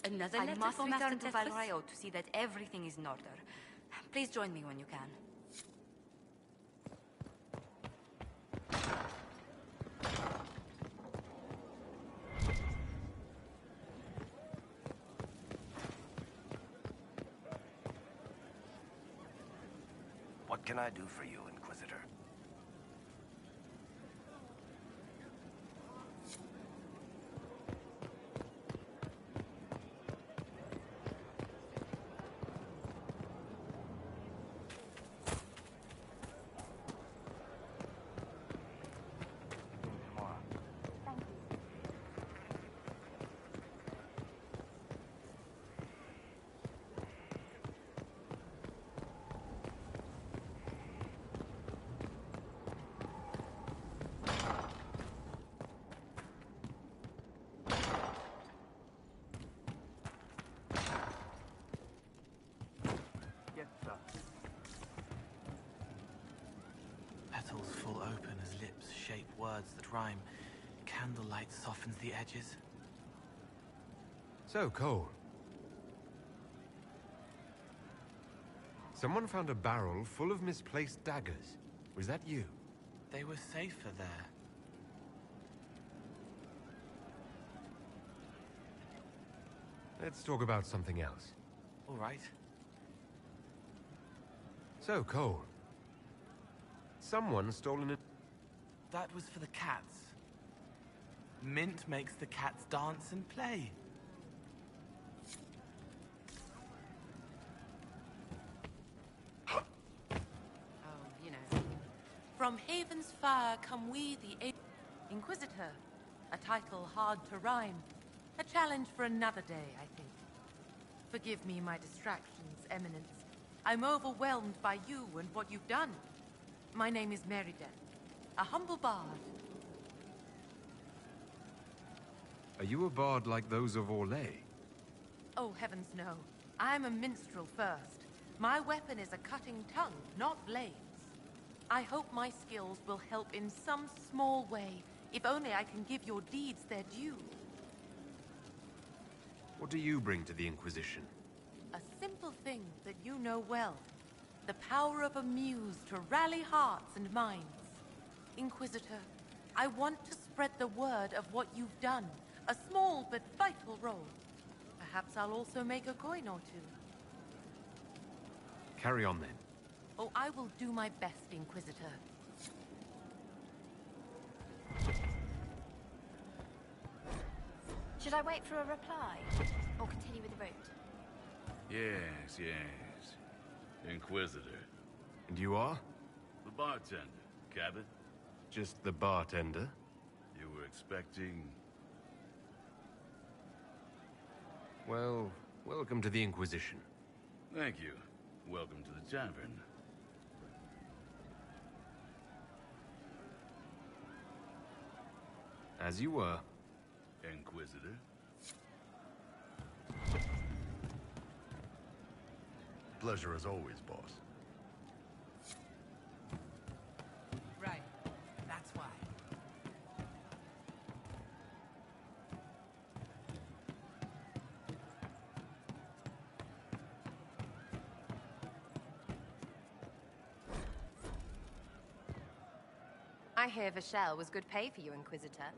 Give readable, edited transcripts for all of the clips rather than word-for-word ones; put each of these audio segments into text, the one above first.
Another I letter must for return Master to Tethys? Valrayo to see that everything is in order. Please join me when you can. What can I do for you, Inquisitor? Petals fall open as lips shape words that rhyme. Candlelight softens the edges. So, Cole. Someone found a barrel full of misplaced daggers. Was that you? They were safer there. Let's talk about something else. All right. So, Cole. Someone stolen it. That was for the cats. Mint makes the cats dance and play. Oh, you know. From Haven's Fire come we, the Inquisitor. A title hard to rhyme. A challenge for another day, I think. Forgive me my distractions, Eminence. I'm overwhelmed by you and what you've done. My name is Meriden, a humble bard. Are you a bard like those of Orlais? Oh, heavens no. I'm a minstrel first. My weapon is a cutting tongue, not blades. I hope my skills will help in some small way, if only I can give your deeds their due. What do you bring to the Inquisition? A simple thing that you know well. The power of a muse to rally hearts and minds. Inquisitor, I want to spread the word of what you've done. A small but vital role. Perhaps I'll also make a coin or two. Carry on, then. Oh, I will do my best, Inquisitor. Should I wait for a reply? Or continue with the route? Yes, yes. Inquisitor. And you are? The bartender. Cabot? Just the bartender? You were expecting... Well, welcome to the Inquisition. Thank you. Welcome to the tavern. As you were. Inquisitor? Pleasure as always, boss. Right. That's why. I hear Vashel was good pay for you, Inquisitor.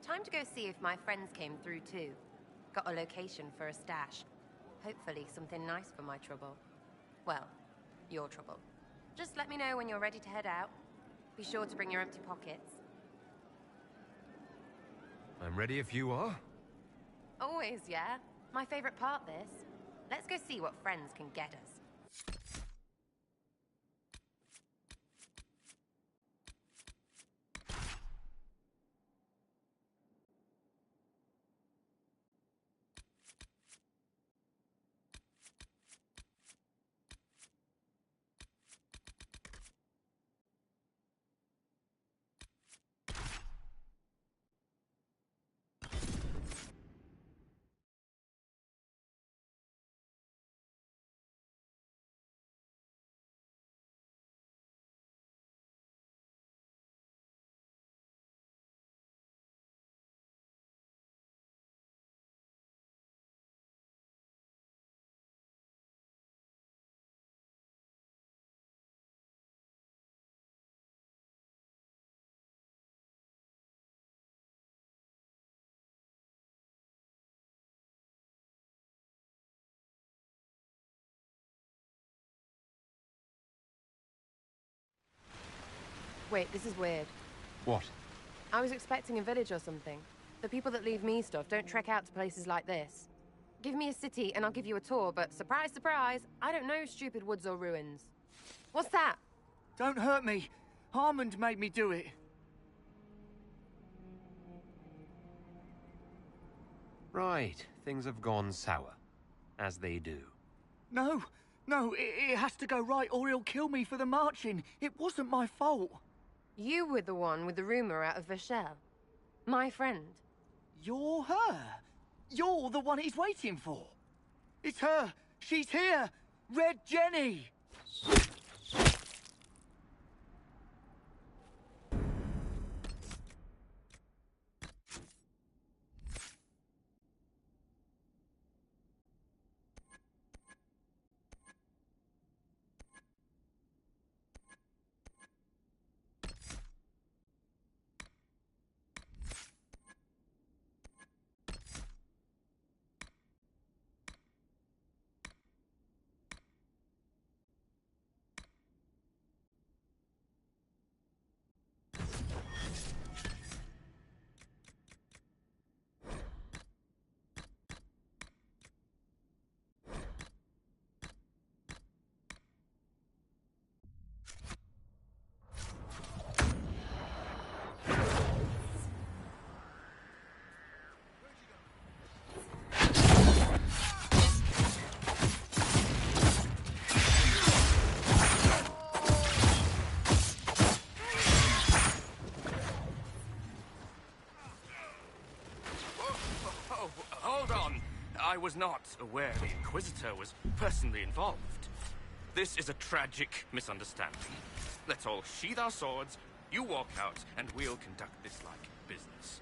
Time to go see if my friends came through too. Got a location for a stash. Hopefully something nice for my trouble. Well, your trouble. Just let me know when you're ready to head out. Be sure to bring your empty pockets. I'm ready if you are. Always, yeah? My favorite part, this. Let's go see what friends can get us. Wait, this is weird. What? I was expecting a village or something. The people that leave me stuff don't trek out to places like this. Give me a city and I'll give you a tour, but surprise, surprise, I don't know stupid woods or ruins. What's that? Don't hurt me. Harmond made me do it. Right, things have gone sour. As they do. No, it has to go right or he'll kill me for the marching. It wasn't my fault. You were the one with the rumor out of Vashel. My friend. You're her. You're the one he's waiting for. It's her. She's here. Red Jenny. Hold on. I was not aware the Inquisitor was personally involved. This is a tragic misunderstanding. Let's all sheath our swords, you walk out, and we'll conduct this like business.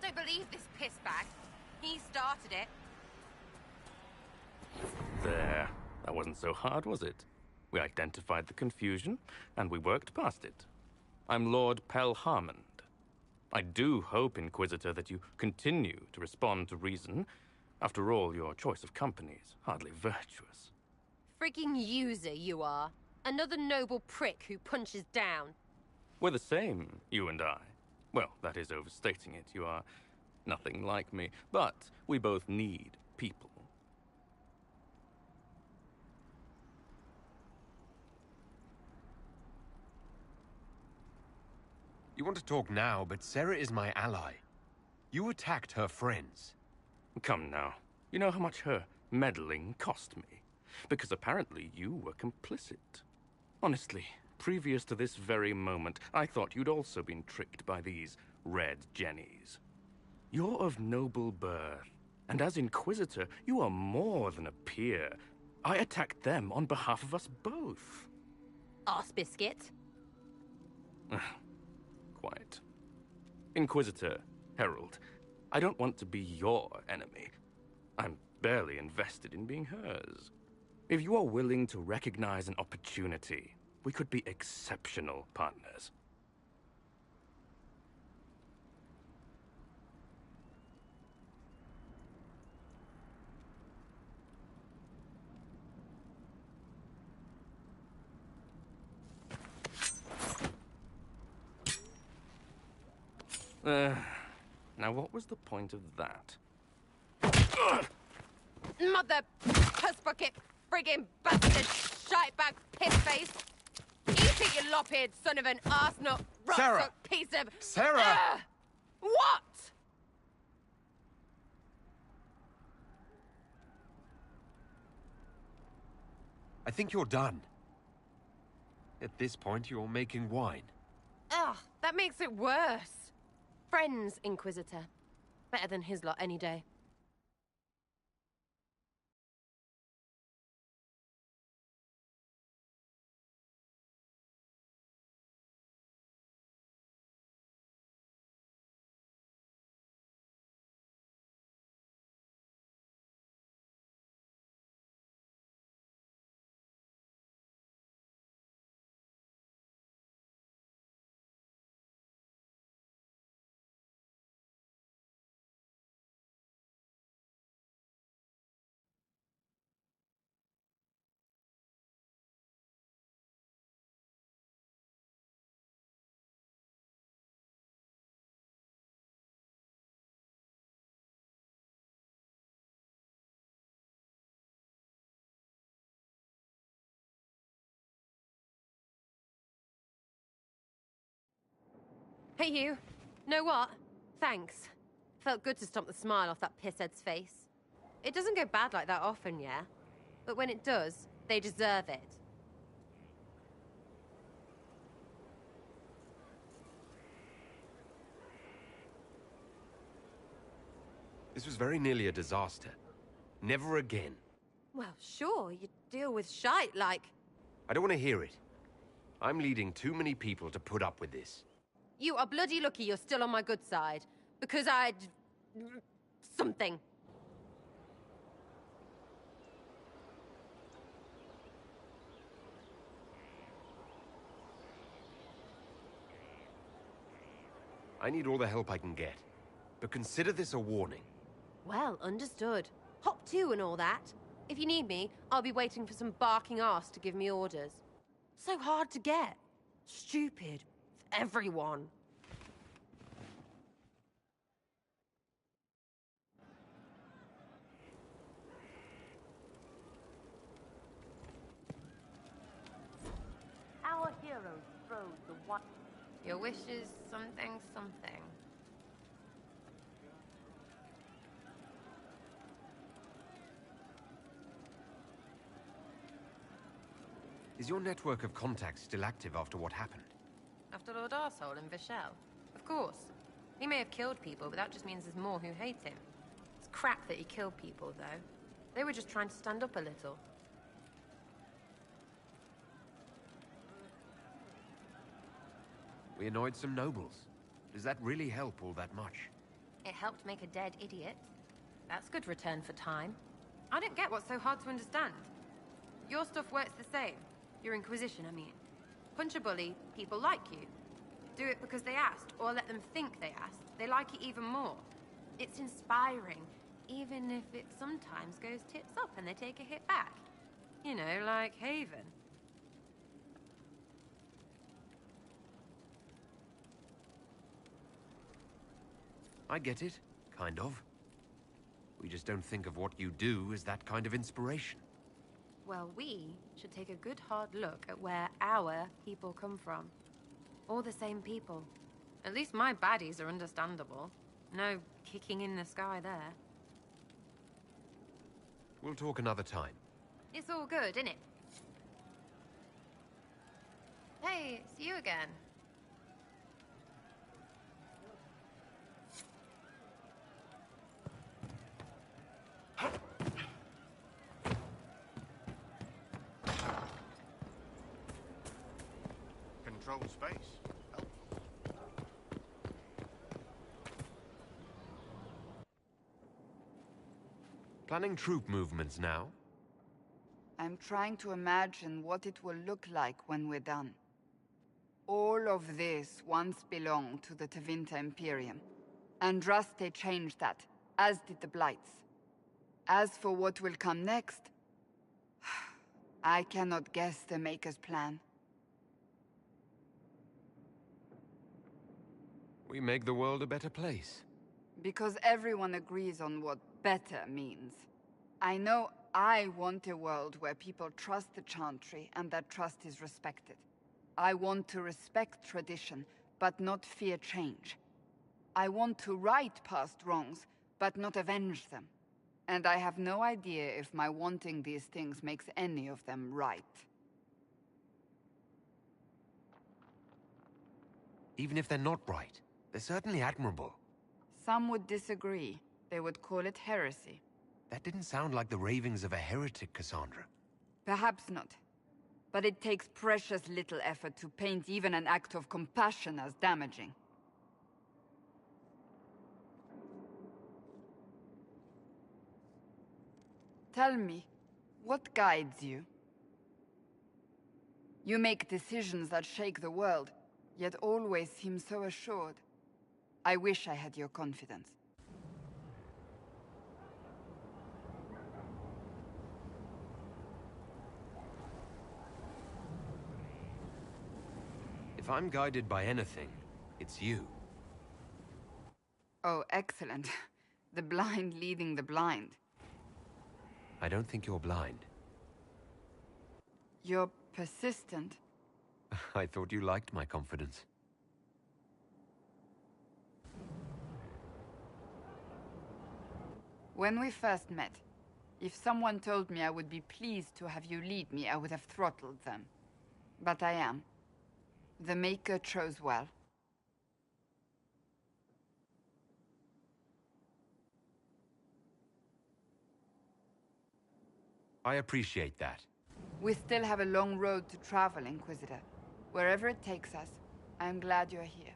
Don't believe this pissbag. He started it. There. That wasn't so hard, was it? We identified the confusion, and we worked past it. I'm Lord Pel Harmond. I do hope, Inquisitor, that you continue to respond to reason. After all, your choice of company is hardly virtuous. Freaking user, you are. Another noble prick who punches down. We're the same, you and I. Well, that is overstating it. You are nothing like me. But we both need people. You want to talk now, but Sarah is my ally. You attacked her friends. Come now. You know how much her meddling cost me? Because apparently you were complicit. Honestly, previous to this very moment, I thought you'd also been tricked by these Red Jennies. You're of noble birth, and as Inquisitor, you are more than a peer. I attacked them on behalf of us both. Arse biscuit. Quiet. Inquisitor, Herald, I don't want to be your enemy. I'm barely invested in being hers. If you are willing to recognize an opportunity, we could be exceptional partners. Now what was the point of that? Mother puss bucket, friggin' bastard, shitebag, piss-face. Eat it, you lop-eared son of an arsenal, Sarah! rock piece of... Sarah! What? I think you're done. At this point, you're making wine. Ugh, that makes it worse. Friends, Inquisitor. Better than his lot any day. Hey, you. Know what? Thanks. Felt good to stomp the smile off that pisshead's face. It doesn't go bad like that often, yeah? But when it does, they deserve it. This was very nearly a disaster. Never again. Well, sure, you deal with shite like... I don't want to hear it. I'm leading too many people to put up with this. You are bloody lucky you're still on my good side. Because I'd... something. I need all the help I can get. But consider this a warning. Well, understood. Hop to and all that. If you need me, I'll be waiting for some barking arse to give me orders. So hard to get. Stupid. For everyone. Our heroes rode the one. Your wish is something, something. Is your network of contacts still active after what happened? After Lord Arsehole and Vishal? Of course. He may have killed people, but that just means there's more who hate him. It's crap that he killed people, though. They were just trying to stand up a little. We annoyed some nobles. Does that really help all that much? It helped make a dead idiot. That's good return for time. I don't get what's so hard to understand. Your stuff works the same. Your Inquisition, I mean. Punch a bully, people like you. Do it because they asked, or let them think they asked. They like it even more. It's inspiring, even if it sometimes goes tits up and they take a hit back. You know, like Haven. I get it, kind of. We just don't think of what you do as that kind of inspiration. Well, we should take a good hard look at where our people come from. All the same people. At least my baddies are understandable. No kicking in the sky there. We'll talk another time. It's all good, innit? Hey, it's you again. Control space. Planning troop movements now? I'm trying to imagine what it will look like when we're done. All of this once belonged to the Tevinter Imperium. Andraste changed that, as did the Blights. As for what will come next, I cannot guess the Maker's plan. We make the world a better place. Because everyone agrees on what better means. I know I want a world where people trust the Chantry and that trust is respected. I want to respect tradition, but not fear change. I want to right past wrongs, but not avenge them. And I have no idea if my wanting these things makes any of them right. Even if they're not right, they're certainly admirable. Some would disagree. They would call it heresy. That didn't sound like the ravings of a heretic, Cassandra. Perhaps not. But it takes precious little effort to paint even an act of compassion as damaging. Tell me, what guides you? You make decisions that shake the world, yet always seem so assured. I wish I had your confidence. If I'm guided by anything, it's you. Oh, excellent. The blind leading the blind. I don't think you're blind. You're persistent. I thought you liked my confidence. When we first met, if someone told me I would be pleased to have you lead me, I would have throttled them. But I am. The Maker chose well. I appreciate that. We still have a long road to travel, Inquisitor. Wherever it takes us, I'm glad you're here.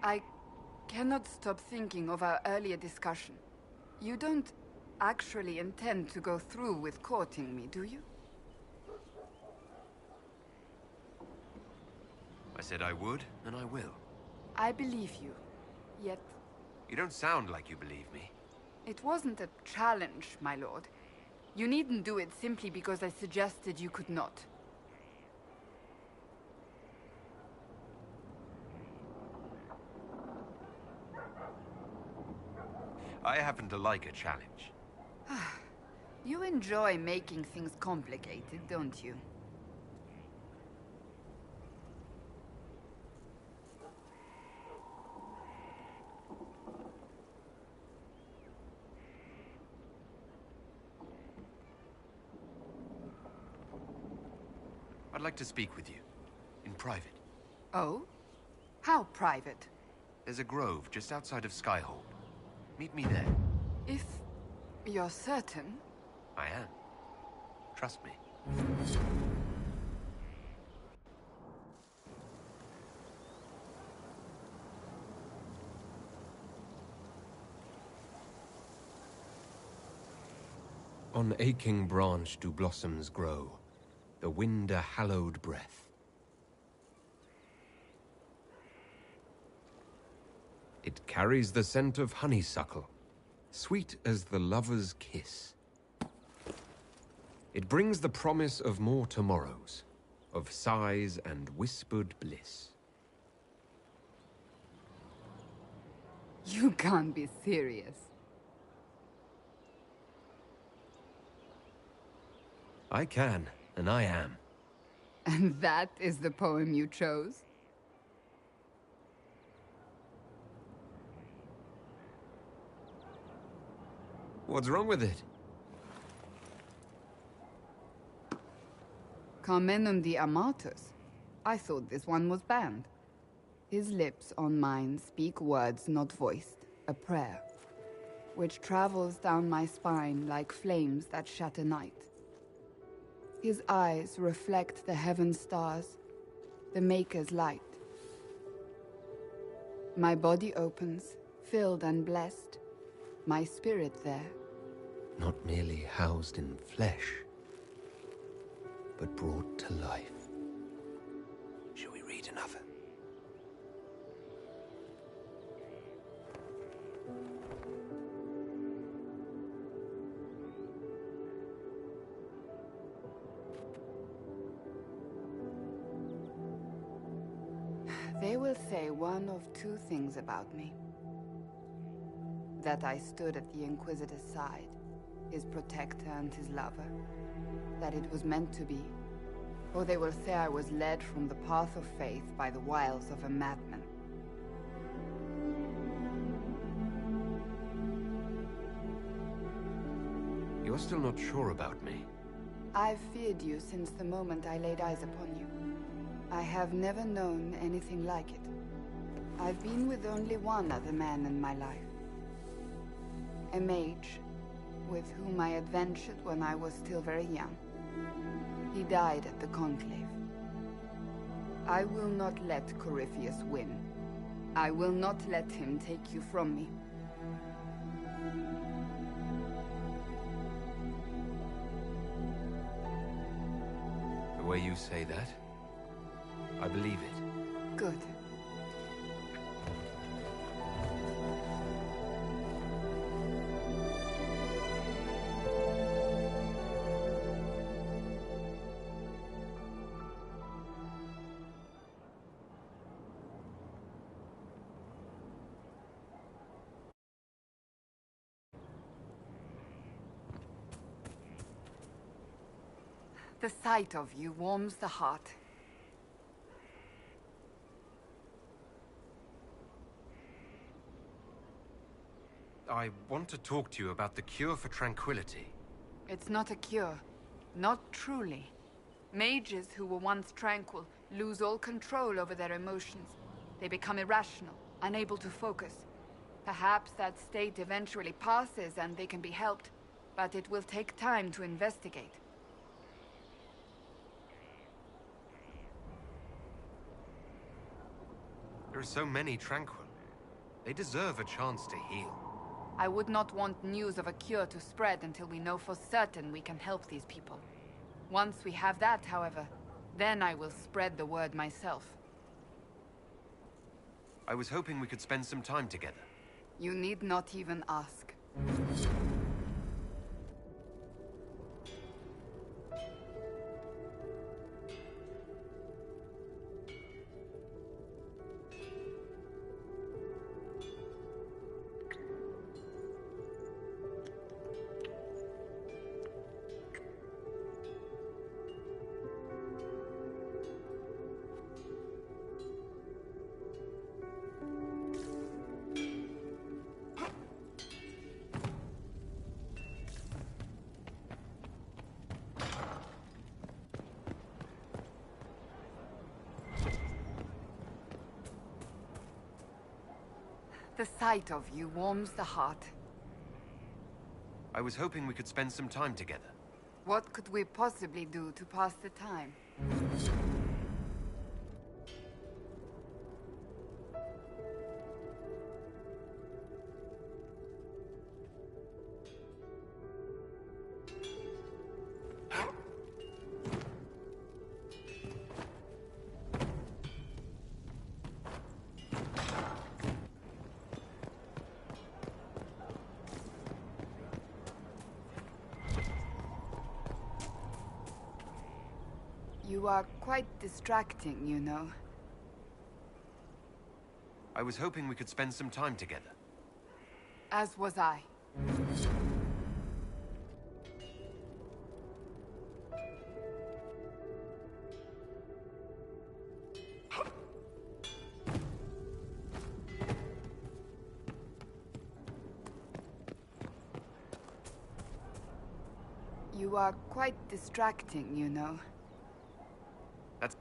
I cannot stop thinking of our earlier discussion. You don't actually intend to go through with courting me, do you? I said I would, and I will. I believe you, yet... You don't sound like you believe me. It wasn't a challenge, my lord. You needn't do it simply because I suggested you could not. I happen to like a challenge. You enjoy making things complicated, don't you? I'd like to speak with you. In private. Oh? How private? There's a grove just outside of Skyhold. Meet me there. If you're certain... I am. Trust me. On aching branch do blossoms grow, the wind a hallowed breath. It carries the scent of honeysuckle, sweet as the lover's kiss. It brings the promise of more tomorrows, of sighs and whispered bliss. You can't be serious. I can, and I am. And that is the poem you chose? What's wrong with it? Carmenum de Amatus. I thought this one was banned. His lips on mine speak words not voiced, a prayer, which travels down my spine like flames that shatter night. His eyes reflect the heaven stars, the Maker's light. My body opens, filled and blessed, my spirit there. Not merely housed in flesh, but brought to life. Shall we read another? They will say one of two things about me. That I stood at the Inquisitor's side, his protector and his lover. That it was meant to be. Or they will say I was led from the path of faith by the wiles of a madman. You're still not sure about me. I've feared you since the moment I laid eyes upon you. I have never known anything like it. I've been with only one other man in my life. A mage, with whom I adventured when I was still very young. He died at the Conclave. I will not let Corypheus win. I will not let him take you from me. The way you say that, I believe it. Good. The sight of you warms the heart. I want to talk to you about the cure for tranquility. It's not a cure. Not truly. Mages who were once tranquil lose all control over their emotions. They become irrational, unable to focus. Perhaps that state eventually passes and they can be helped, but it will take time to investigate. There are so many tranquil. They deserve a chance to heal. I would not want news of a cure to spread until we know for certain we can help these people. Once we have that, however, then I will spread the word myself. I was hoping we could spend some time together. You need not even ask. The sight of you warms the heart. I was hoping we could spend some time together. What could we possibly do to pass the time? You are quite distracting, you know. I was hoping we could spend some time together. As was I. You are quite distracting, you know. That's...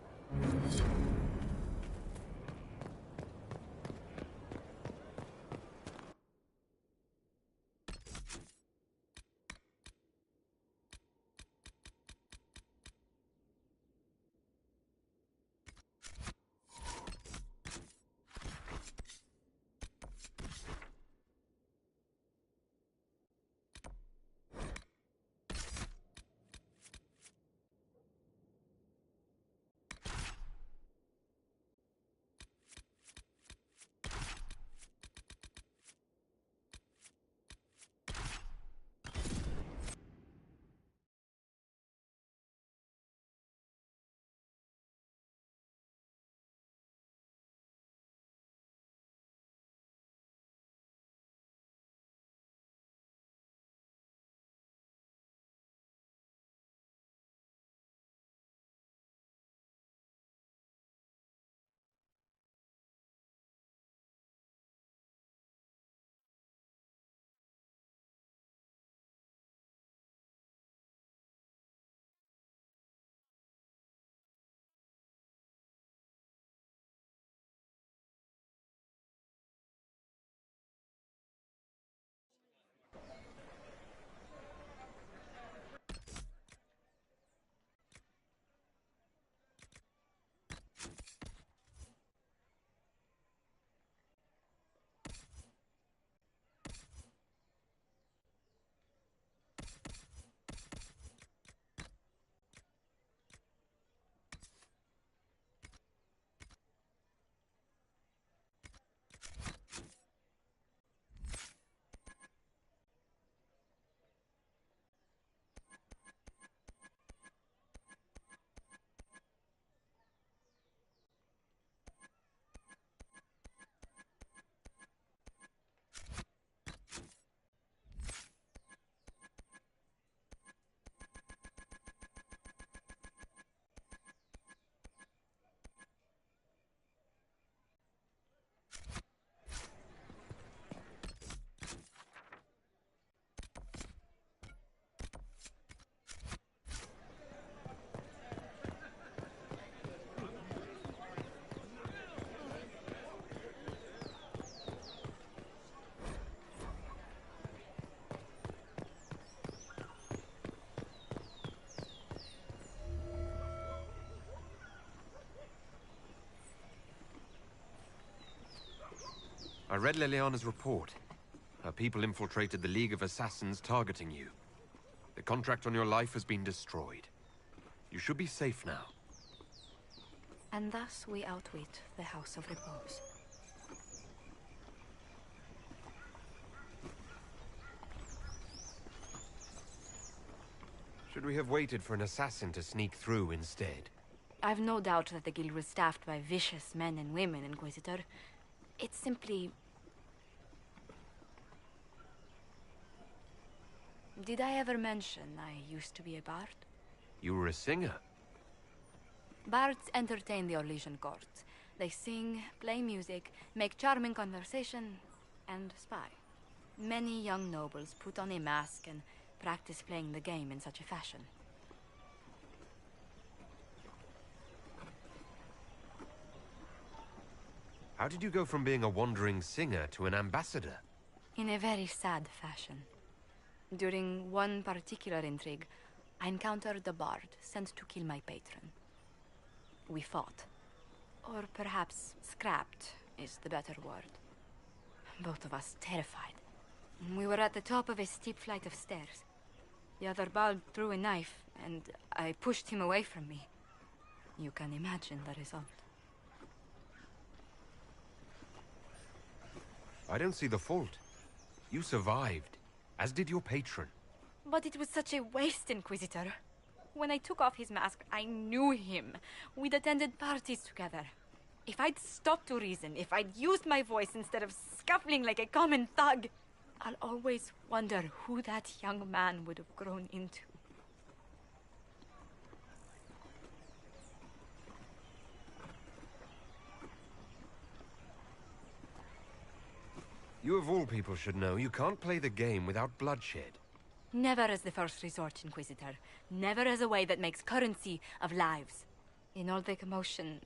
I read Liliana's report. Her people infiltrated the League of Assassins targeting you. The contract on your life has been destroyed. You should be safe now. And thus we outwit the House of Repose. Should we have waited for an assassin to sneak through instead? I've no doubt that the guild was staffed by vicious men and women, Inquisitor. It's simply... Did I ever mention I used to be a bard? You were a singer? Bards entertain the Orlesian court. They sing, play music, make charming conversation, and spy. Many young nobles put on a mask and practice playing the game in such a fashion. How did you go from being a wandering singer to an ambassador? In a very sad fashion. During one particular intrigue, I encountered a bard sent to kill my patron. We fought. Or perhaps scrapped is the better word. Both of us terrified. We were at the top of a steep flight of stairs. The other bard threw a knife, and I pushed him away from me. You can imagine the result. I don't see the fault. You survived, as did your patron. But it was such a waste, Inquisitor. When I took off his mask, I knew him. We'd attended parties together. If I'd stopped to reason, if I'd used my voice instead of scuffling like a common thug, I'll always wonder who that young man would have grown into. You of all people should know, you can't play the game without bloodshed. Never as the first resort, Inquisitor. Never as a way that makes currency of lives. In all the commotion...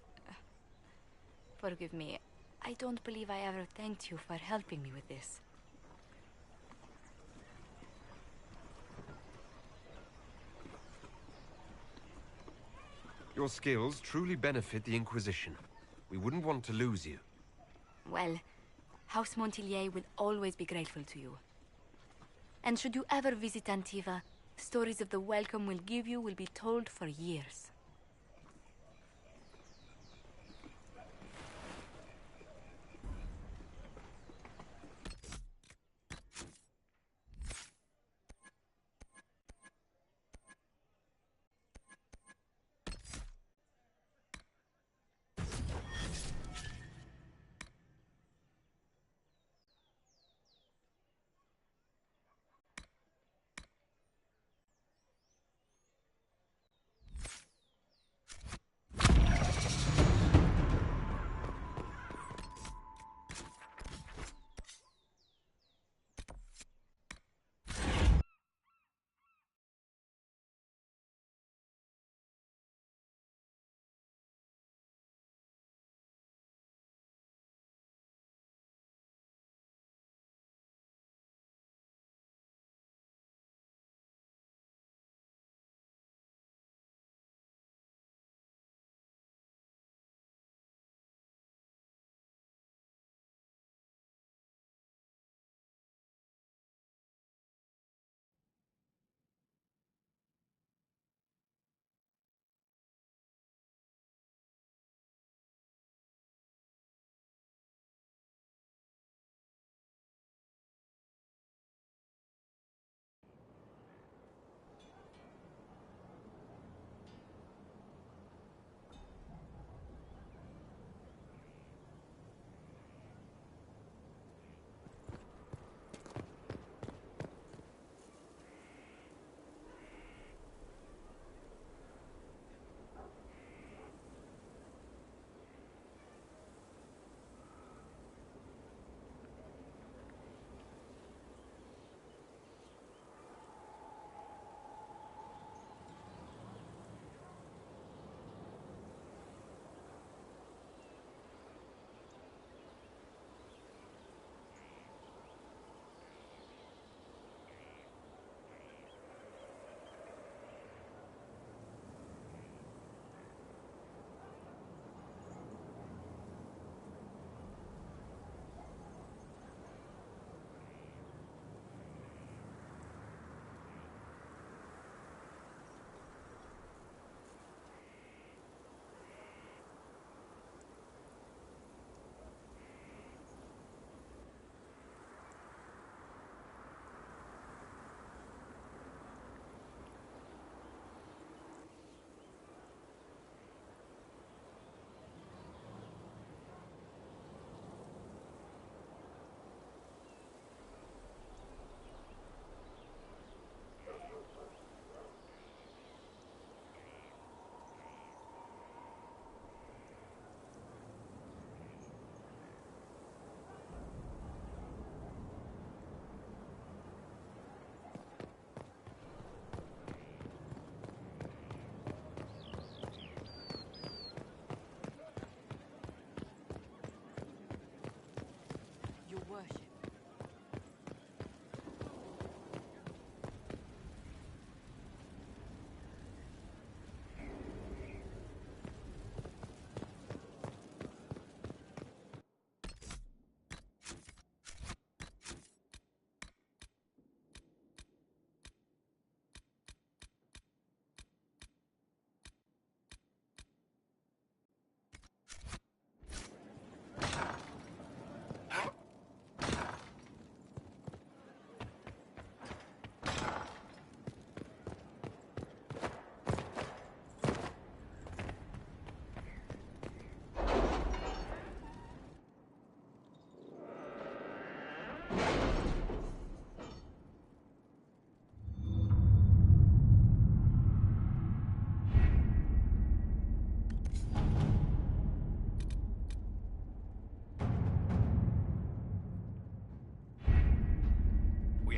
Forgive me, I don't believe I ever thanked you for helping me with this. Your skills truly benefit the Inquisition. We wouldn't want to lose you. Well, House Montilyet will always be grateful to you. And should you ever visit Antiva, stories of the welcome we'll give you will be told for years.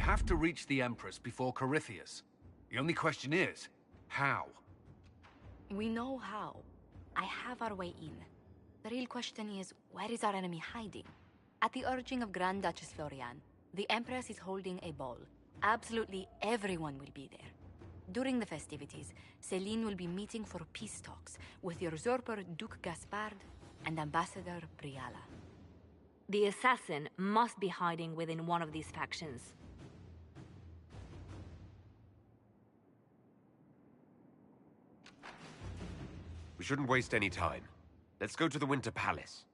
have to reach the Empress before Corythius. The only question is, how? We know how. I have our way in. The real question is, where is our enemy hiding? At the urging of Grand Duchess Florian, the Empress is holding a ball. Absolutely everyone will be there. During the festivities, Celine will be meeting for peace talks with the usurper Duke Gaspard and Ambassador Briala. The assassin must be hiding within one of these factions. We shouldn't waste any time. Let's go to the Winter Palace.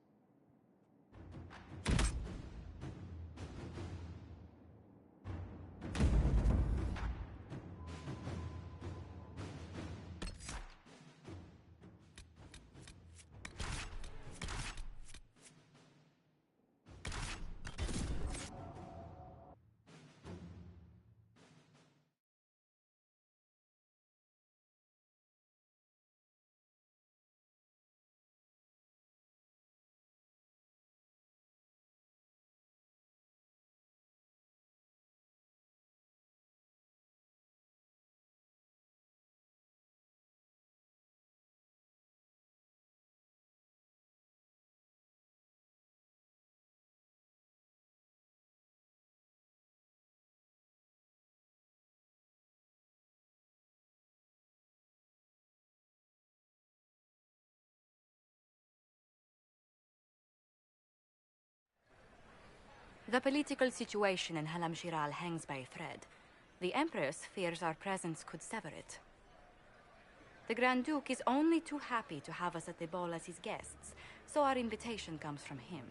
The political situation in Halam Shiral hangs by a thread. The Empress fears our presence could sever it. The Grand Duke is only too happy to have us at the ball as his guests, so our invitation comes from him.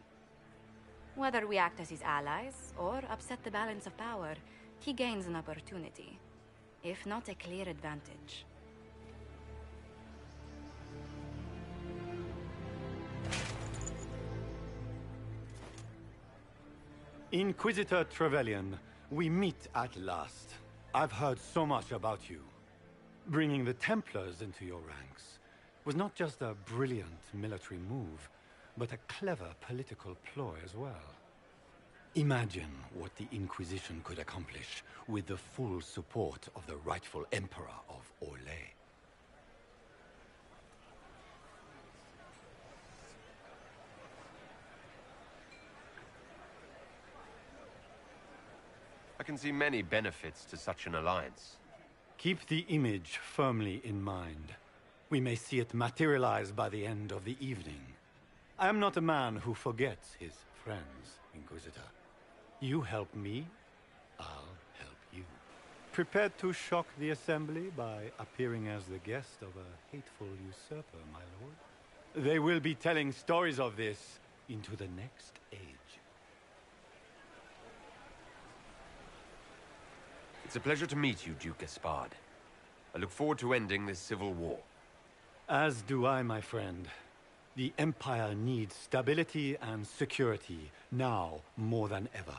Whether we act as his allies or upset the balance of power, he gains an opportunity, if not a clear advantage. Inquisitor Trevelyan, we meet at last. I've heard so much about you. Bringing the Templars into your ranks was not just a brilliant military move, but a clever political ploy as well. Imagine what the Inquisition could accomplish with the full support of the rightful Emperor of Orlais. I can see many benefits to such an alliance. Keep the image firmly in mind. We may see it materialize by the end of the evening. I am not a man who forgets his friends, Inquisitor. You help me, I'll help you. Prepared to shock the Assembly by appearing as the guest of a hateful usurper, my lord? They will be telling stories of this into the next age. It's a pleasure to meet you, Duke Gaspard. I look forward to ending this civil war. As do I, my friend. The Empire needs stability and security, now more than ever.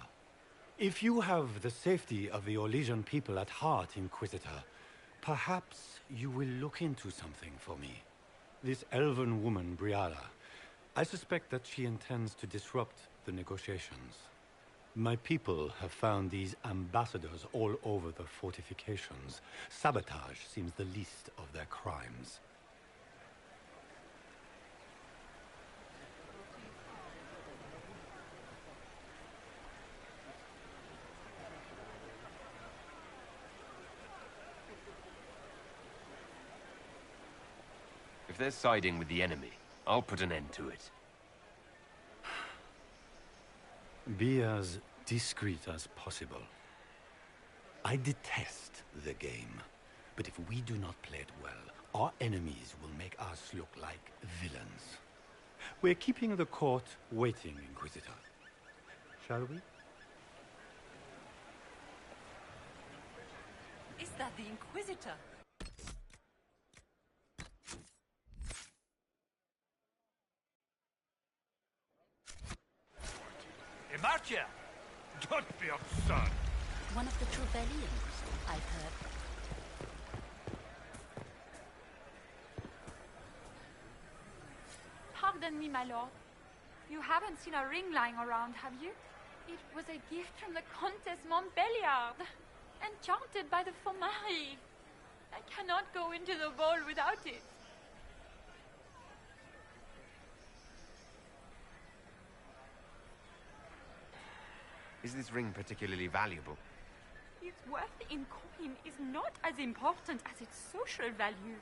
If you have the safety of the Orlesian people at heart, Inquisitor, perhaps you will look into something for me. This elven woman, Briala, I suspect that she intends to disrupt the negotiations. My people have found these ambassadors all over the fortifications. Sabotage seems the least of their crimes. If they're siding with the enemy, I'll put an end to it. Be as discreet as possible. I detest the game, but if we do not play it well, our enemies will make us look like villains. We're keeping the court waiting, Inquisitor. Shall we? Is that the Inquisitor? Marcia! Don't be absurd! One of the Trevellians, I've heard. Pardon me, my lord. You haven't seen a ring lying around, have you? It was a gift from the Countess Montbelliard, enchanted by the Fomari. I cannot go into the ball without it. Is this ring particularly valuable? Its worth in coin is not as important as its social value.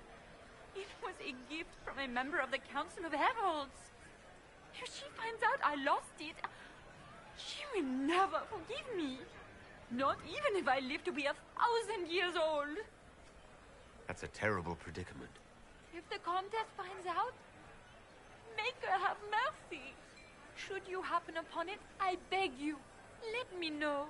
It was a gift from a member of the Council of Heralds. If she finds out I lost it, she will never forgive me. Not even if I live to be 1,000 years old. That's a terrible predicament. If the Countess finds out, make her have mercy. Should you happen upon it, I beg you, let me know.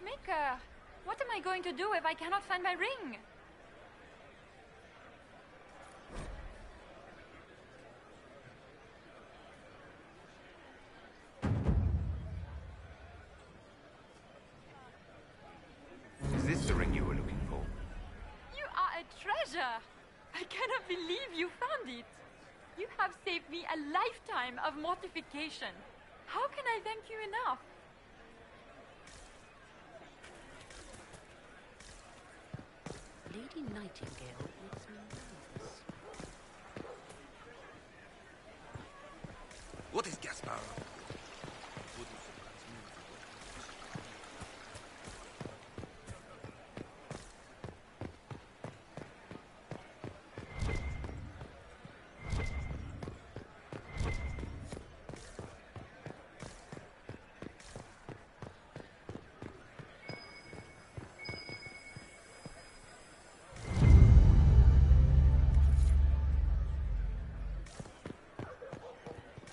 Maker, what am I going to do if I cannot find my ring? Is this the ring you were looking for? You are a treasure! I cannot believe you found it! You have saved me a lifetime of mortification. How can I thank you enough? Lady Nightingale makes me nervous. What is Gaspar?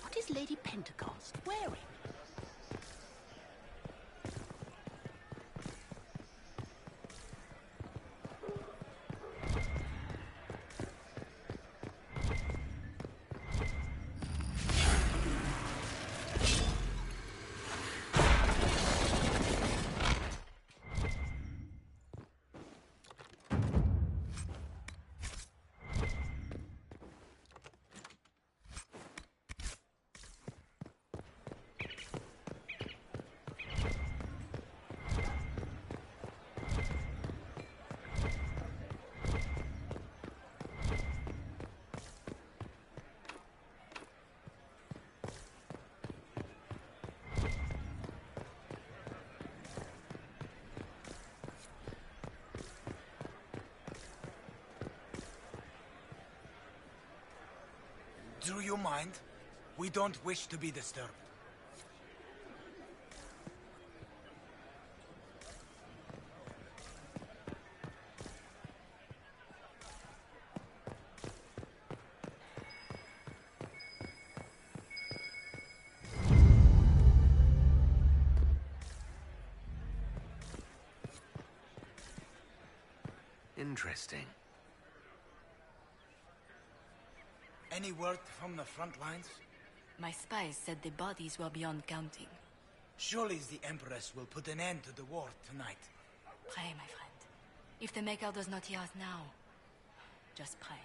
What is Lady Pentecost wearing? Do you mind? We don't wish to be disturbed. Interesting. Any word from the front lines? My spies said the bodies were beyond counting. Surely the Empress will put an end to the war tonight. Pray, my friend. If the Maker does not hear us now, just pray.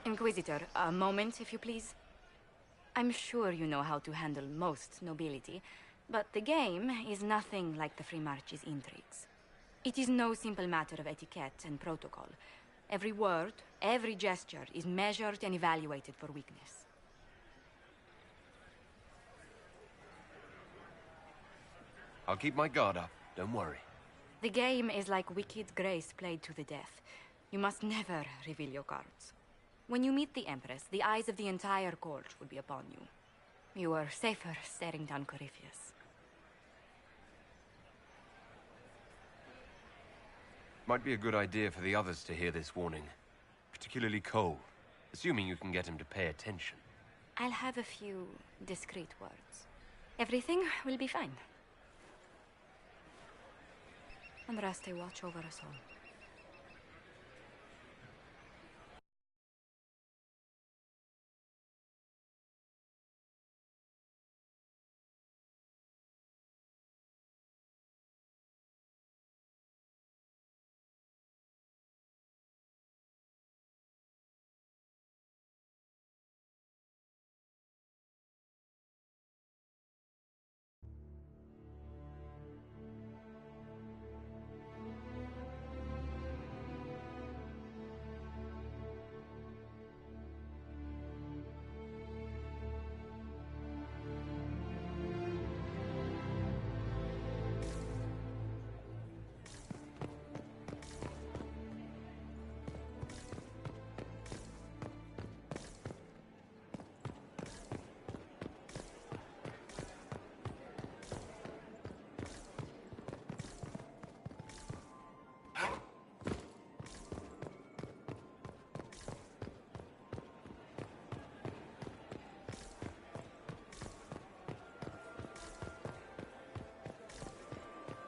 Inquisitor, a moment, if you please. I'm sure you know how to handle most nobility, but the game is nothing like the Free March's intrigues. It is no simple matter of etiquette and protocol. Every word, every gesture is measured and evaluated for weakness. I'll keep my guard up, don't worry. The game is like Wicked Grace played to the death. You must never reveal your cards. When you meet the Empress, the eyes of the entire court will be upon you. You are safer staring down Corypheus. Might be a good idea for the others to hear this warning. Particularly Cole, assuming you can get him to pay attention. I'll have a few discreet words. Everything will be fine. Andraste, watch over us all.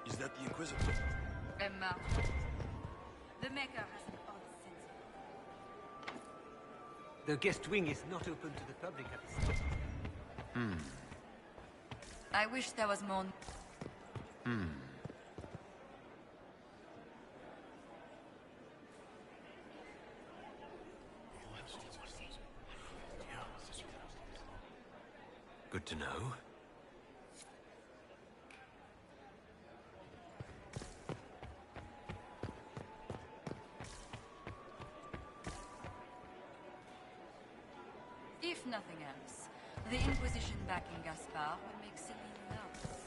Is that the Inquisitor? Emma. The Maker has an odd sense. The guest wing is not open to the public at this time. I wish there was more. Good to know. If nothing else, the Inquisition backing Gaspard would make Celine nervous.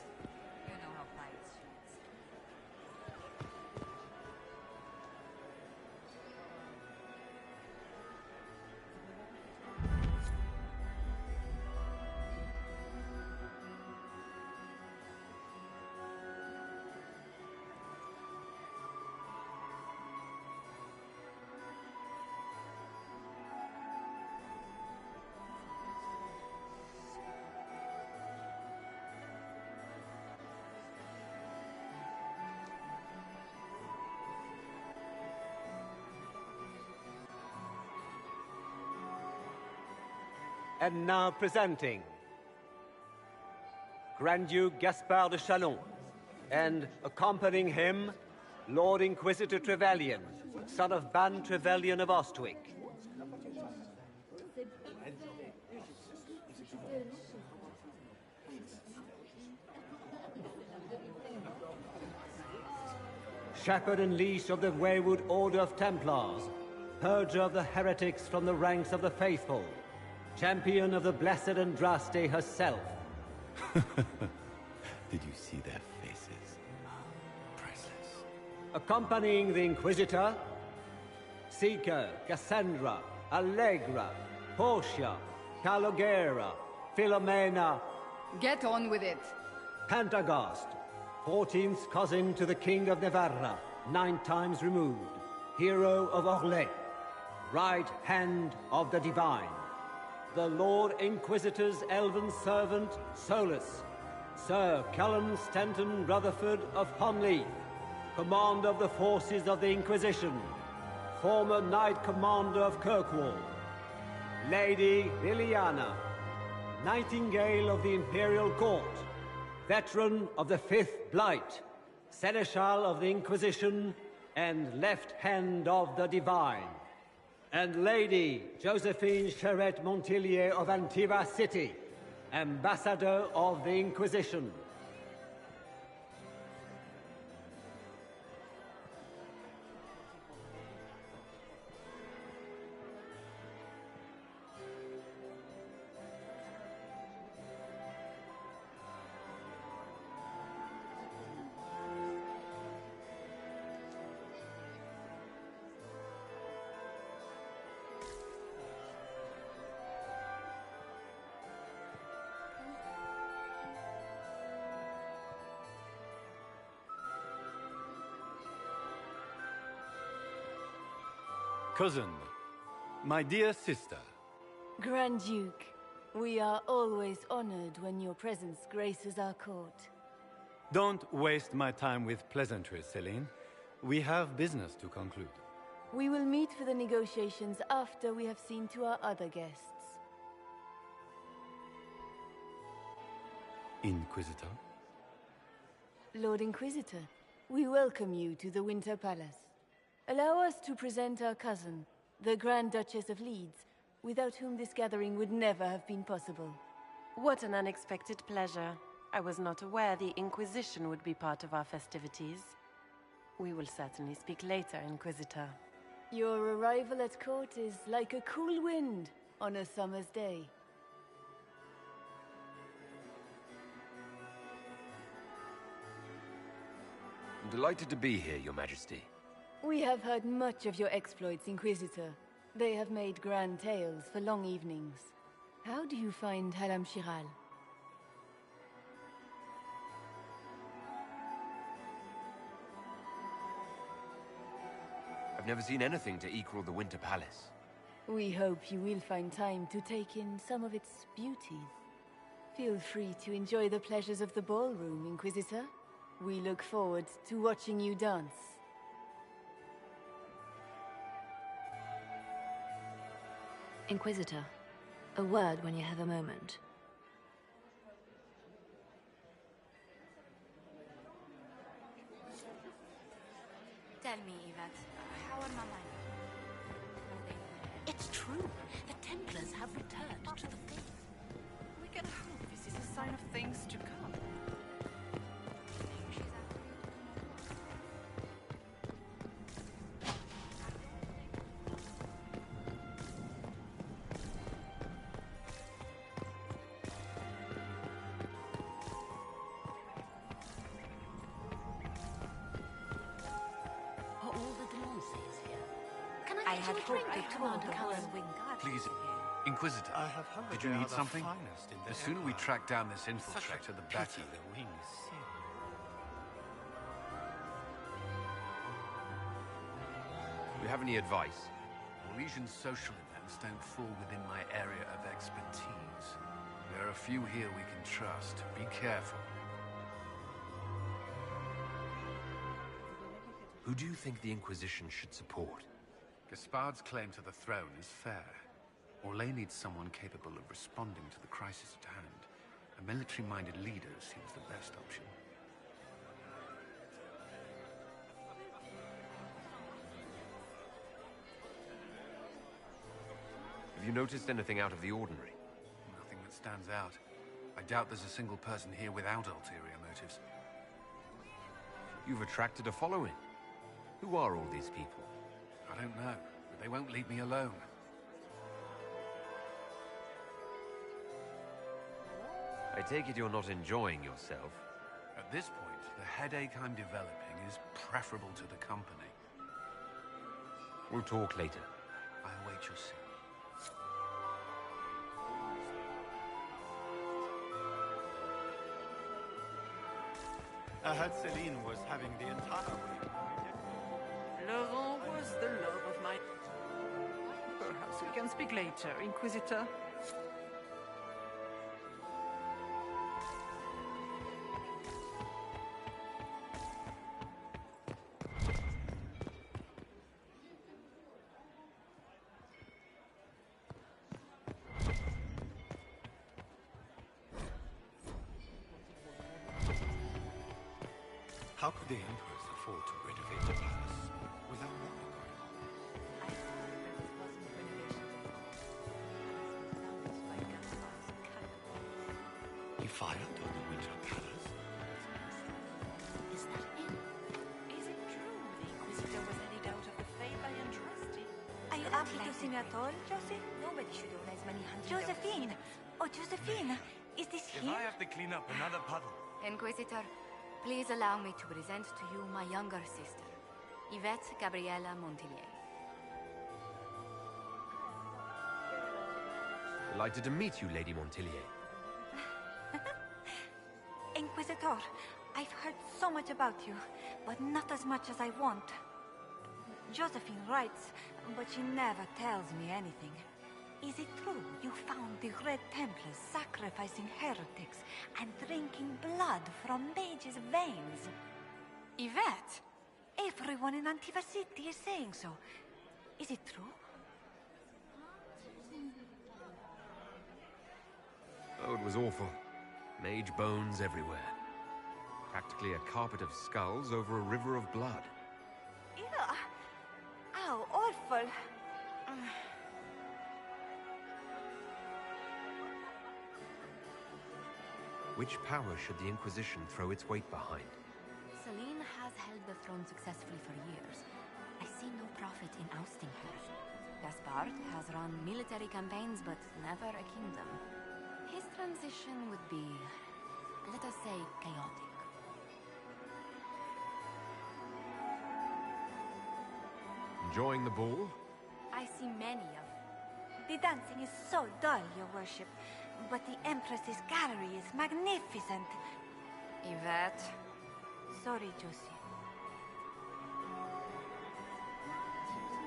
You know how pious she is. And now presenting Grand Duke Gaspard de Chalon, and accompanying him, Lord Inquisitor Trevelyan, son of Ban Trevelyan of Ostwick. Shepherd and leash of the Wayward Order of Templars, purger of the heretics from the ranks of the faithful, champion of the Blessed Andraste herself. Did you see their faces? Priceless. Accompanying the Inquisitor, Seeker, Cassandra, Allegra, Portia, Calogera, Philomena. Get on with it. Pantagast, 14th cousin to the King of Navarra, 9 times removed, hero of Orlais, right hand of the Divine. The Lord Inquisitor's elven servant, Solus, Sir Callum Stanton Rutherford of Honleith, commander of the forces of the Inquisition, former Knight Commander of Kirkwall, Lady Liliana, Nightingale of the Imperial Court, veteran of the 5th Blight, Seneschal of the Inquisition, and left hand of the Divine. And Lady Josephine Charette Montillier of Antiva City, Ambassador of the Inquisition. Cousin, my dear sister. Grand Duke, we are always honored when your presence graces our court. Don't waste my time with pleasantries, Celine. We have business to conclude. We will meet for the negotiations after we have seen to our other guests. Inquisitor? Lord Inquisitor, we welcome you to the Winter Palace. Allow us to present our cousin, the Grand Duchess of Leeds, without whom this gathering would never have been possible. What an unexpected pleasure. I was not aware the Inquisition would be part of our festivities. We will certainly speak later, Inquisitor. Your arrival at court is like a cool wind on a summer's day. I'm delighted to be here, Your Majesty. We have heard much of your exploits, Inquisitor. They have made grand tales for long evenings. How do you find Halam Shiral? I've never seen anything to equal the Winter Palace. We hope you will find time to take in some of its beauties. Feel free to enjoy the pleasures of the ballroom, Inquisitor. We look forward to watching you dance. Inquisitor, a word when you have a moment. Tell me, Yvette, how are my men? It's true. The Templars have returned to the faith. We can hope this is a sign of things to come. I had hoped that Commander Wing Please, Inquisitor, did you need something? The sooner we track down this infiltrator, the better. Do you have any advice? Orlesian social events don't fall within my area of expertise. There are a few here we can trust. Be careful. Who do you think the Inquisition should support? Gaspard's claim to the throne is fair. Orlais needs someone capable of responding to the crisis at hand. A military-minded leader seems the best option. Have you noticed anything out of the ordinary? Nothing that stands out. I doubt there's a single person here without ulterior motives. You've attracted a following. Who are all these people? I don't know, but they won't leave me alone. I take it you're not enjoying yourself. At this point, the headache I'm developing is preferable to the company. We'll talk later. I await your signal. I heard Celine was having the entire week. Laurent was the love of my... Perhaps we can speak later, Inquisitor. How could the Empress afford to renovate the palace without money going on? fired on the Winter Palace? Is that it? Is it true the Inquisitor was headed out of the faith I entrusted? Are you happy to see me at all, Josie? Nobody should own as many hundreds. Josephine! Oh, Josephine! Is this If him? I have to clean up another puddle... Inquisitor, please allow me to present to you my younger sister, Yvette Gabriella Montillier. Delighted to meet you, Lady Montillier. Inquisitor, I've heard so much about you, but not as much as I want. Josephine writes, but she never tells me anything. Is it true you found the Red Templars sacrificing heretics and drinking blood from mages' veins? Yvette! Everyone in Antiva City is saying so. Is it true? Oh, it was awful. Mage bones everywhere. Practically a carpet of skulls over a river of blood. Ew. Ow, awful. Which power should the Inquisition throw its weight behind? Celine has held the throne successfully for years. I see no profit in ousting her. Gaspard has run military campaigns, but never a kingdom. His transition would be, let us say, chaotic. Enjoying the ball? I see many of The dancing is so dull, Your Worship. But the Empress's gallery is magnificent. Yvette. Sorry, Josie.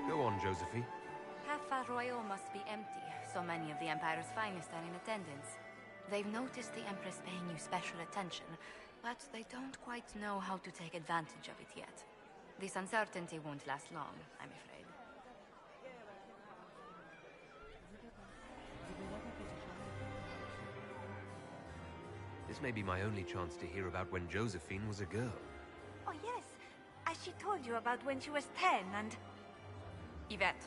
Go on, Josephine. Half Royal must be empty. So many of the Empire's finest are in attendance. They've noticed the Empress paying you special attention, but they don't quite know how to take advantage of it yet. This uncertainty won't last long, I'm afraid. This may be my only chance to hear about when Josephine was a girl. Oh, yes. As she told you about when she was 10 and... Yvette,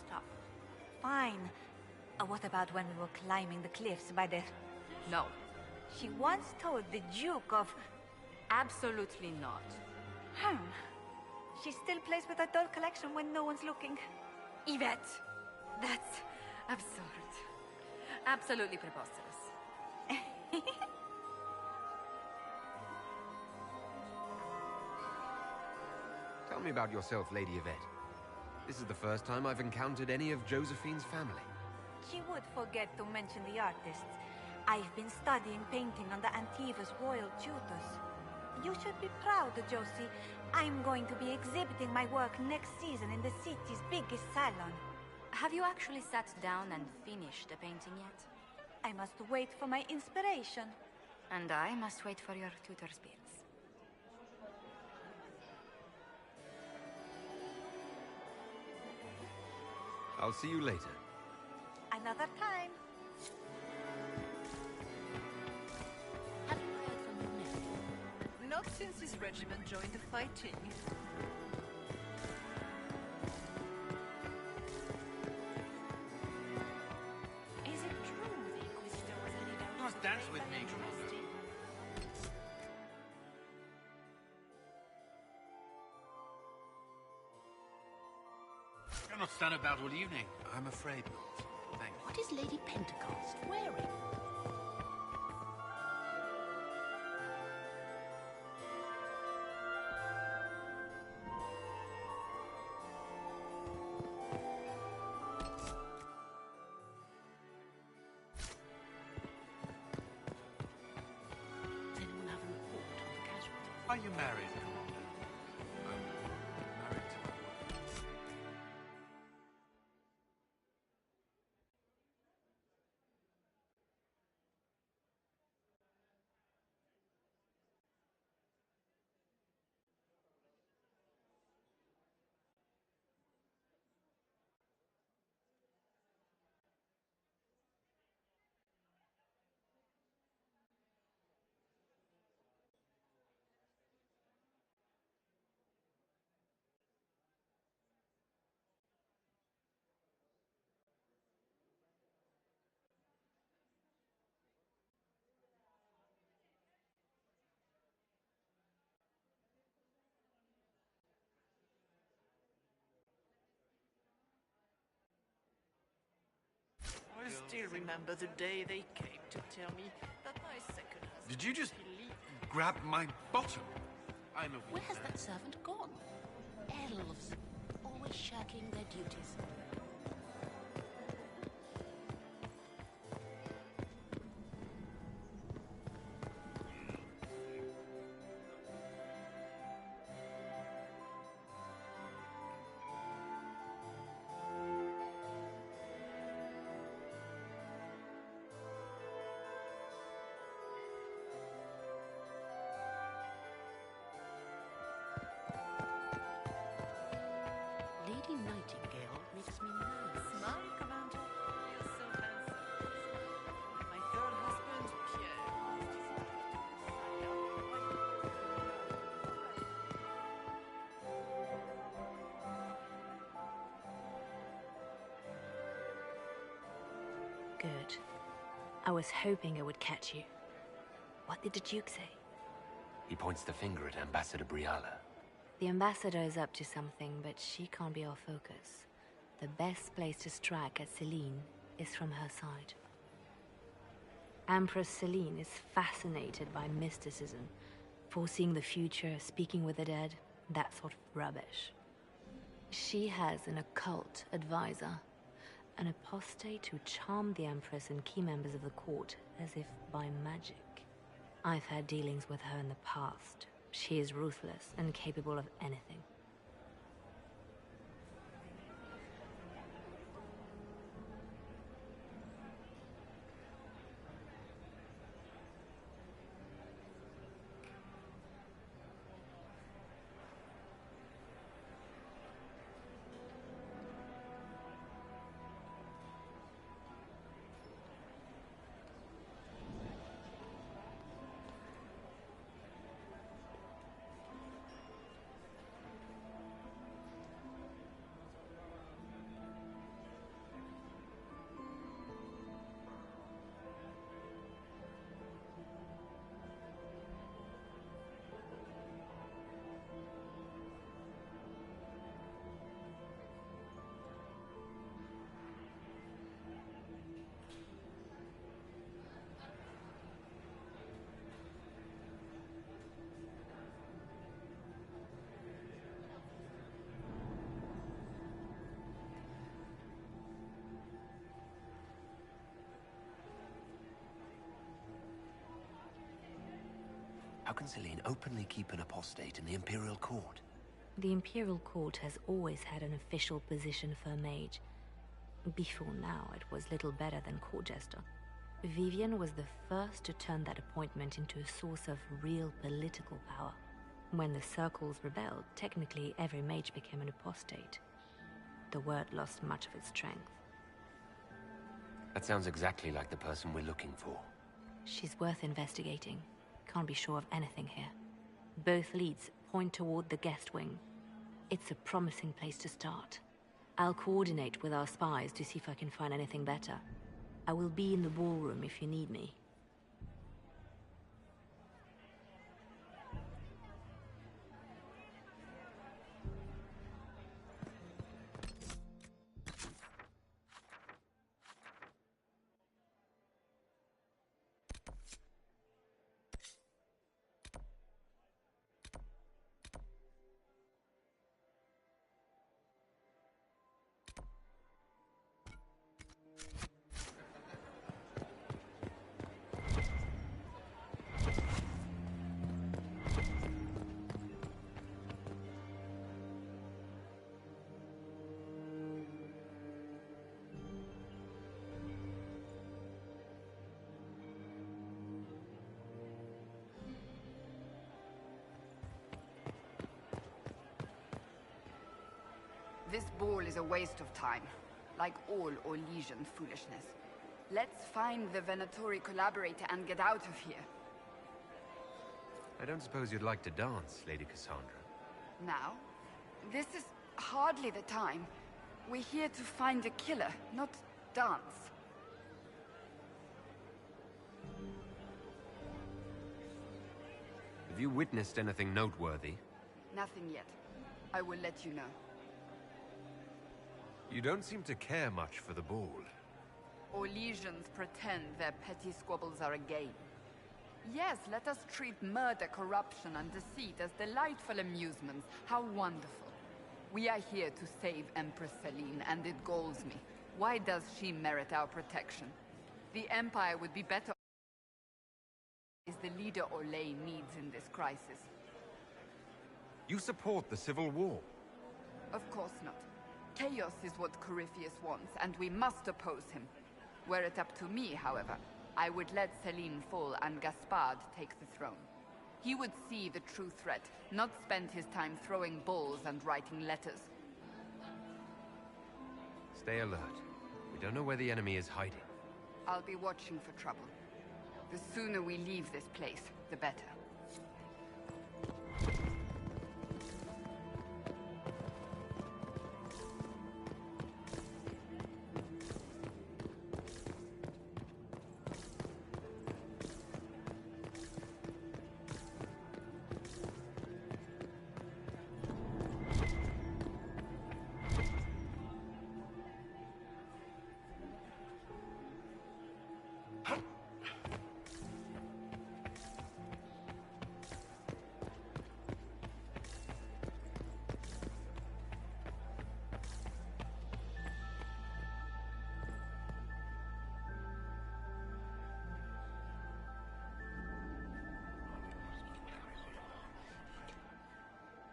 stop. Fine. What about when we were climbing the cliffs by the... No. She once told the Duke of... Absolutely not. She still plays with her doll collection when no one's looking. Yvette! That's absurd. Absolutely preposterous. Tell me about yourself, Lady Yvette. This is the first time I've encountered any of Josephine's family. She would forget to mention the artists. I've been studying painting under Antiva's royal tutors. You should be proud, Josie. I'm going to be exhibiting my work next season in the city's biggest salon. Have you actually sat down and finished the painting yet? I must wait for my inspiration. And I must wait for your tutor's bills. I'll see you later. Another time. Have you heard from your nephew? Not since his regiment joined the fighting. Is it true the Inquisitor was headed out? You must dance with me, Commander. You'll not stand about all evening. I'm afraid not. Thanks. What is Lady Pentecost wearing? Does anyone have a report on the casualties? Are you married, Commander? Married to my wife. still remember the day they came to tell me that my second husband... Did you just grab my bottom? I'm a... Where has that servant gone? Elves, always shirking their duties. Lady Nightingale makes me nervous. Smile, Commander. You're so handsome. My third husband, Pierre, Good. I was hoping I would catch you. What did the Duke say? He points the finger at Ambassador Briala. The ambassador is up to something, but she can't be our focus. The best place to strike at Celine is from her side. Empress Celine is fascinated by mysticism, foreseeing the future, speaking with the dead, that sort of rubbish. She has an occult advisor, an apostate who charmed the Empress and key members of the court as if by magic. I've had dealings with her in the past. She is ruthless and capable of anything. How can Celine openly keep an apostate in the Imperial Court? The Imperial Court has always had an official position for a mage. Before now, it was little better than court jester. Vivian was the first to turn that appointment into a source of real political power. When the circles rebelled, technically every mage became an apostate. The word lost much of its strength. That sounds exactly like the person we're looking for. She's worth investigating. Can't be sure of anything here. Both leads point toward the guest wing. It's a promising place to start. I'll coordinate with our spies to see if I can find anything better. I will be in the ballroom if you need me. This ball is a waste of time, like all Orlesian foolishness. Let's find the Venatori collaborator and get out of here. I don't suppose you'd like to dance, Lady Cassandra. Now? This is hardly the time. We're here to find a killer, not dance. Have you witnessed anything noteworthy? Nothing yet. I will let you know. You don't seem to care much for the ball. Orlesians pretend their petty squabbles are a game. Yes, let us treat murder, corruption, and deceit as delightful amusements. How wonderful. We are here to save Empress Celine, and it galls me. Why does she merit our protection? The Empire would be better is the leader Orlais needs in this crisis. You support the civil war? Of course not. Chaos is what Corypheus wants, and we must oppose him. Were it up to me, however, I would let Celine fall and Gaspard take the throne. He would see the true threat, not spend his time throwing balls and writing letters. Stay alert. We don't know where the enemy is hiding. I'll be watching for trouble. The sooner we leave this place, the better.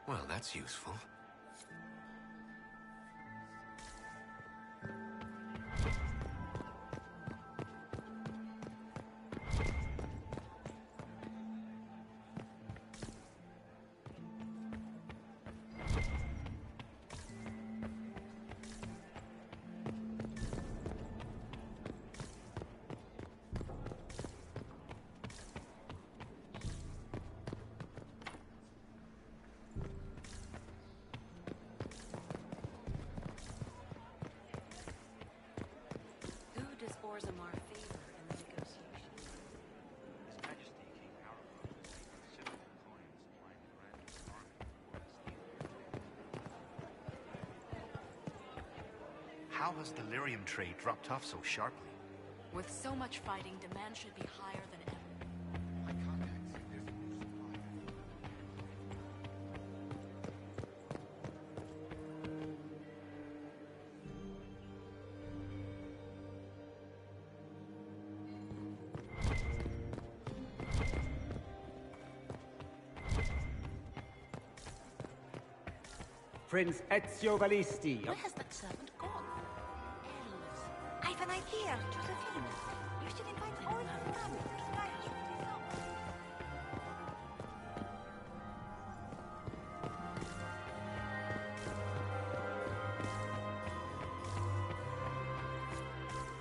Well, that's useful. How has the lyrium trade dropped off so sharply? With so much fighting, demand should be higher than ever. My contacts say there's a new supply. Prince Ezio Ballisti. Where has that servant gone? Elves. I have an idea, Josephine. You should invite all your family to tonight.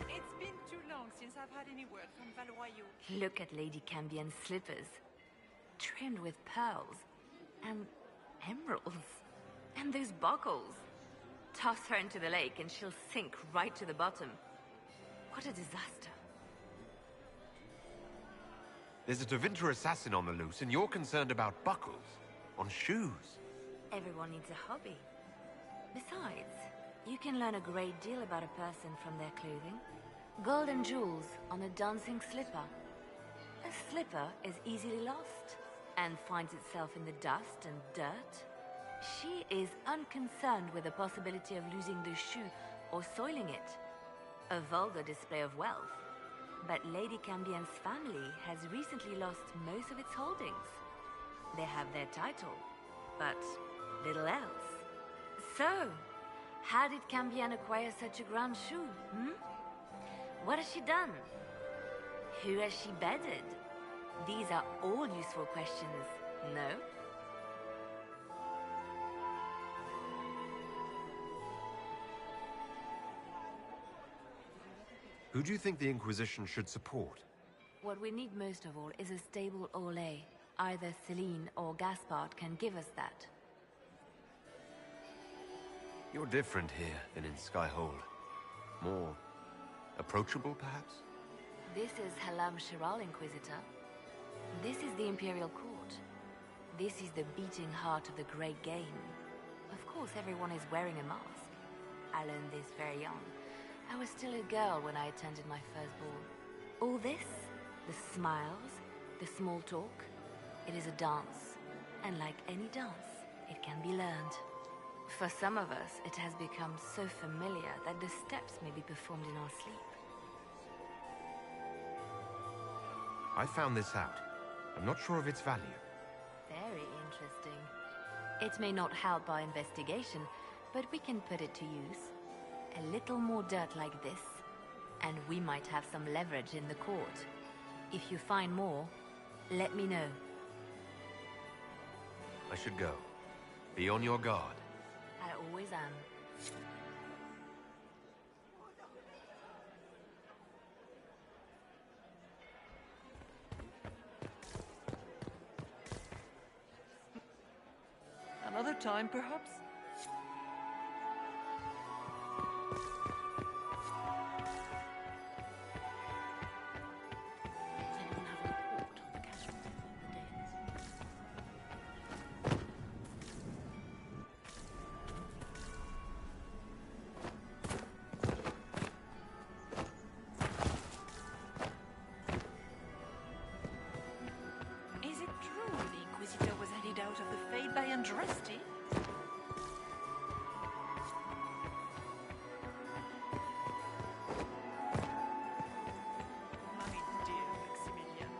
It's been too long since I've had any word from Valois. Look at Lady Cambien's slippers. Trimmed with pearls. And emeralds. And those buckles. Toss her into the lake and she'll sink right to the bottom. What a disaster. There's a Tevinter assassin on the loose, and you're concerned about buckles on shoes. Everyone needs a hobby. Besides, you can learn a great deal about a person from their clothing. Gold and jewels on a dancing slipper. A slipper is easily lost and finds itself in the dust and dirt. She is unconcerned with the possibility of losing the shoe or soiling it. A vulgar display of wealth. But Lady Cambien's family has recently lost most of its holdings. They have their title, but little else. So, how did Cambien acquire such a grand shoe, What has she done? Who has she bedded? These are all useful questions, no? Who do you think the Inquisition should support? What we need most of all is a stable Orlais. Either Celine or Gaspard can give us that. You're different here than in Skyhold. More approachable, perhaps? This is Halam Shiral, Inquisitor. This is the Imperial Court. This is the beating heart of the Great Game. Of course, everyone is wearing a mask. I learned this very young. I was still a girl when I attended my first ball. All this, the smiles, the small talk, it is a dance. And like any dance, it can be learned. For some of us, it has become so familiar that the steps may be performed in our sleep. I found this out. I'm not sure of its value. Very interesting. It may not help our investigation, but we can put it to use. A little more dirt like this, and we might have some leverage in the court. If you find more, let me know. I should go. Be on your guard. I always am. Another time, perhaps? Is it true the Inquisitor was headed out of the Fade by Andraste? My dear Maximilian.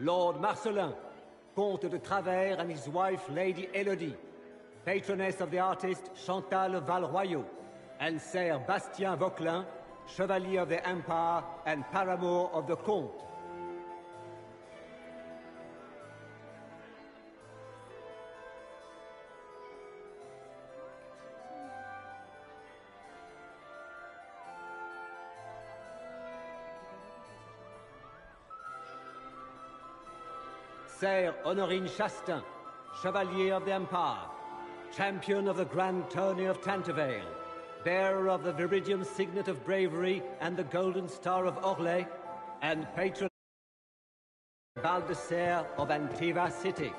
Lord Marcelin, Comte de Travers and his wife Lady Elodie, patroness of the artist Chantal Valroyot, and Sir Bastien Vauquelin, Chevalier of the Empire and paramour of the Comte. Sir Honorine Chastain, Chevalier of the Empire, champion of the Grand Tourney of Tantervale, bearer of the Viridian Signet of Bravery and the Golden Star of Orlais, and patron of Val de Serre of Antiva City.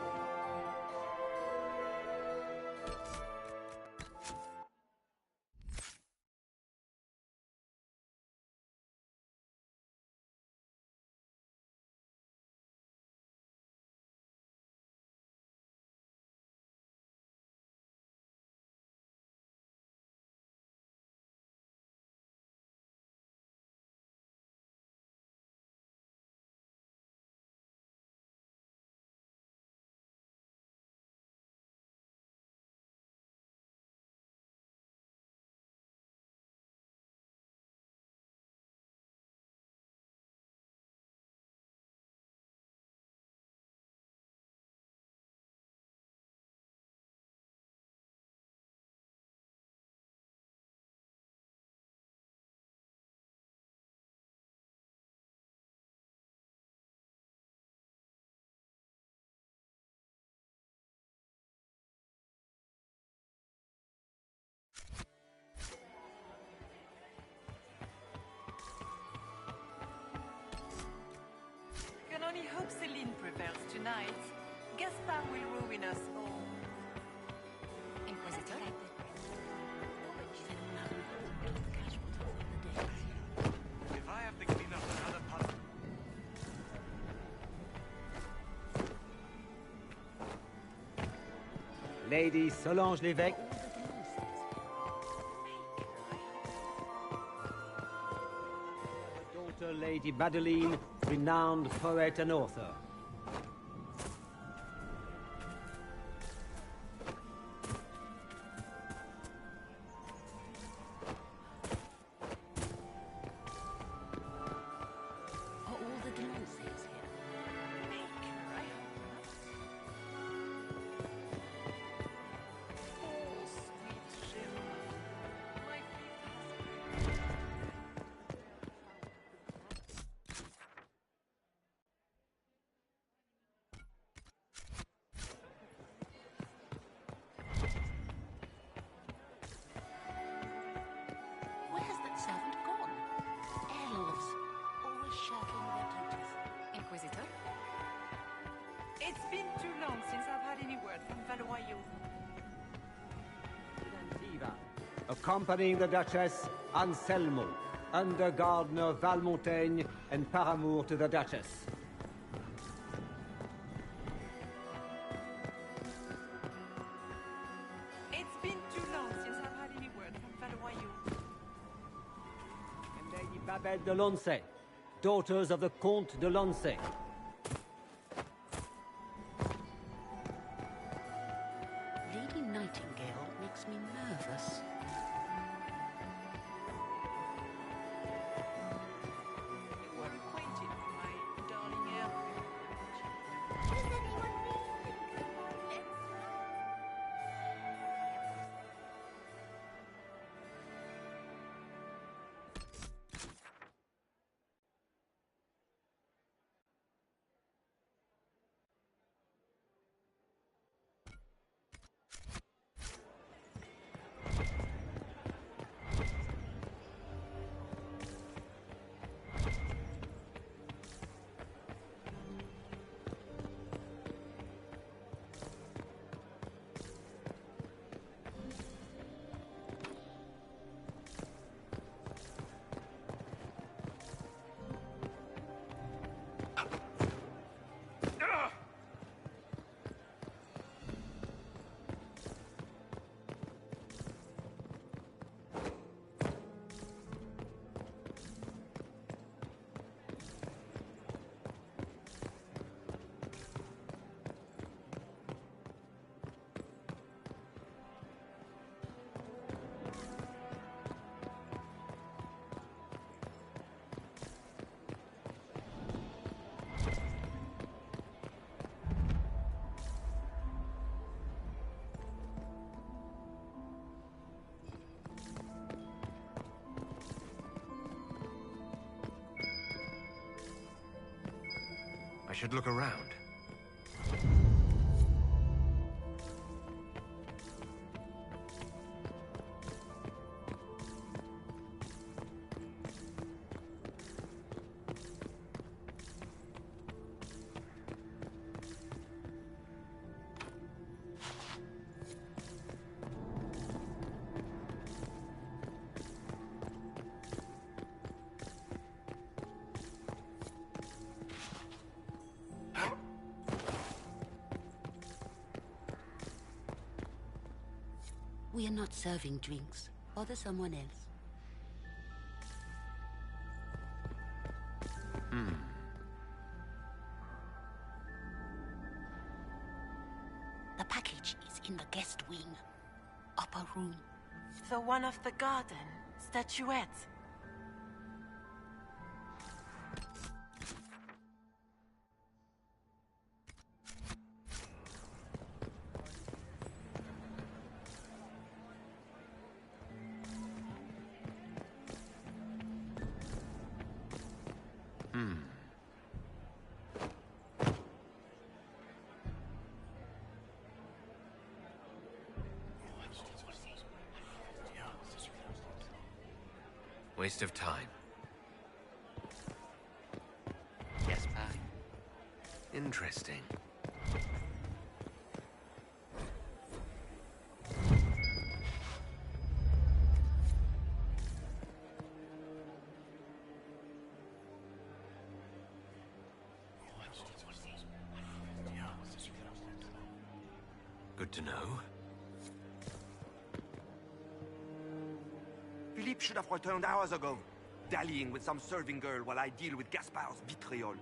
That will ruin us all. Inquisitor? If I have to clean up another puzzle... Lady Solange Lévesque. Daughter Lady Madeline, renowned poet and author. Are all the Delonces here? Oh, sweet Gemma. My Where's that servant gone? Elves, always shirking their duties. Inquisitor? It's been too long since I've had any word from Valois. Accompanying the Duchess, Anselmo, under Gardener Valmontaigne, and paramour to the Duchess. It's been too long since I've had any word from Valois. And Lady Babette de Lancey, daughters of the Comte de Lancey. Lady Nightingale makes me nervous. You weren't acquainted with my darling Erin. Does anyone need I should look around. We are not serving drinks. Bother someone else. The package is in the guest wing. Upper room. The one of the garden. Statuette. Waste of time. Yes, bye. Interesting. Good to know. Philippe should have returned hours ago, dallying with some serving girl while I deal with Gaspard's vitriol.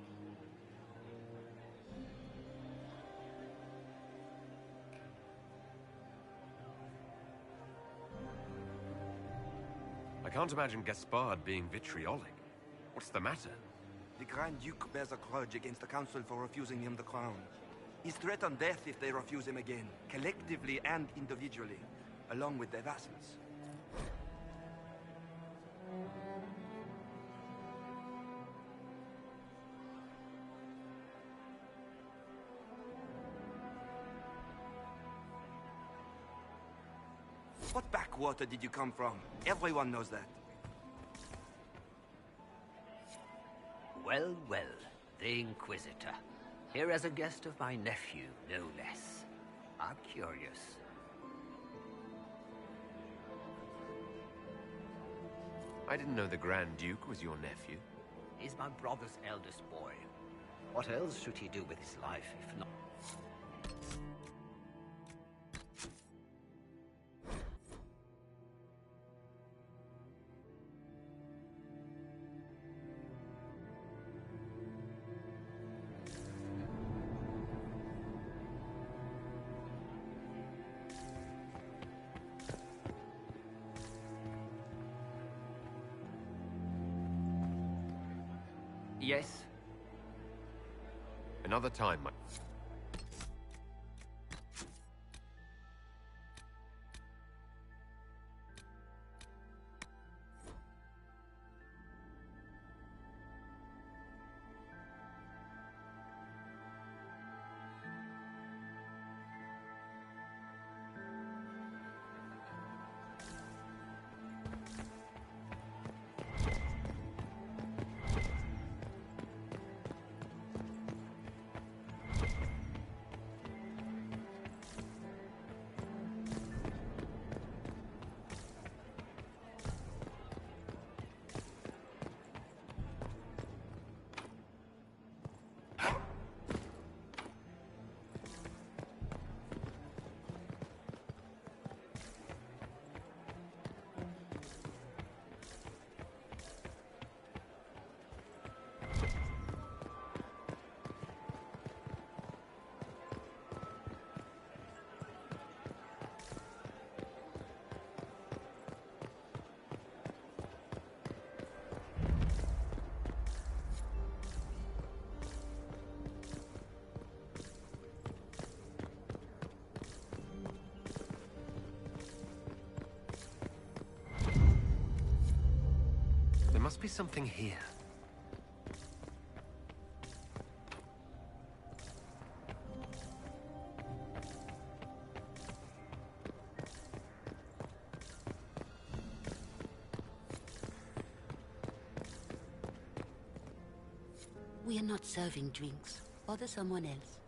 I can't imagine Gaspard being vitriolic. What's the matter? The Grand Duke bears a grudge against the Council for refusing him the crown. He's threatened death if they refuse him again, collectively and individually, along with their vassals. What backwater did you come from? Everyone knows that. Well, well, the Inquisitor. Here as a guest of my nephew, no less. I'm curious. I didn't know the Grand Duke was your nephew. He's my brother's eldest boy. What else should he do with his life, if not... Yes? Another time, my... There must be something here. We are not serving drinks. Bother someone else.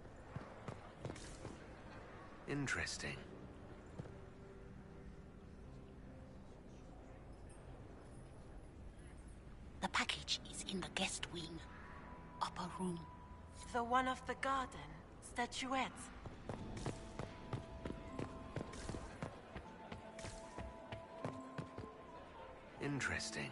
Interesting. The package is in the guest wing. Upper room. The one of the garden. Statuettes. Interesting.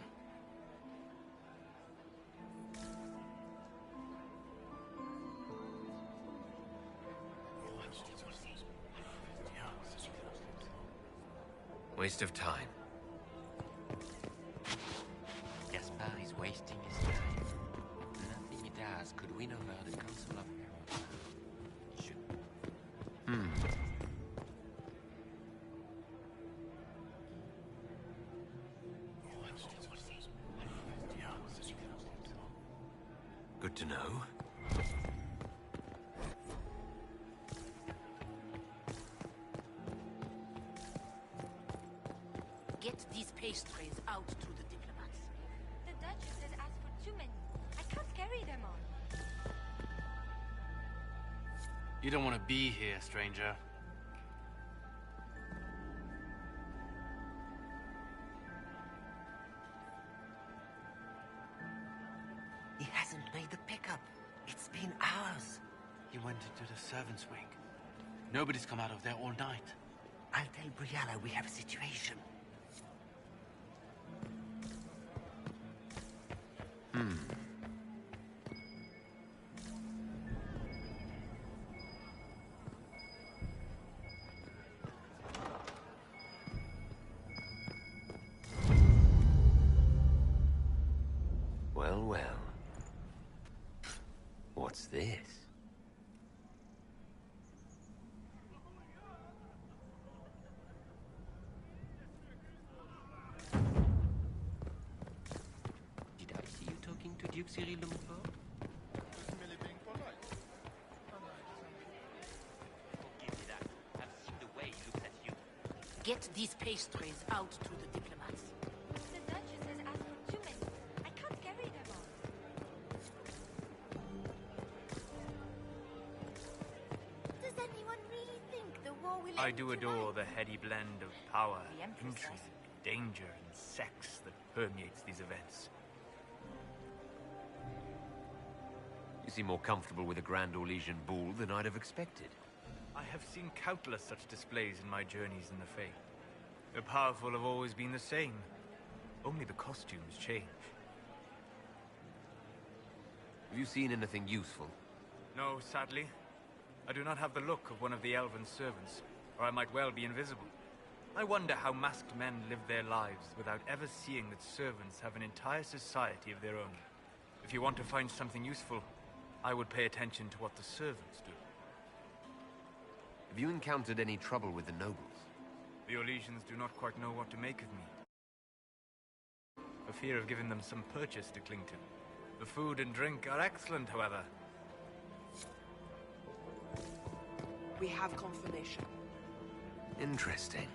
Waste of time. Gaspard is wasting his time. Nothing he does could win over the Council of Heralds. Good to know. Get these pastries out to the diplomats. The Duchess has asked for too many. I can't carry them all. You don't want to be here, stranger. He hasn't made the pickup. It's been hours. He went into the servants' wing. Nobody's come out of there all night. I'll tell Briala we have a situation. Well, well. What's this? Did I see you talking to Duke Cyril de Montfort? Forgive me that. I've seen the way he looks at you. Get these pastries out to the diplomats. The Duchess has asked for too many. I can't carry them all. Does anyone really think the war will I end do tonight? adore the heady blend of power, The Empress intrigue, danger, and sex that permeates these events. You seem more comfortable with a Grand Orlesian ball than I'd have expected. I have seen countless such displays in my journeys in the Fae. The powerful have always been the same. Only the costumes change. Have you seen anything useful? No, sadly. I do not have the look of one of the elven servants, or I might well be invisible. I wonder how masked men live their lives without ever seeing that servants have an entire society of their own. If you want to find something useful, I would pay attention to what the servants do. Have you encountered any trouble with the nobles? The Orlesians do not quite know what to make of me. For fear of giving them some purchase to cling to. The food and drink are excellent, however. We have confirmation. Interesting.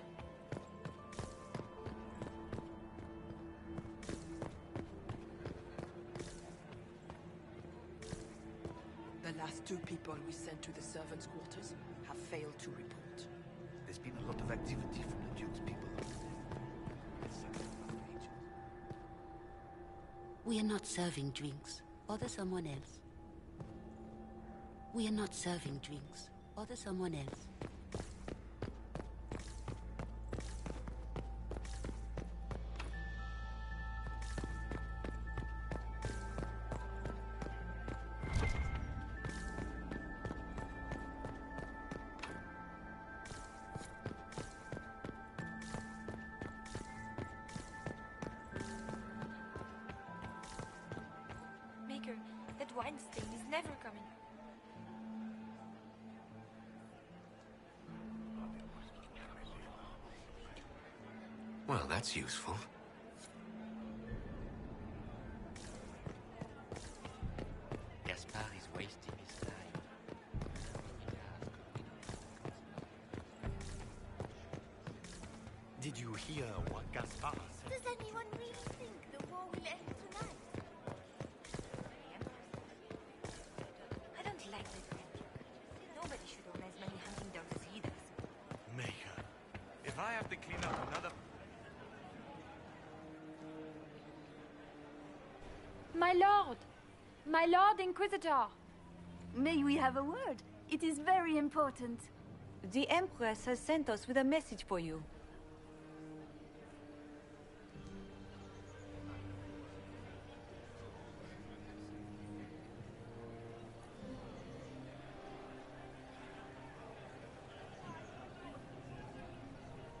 The last 2 people we sent to the servants' quarters have failed to report. There's been a lot of activity from the Duke's people. We are not serving drinks. Order someone else. We are not serving drinks. Order someone else. Maker, that wine stain is never coming. Well, that's useful. Gaspard is wasting his time. Did you hear what Gaspard said? Does anyone really think the war will end tonight? I don't like that grandeur. Nobody should own as many hunting dogs as he does. Maker, if I have to clean up another... My lord! My lord Inquisitor! May we have a word? It is very important. The Empress has sent us with a message for you.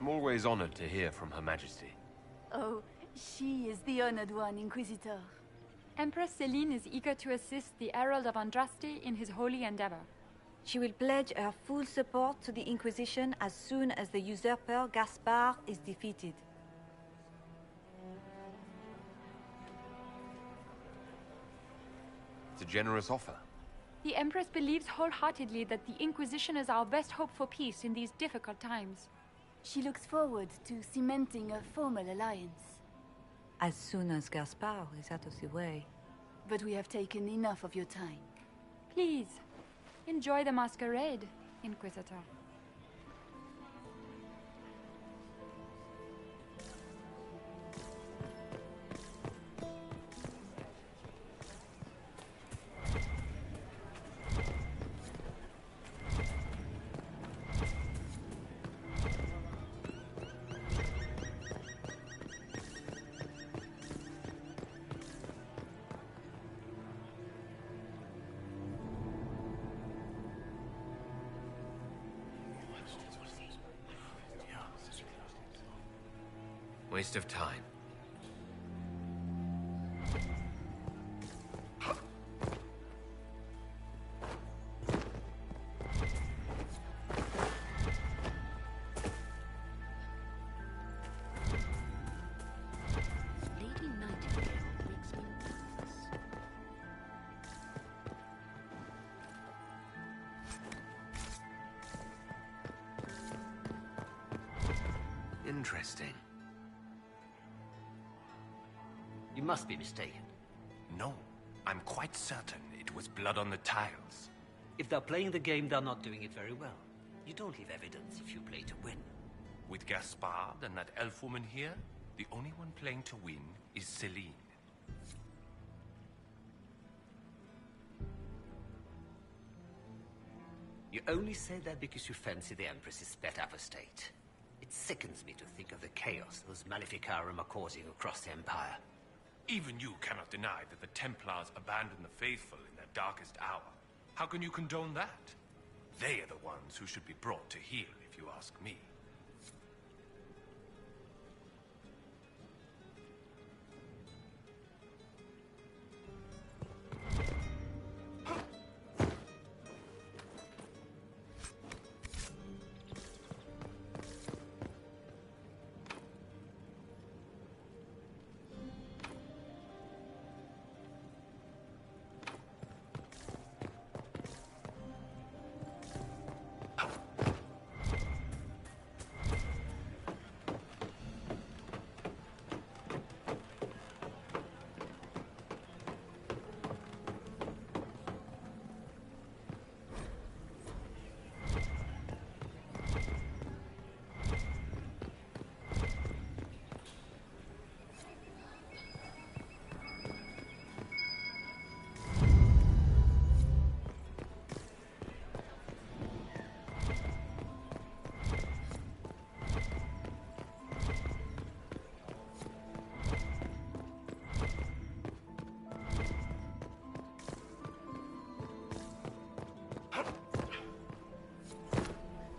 I'm always honored to hear from Her Majesty. Oh, she is the honored one, Inquisitor. Empress Celine is eager to assist the Herald of Andraste in his holy endeavor. She will pledge her full support to the Inquisition as soon as the usurper Gaspard is defeated. It's a generous offer. The Empress believes wholeheartedly that the Inquisition is our best hope for peace in these difficult times. She looks forward to cementing a formal alliance. As soon as Gaspard is out of the way. But we have taken enough of your time. Please, enjoy the masquerade, Inquisitor. Waste of time. Lady Nightingale makes me nervous. Interesting. You must be mistaken. No, I'm quite certain it was blood on the tiles. If they're playing the game, they're not doing it very well. You don't leave evidence if you play to win. With Gaspard and that elf woman here, the only one playing to win is Celine. You only say that because you fancy the Empress's sped up estate. It sickens me to think of the chaos those Maleficarum are causing across the Empire. Even you cannot deny that the Templars abandoned the faithful in their darkest hour. How can you condone that? They are the ones who should be brought to heel, if you ask me.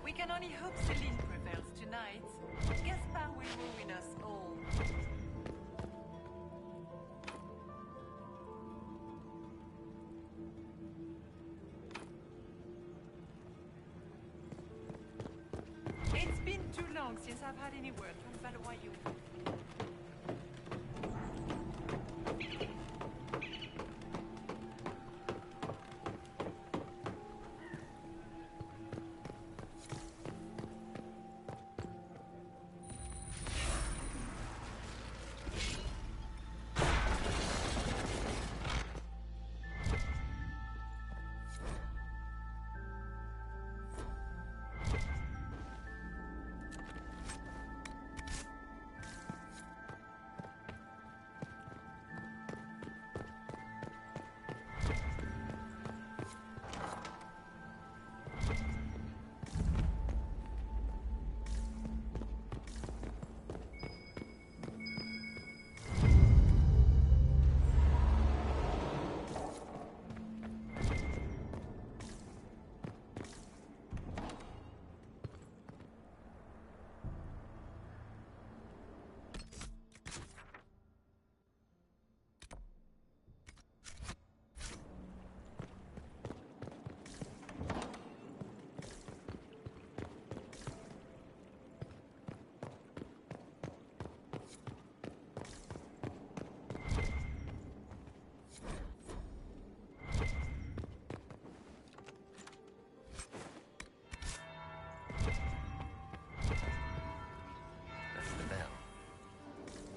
We can only hope Celine prevails tonight. Gaspard will ruin us all. It's been too long since I've had any word from Valois.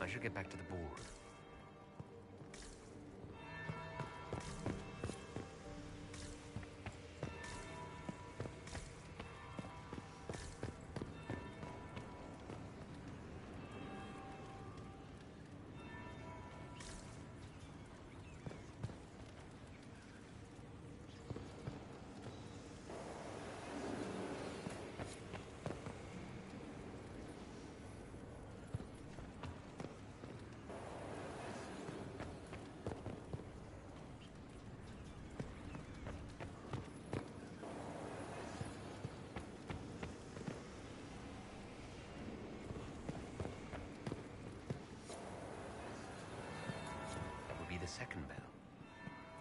I should get back to the board.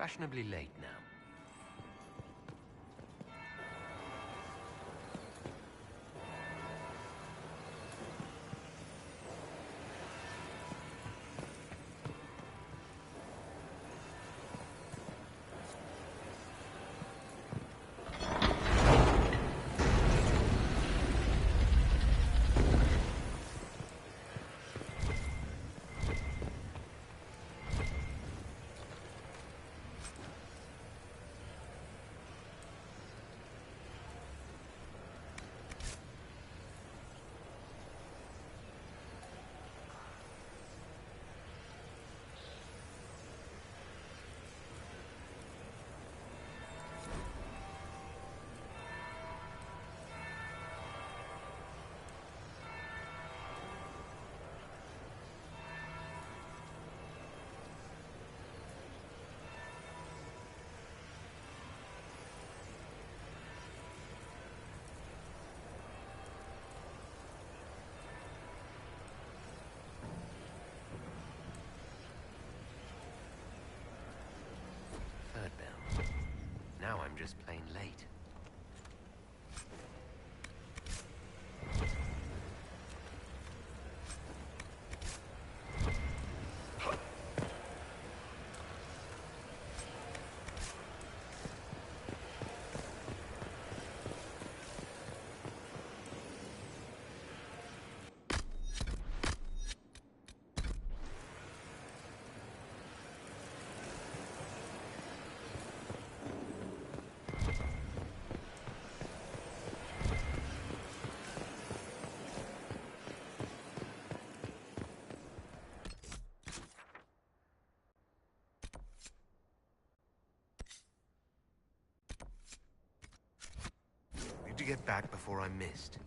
fashionably late now. Third bell. Now I'm just plain late. To get back before I'm missed.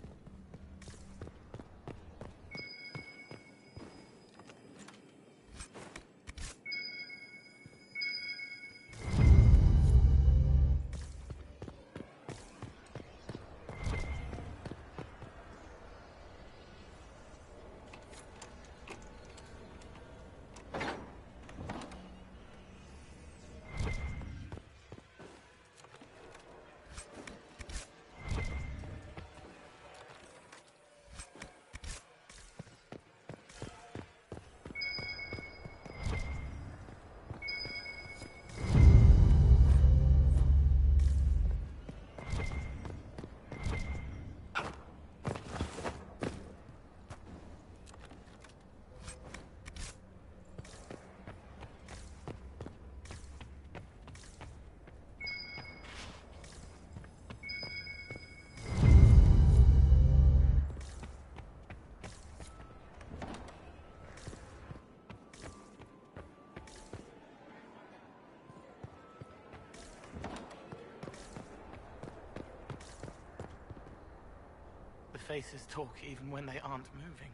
Faces talk even when they aren't moving.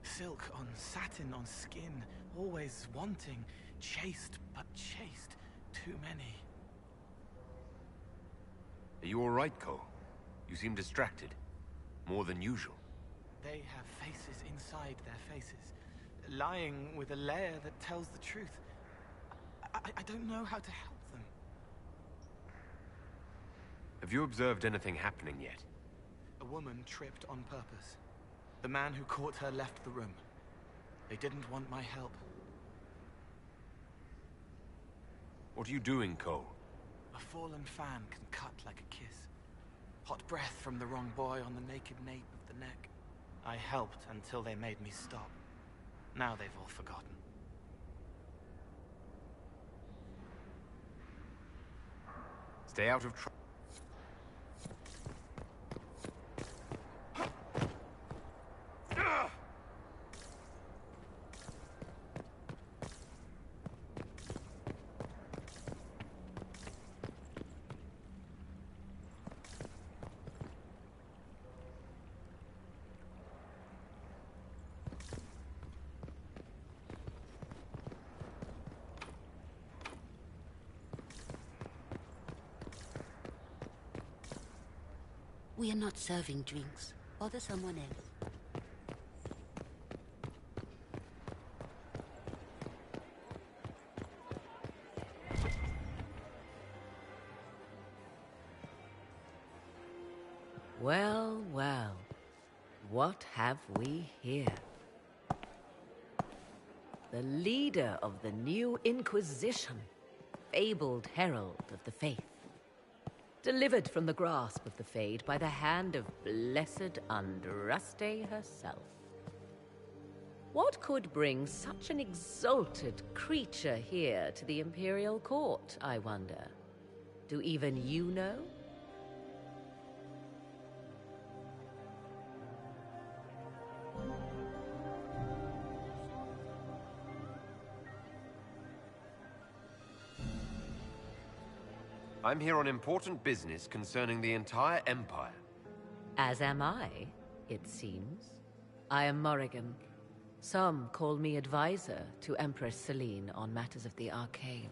Silk on satin on skin, always wanting, chaste but chaste, too many. Are you all right, Cole? You seem distracted. More than usual. They have faces inside their faces, lying with a layer that tells the truth. I don't know how to help them. Have you observed anything happening yet? A woman tripped on purpose. The man who caught her left the room. They didn't want my help. What are you doing, Cole? A fallen fan can cut like a kiss. Hot breath from the wrong boy on the naked nape of the neck. I helped until they made me stop. Now they've all forgotten. Stay out of trouble. We are not serving drinks. Bother someone else. Well, well. What have we here? The leader of the new Inquisition, fabled herald of the faith. Delivered from the grasp of the Fade by the hand of blessed Andraste herself. What could bring such an exalted creature here to the Imperial Court, I wonder? Do even you know? I'm here on important business concerning the entire Empire. As am I, it seems. I am Morrigan. Some call me advisor to Empress Celine on matters of the arcane.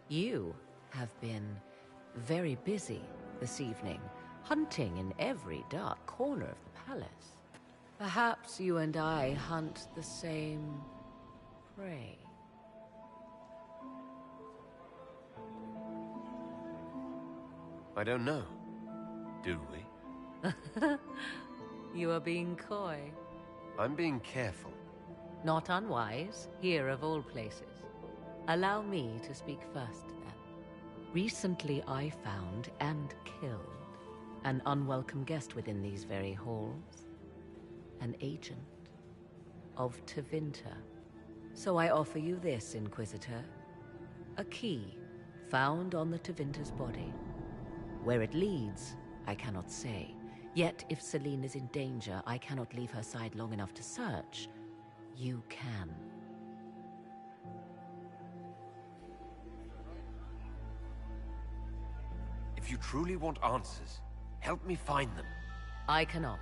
You have been very busy this evening, hunting in every dark corner of the palace. Perhaps you and I hunt the same prey. I don't know. Do we? You are being coy. I'm being careful. Not unwise, here of all places. Allow me to speak first, then. Recently I found and killed an unwelcome guest within these very halls. An agent of Tevinter. So I offer you this, Inquisitor. A key found on the Tevinter's body. Where it leads, I cannot say. Yet, if Celine is in danger, I cannot leave her side long enough to search. You can. If you truly want answers, help me find them. I cannot.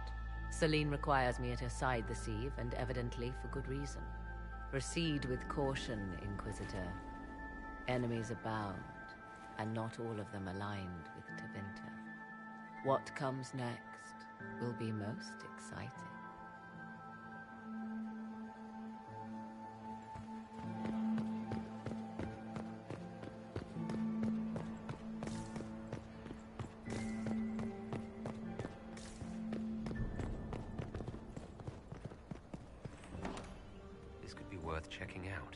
Celine requires me at her side this eve, and evidently for good reason. Proceed with caution, Inquisitor. Enemies abound, and not all of them aligned with Tevinter. What comes next will be most exciting. This could be worth checking out.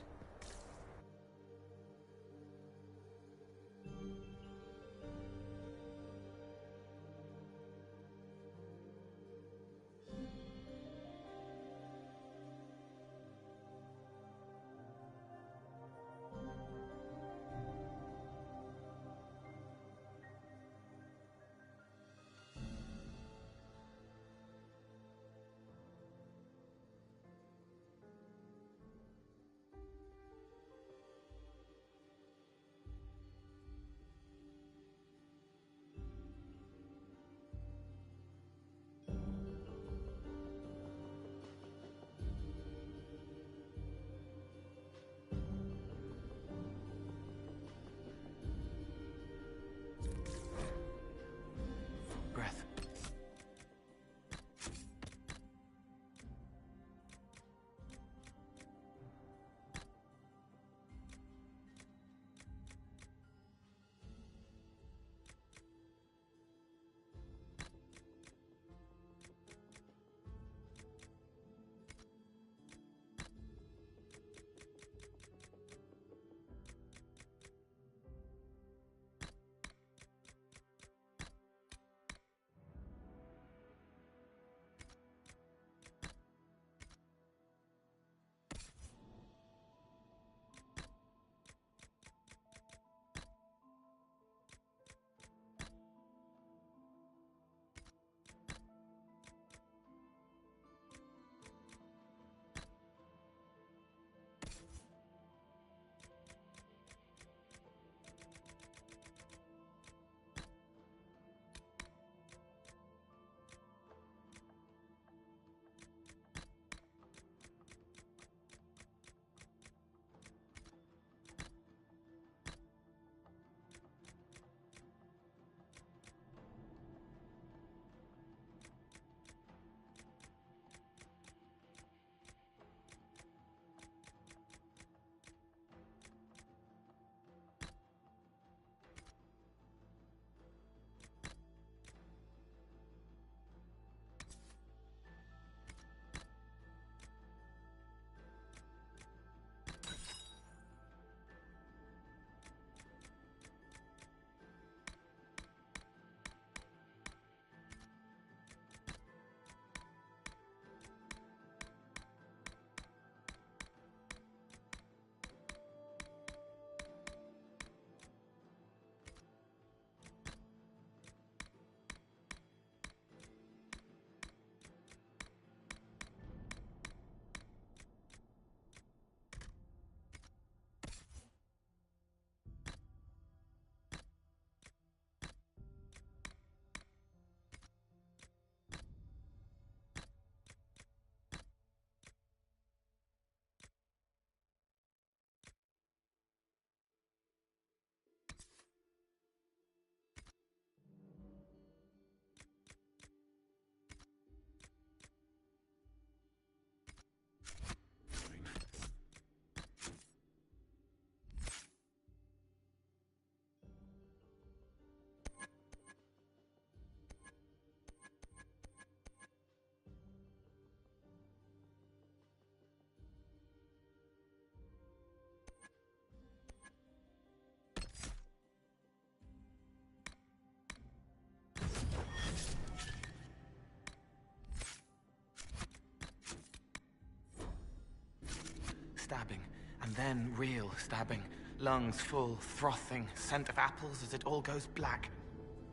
And then real stabbing. Lungs full, frothing, scent of apples as it all goes black.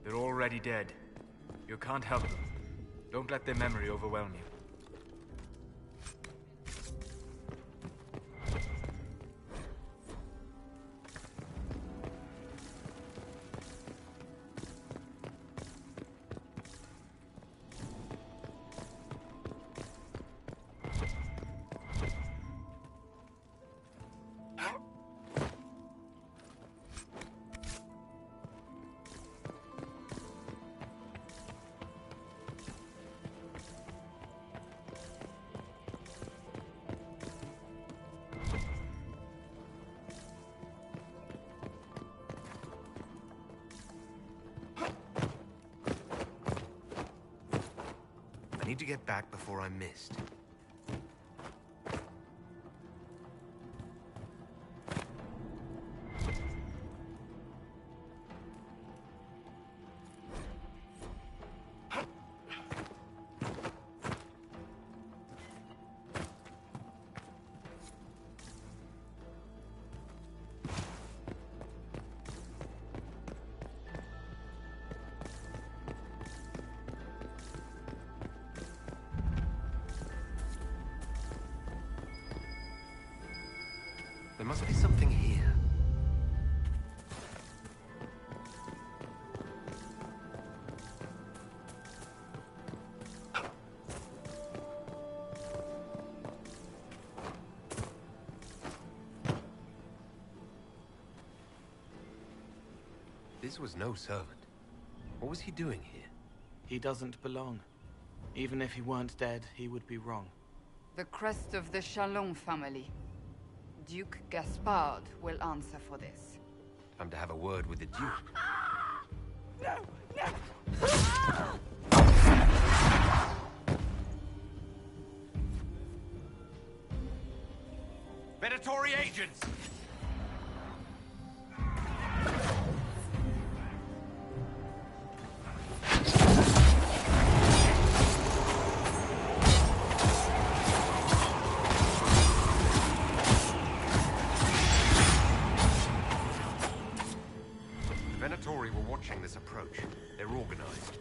They're already dead. You can't help them. Don't let their memory overwhelm you. I need to get back before I'm missed. There must be something here. This was no servant. What was he doing here? He doesn't belong. Even if he weren't dead, he would be wrong. The crest of the Chalon family. Duke Gaspard will answer for this. Time to have a word with the Duke. No! No! Predatory agents! Venatori were watching this approach. They're organized.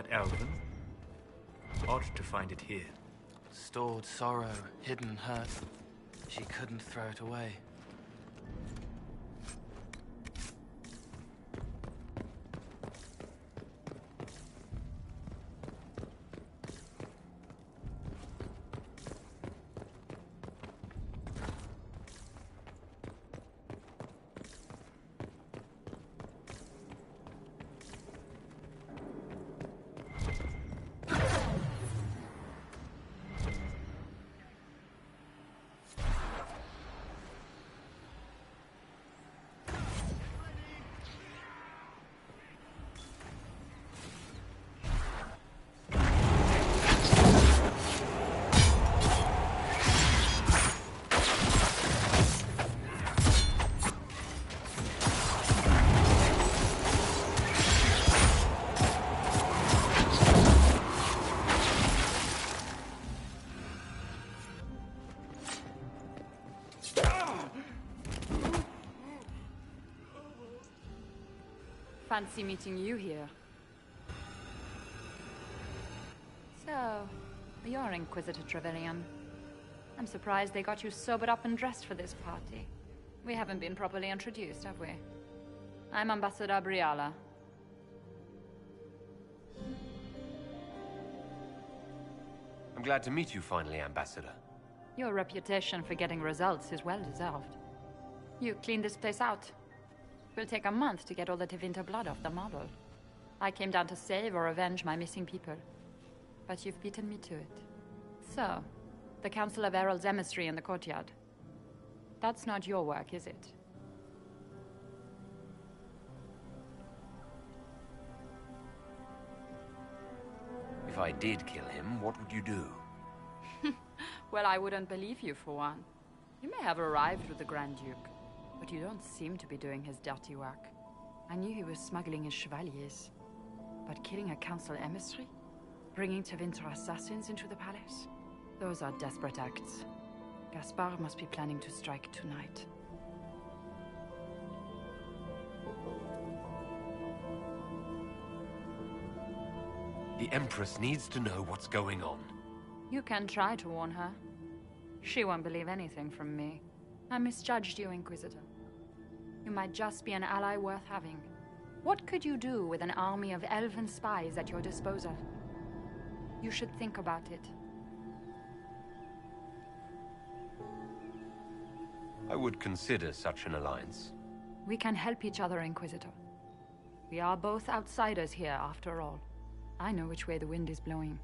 that Elven? Odd to find it here. Stored sorrow, hidden hurt. She couldn't throw it away. Fancy meeting you here. So, you're Inquisitor Trevelyan. I'm surprised they got you sobered up and dressed for this party. We haven't been properly introduced, have we? I'm Ambassador Briala. I'm glad to meet you finally, Ambassador. Your reputation for getting results is well deserved. You cleaned this place out. Will take a month to get all the Tevinter blood off the marble. I came down to save or avenge my missing people. But you've beaten me to it. So, the Council of Herald's emissary in the courtyard. That's not your work, is it? If I did kill him, what would you do? Well, I wouldn't believe you, for one. You may have arrived with the Grand Duke, but you don't seem to be doing his dirty work. I knew he was smuggling his chevaliers. But killing a council emissary? Bringing Tevinter assassins into the palace? Those are desperate acts. Gaspard must be planning to strike tonight. The Empress needs to know what's going on. You can try to warn her. She won't believe anything from me. I misjudged you, Inquisitor. You might just be an ally worth having. What could you do with an army of elven spies at your disposal? You should think about it. I would consider such an alliance. We can help each other, Inquisitor. We are both outsiders here, after all. I know which way the wind is blowing.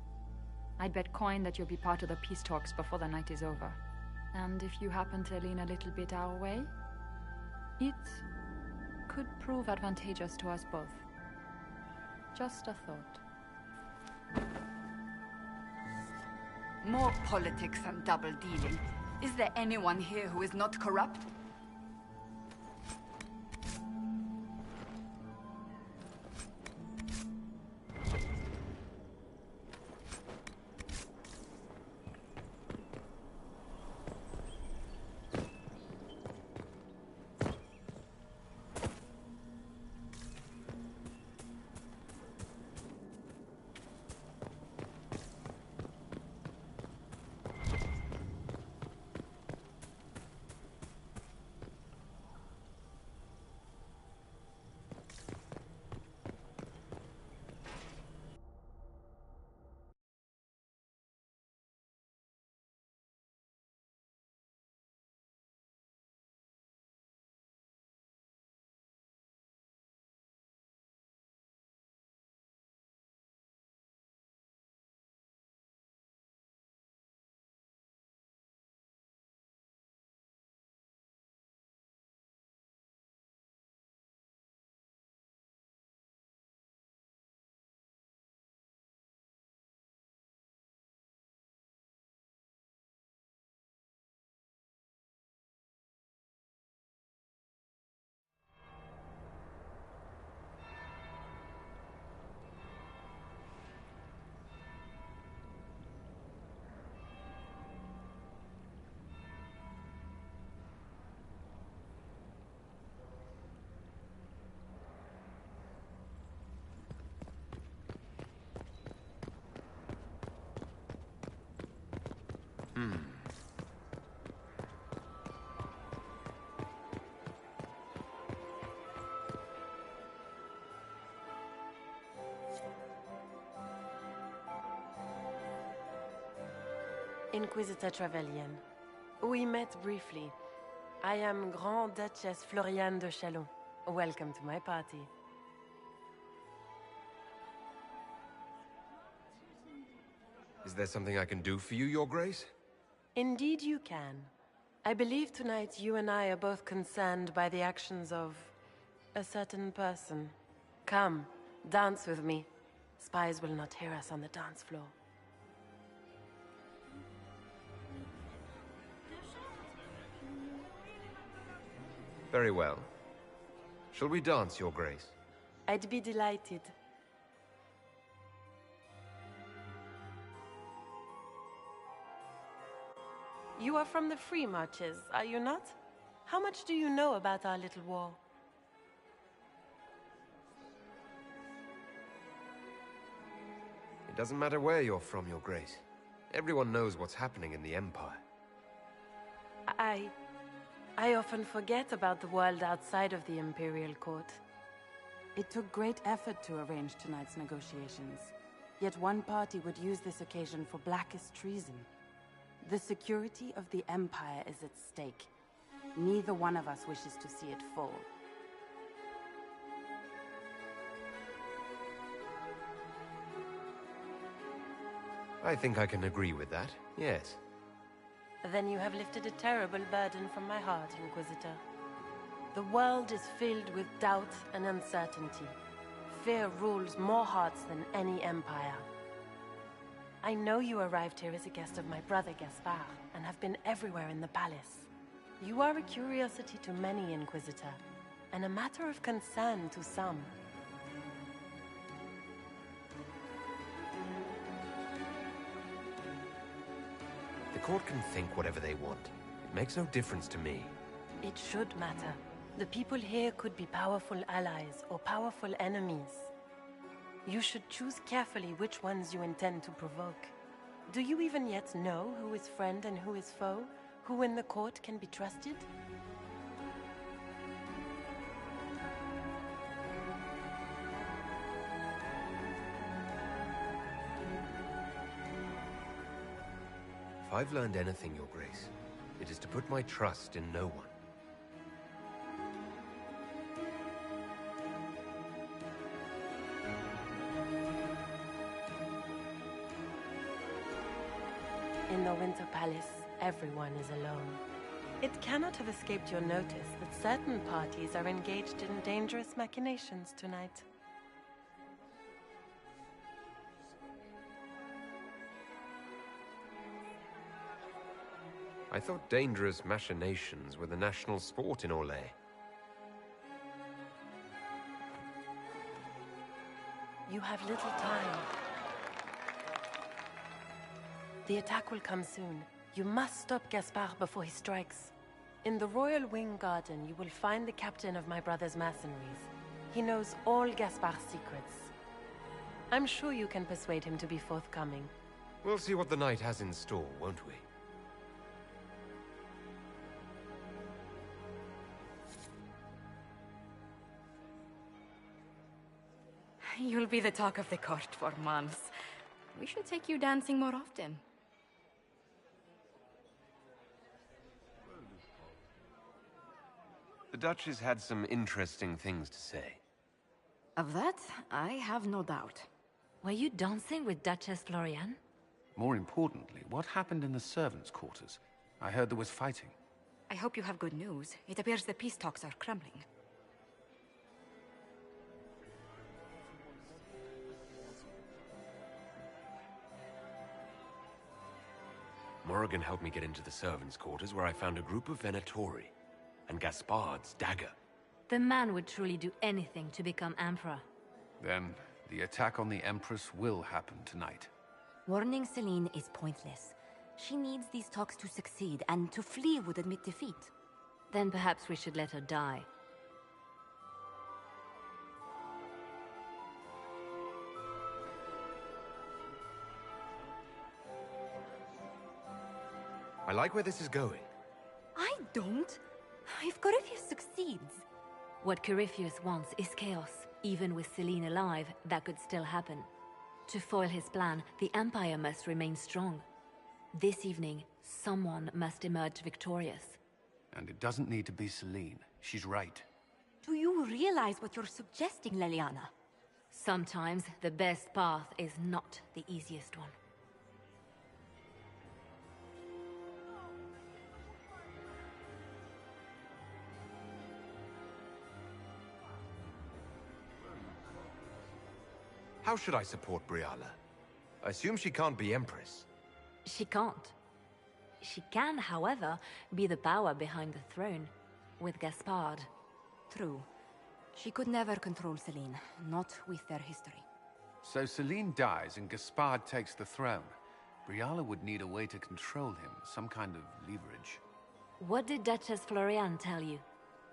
I'd bet coin that you'll be part of the peace talks before the night is over. And if you happen to lean a little bit our way, it could prove advantageous to us both. Just a thought. More politics and double-dealing. Is there anyone here who is not corrupt? Inquisitor Trevelyan. We met briefly. I am Grand Duchess Floriane de Chalon. Welcome to my party. Is there something I can do for you, Your Grace? Indeed you can. I believe tonight you and I are both concerned by the actions of a certain person. Come, dance with me. Spies will not hear us on the dance floor. Very well. Shall we dance, Your Grace? I'd be delighted. You are from the Free Marches, are you not? How much do you know about our little war? It doesn't matter where you're from, Your Grace. Everyone knows what's happening in the Empire. I often forget about the world outside of the Imperial Court. It took great effort to arrange tonight's negotiations. Yet one party would use this occasion for blackest treason. The security of the Empire is at stake. Neither one of us wishes to see it fall. I think I can agree with that, yes. Then you have lifted a terrible burden from my heart, Inquisitor. The world is filled with doubt and uncertainty. Fear rules more hearts than any empire. I know you arrived here as a guest of my brother Gaspard, and have been everywhere in the palace. You are a curiosity to many, Inquisitor, and a matter of concern to some. The court can think whatever they want. It makes no difference to me. It should matter. The people here could be powerful allies or powerful enemies. You should choose carefully which ones you intend to provoke. Do you even yet know who is friend and who is foe? Who in the court can be trusted? If I've learned anything, Your Grace, it is to put my trust in no one. In the Winter Palace, everyone is alone. It cannot have escaped your notice that certain parties are engaged in dangerous machinations tonight. I thought dangerous machinations were the national sport in Orlais. You have little time. The attack will come soon. You must stop Gaspard before he strikes. In the Royal Wing Garden, you will find the captain of my brother's mercenaries. He knows all Gaspard's secrets. I'm sure you can persuade him to be forthcoming. We'll see what the night has in store, won't we? You'll be the talk of the court for months. We should take you dancing more often. The Duchess had some interesting things to say. Of that, I have no doubt. Were you dancing with Duchess Floriane? More importantly, what happened in the servants' quarters? I heard there was fighting. I hope you have good news. It appears the peace talks are crumbling. Morrigan helped me get into the servants' quarters where I found a group of Venatori and Gaspard's dagger. The man would truly do anything to become Emperor. Then, the attack on the Empress will happen tonight. Warning Celine is pointless. She needs these talks to succeed, and to flee would admit defeat. Then perhaps we should let her die. I like where this is going. I don't. If Corypheus succeeds... What Corypheus wants is chaos. Even with Celine alive, that could still happen. To foil his plan, the Empire must remain strong. This evening, someone must emerge victorious. And it doesn't need to be Celine. She's right. Do you realize what you're suggesting, Leliana? Sometimes the best path is not the easiest one. How should I support Briala? I assume she can't be Empress. She can't. She can, however, be the power behind the throne, with Gaspard. True. She could never control Celine, not with their history. So Celine dies and Gaspard takes the throne. Briala would need a way to control him, some kind of leverage. What did Duchess Floriane tell you?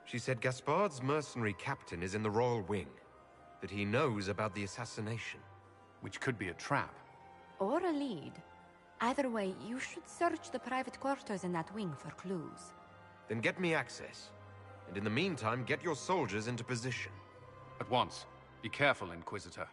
She said Gaspard's mercenary captain is in the royal wing, that he knows about the assassination. Which could be a trap. Or a lead. Either way, you should search the private quarters in that wing for clues. Then get me access. And in the meantime, get your soldiers into position. At once. Be careful, Inquisitor.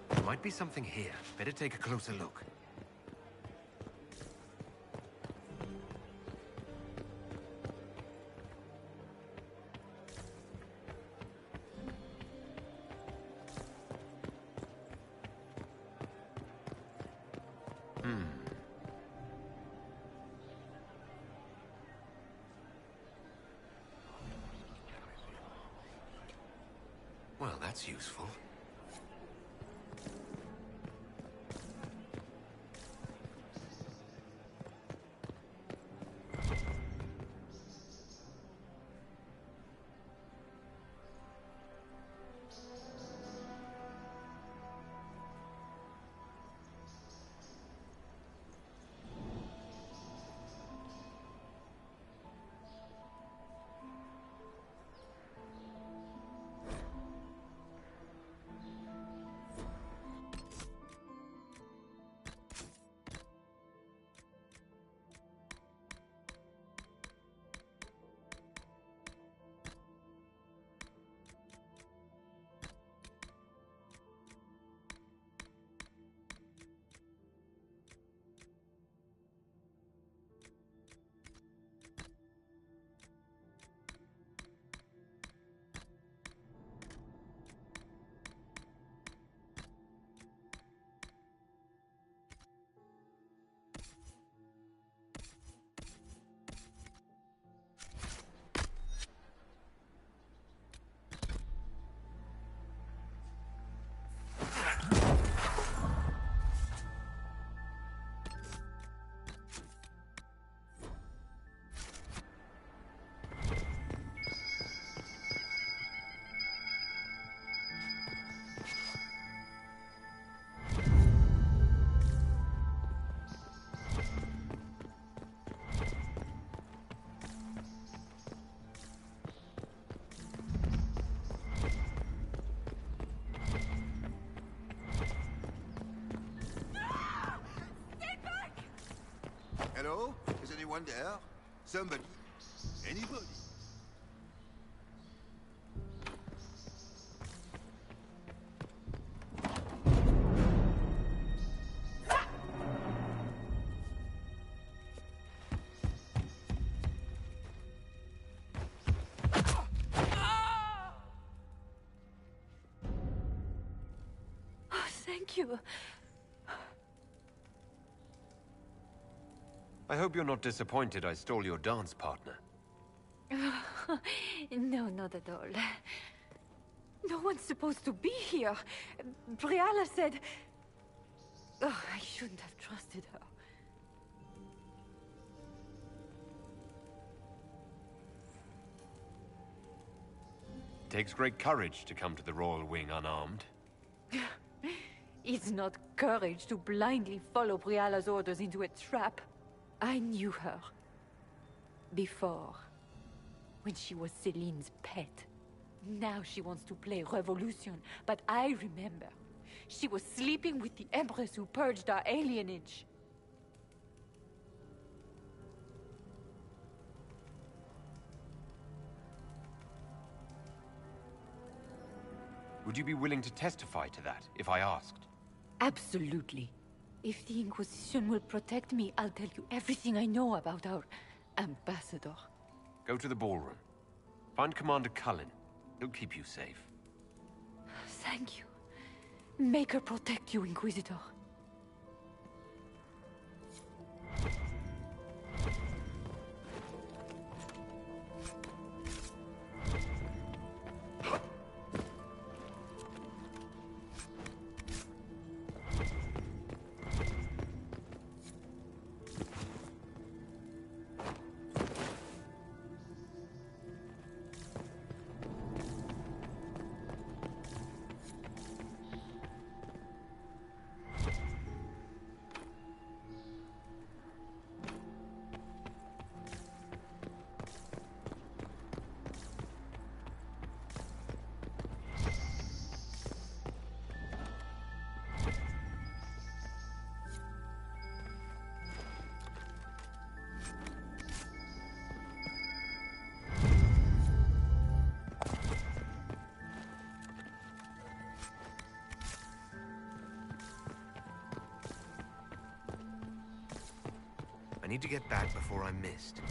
There might be something here. Better take a closer look. Well, that's useful. Hello? Is anyone there? Somebody? Anybody? Oh, thank you. I hope you're not disappointed I stole your dance partner. No, not at all. No one's supposed to be here. Briala said... Oh, I shouldn't have trusted her. It takes great courage to come to the Royal Wing unarmed. It's not courage to blindly follow Briala's orders into a trap. I knew her. Before. When she was Celine's pet. Now she wants to play revolution, but I remember. She was sleeping with the Empress who purged our alienage. Would you be willing to testify to that, if I asked? Absolutely. If the Inquisition will protect me, I'll tell you everything I know about our ambassador. Go to the ballroom. Find Commander Cullen. He'll keep you safe. Thank you. Make her protect you, Inquisitor. I need to get back before I'm missed.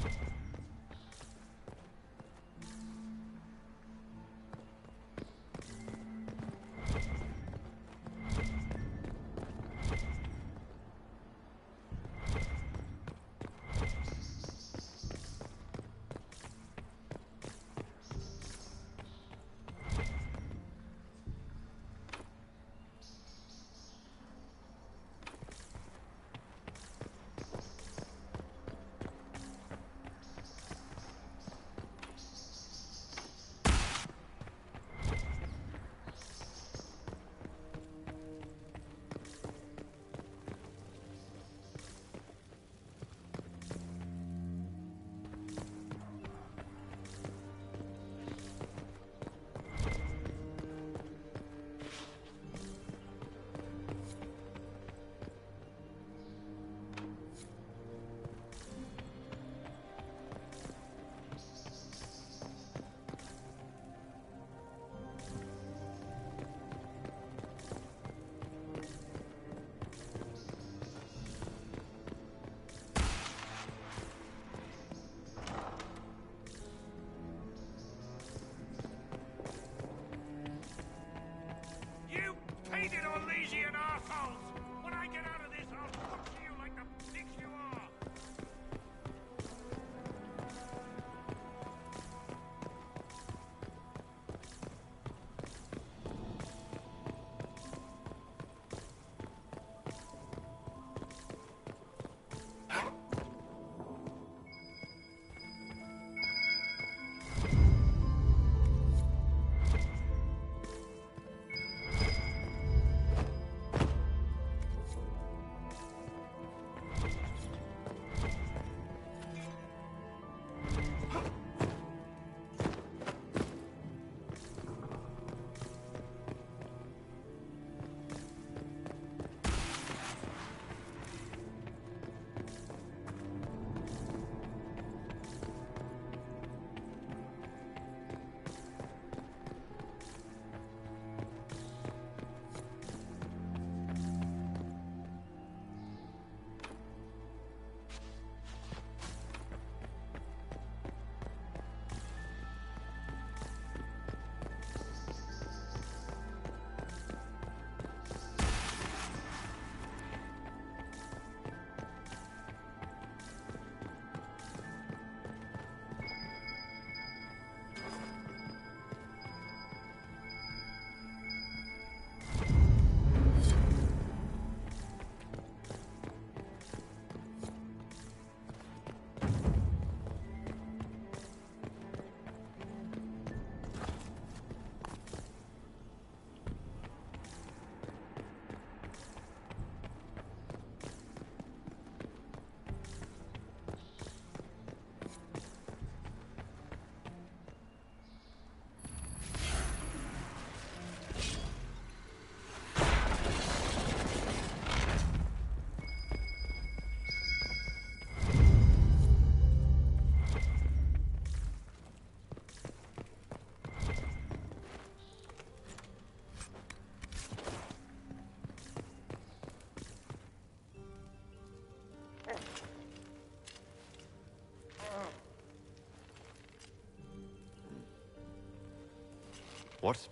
What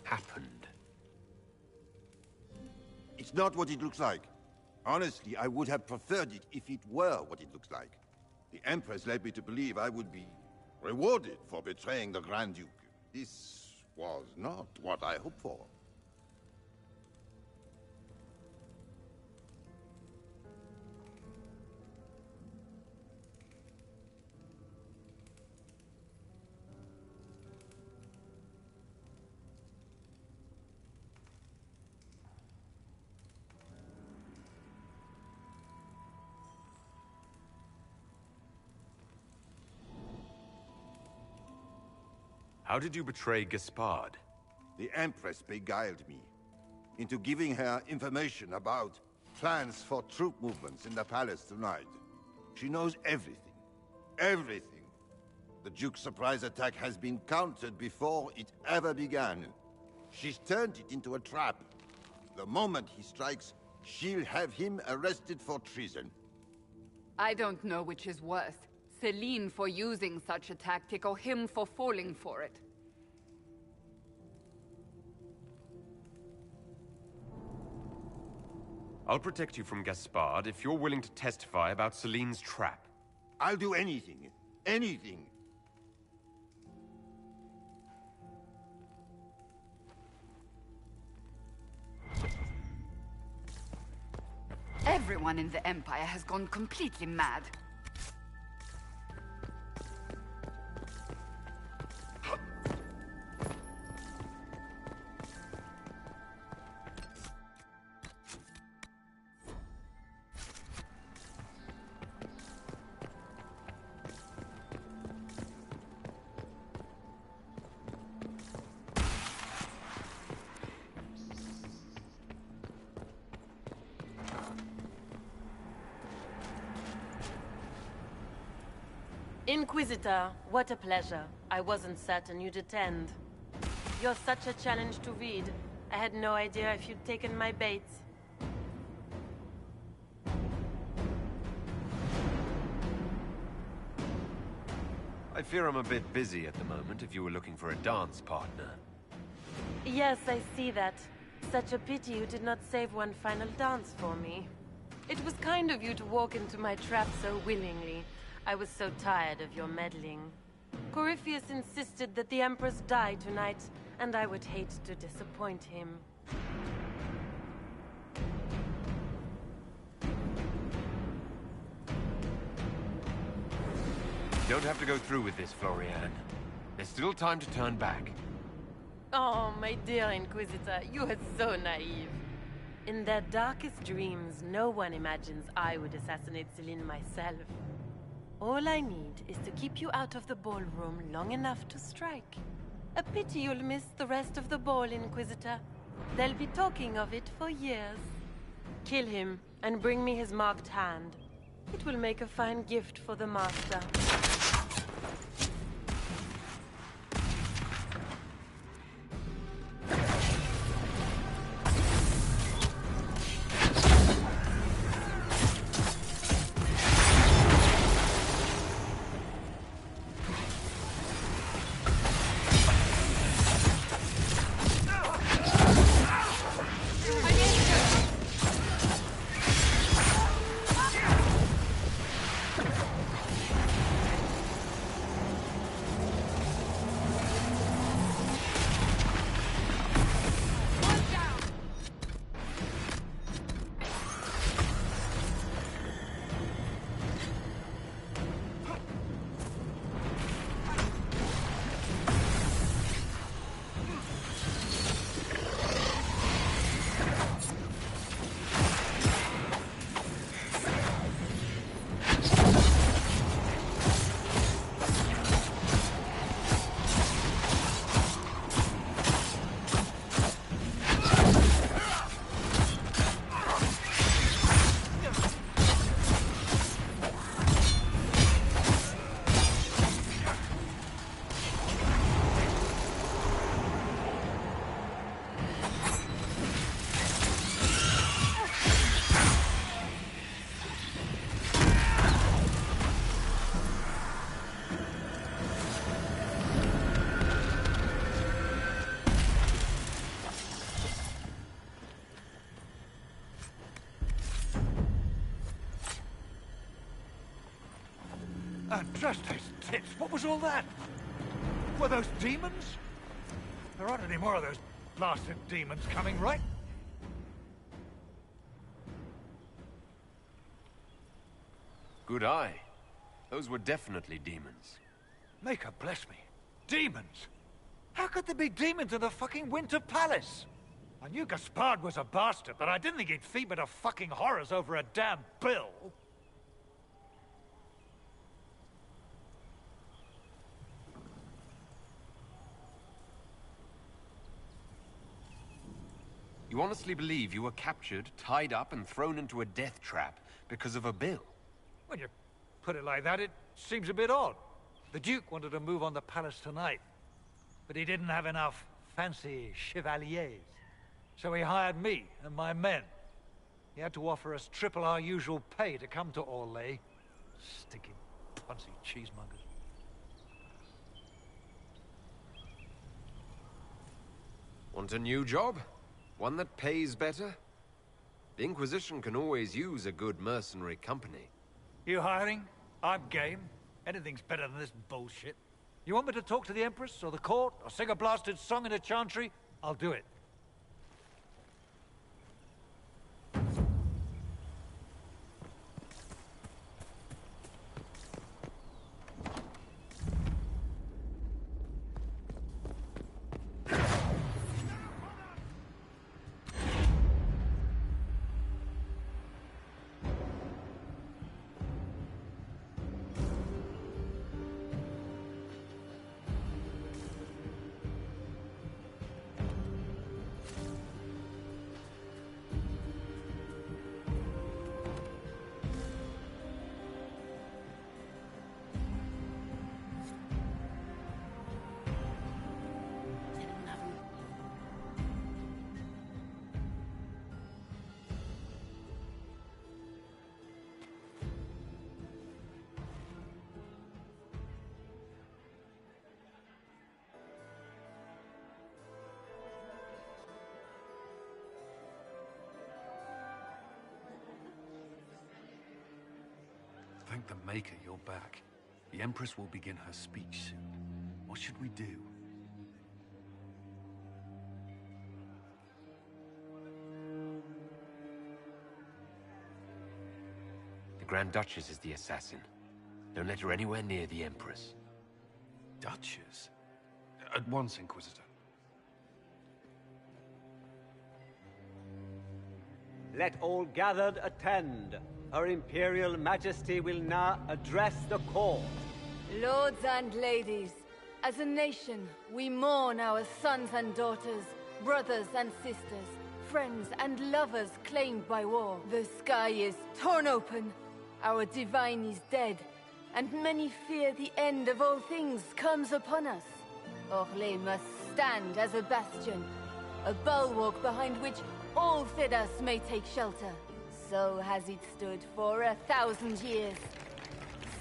happened? It's not what it looks like. Honestly, I would have preferred it if it were what it looks like. The Empress led me to believe I would be rewarded for betraying the Grand Duke. This was not what I hoped for. How did you betray Gaspard? The Empress beguiled me into giving her information about plans for troop movements in the palace tonight. She knows everything. Everything. The Duke's surprise attack has been countered before it ever began. She's turned it into a trap. The moment he strikes, she'll have him arrested for treason. I don't know which is worse. Celine for using such a tactic, or him for falling for it. I'll protect you from Gaspard if you're willing to testify about Celine's trap. I'll do anything. Anything. Everyone in the Empire has gone completely mad. Inquisitor, what a pleasure. I wasn't certain you'd attend. You're such a challenge to read. I had no idea if you'd taken my bait. I fear I'm a bit busy at the moment if you were looking for a dance partner. Yes, I see that. Such a pity you did not save one final dance for me. It was kind of you to walk into my trap so willingly. I was so tired of your meddling. Corypheus insisted that the Empress die tonight, and I would hate to disappoint him. You don't have to go through with this, Florian. There's still time to turn back. Oh, my dear Inquisitor, you are so naive. In their darkest dreams, no one imagines I would assassinate Celine myself. All I need is to keep you out of the ballroom long enough to strike. A pity you'll miss the rest of the ball, Inquisitor. They'll be talking of it for years. Kill him, and bring me his marked hand. It will make a fine gift for the Master. And trust those tits. What was all that? Were those demons? There aren't any more of those blasted demons coming, right? Good eye. Those were definitely demons. Maker bless me. Demons? How could there be demons in the fucking Winter Palace? I knew Gaspard was a bastard, but I didn't think he'd feed me to fucking horrors over a damn bill. You honestly believe you were captured, tied up, and thrown into a death trap because of a bill? When you put it like that, it seems a bit odd. The Duke wanted to move on the palace tonight, but he didn't have enough fancy chevaliers. So he hired me and my men. He had to offer us triple our usual pay to come to Orlais. Stinking punsy cheesemongers. Want a new job? One that pays better? The Inquisition can always use a good mercenary company. You hiring? I'm game. Anything's better than this bullshit. You want me to talk to the Empress, or the court, or sing a blasted song in a chantry? I'll do it. Thank the Maker you're back. The Empress will begin her speech soon. What should we do? The Grand Duchess is the assassin. Don't let her anywhere near the Empress. Duchess? At once, Inquisitor. Let all gathered attend. Her Imperial Majesty will now address the court. Lords and ladies, as a nation, we mourn our sons and daughters, brothers and sisters, friends and lovers claimed by war. The sky is torn open, our divine is dead, and many fear the end of all things comes upon us. Orlais must stand as a bastion, a bulwark behind which all Thedas may take shelter. So has it stood for 1,000 years.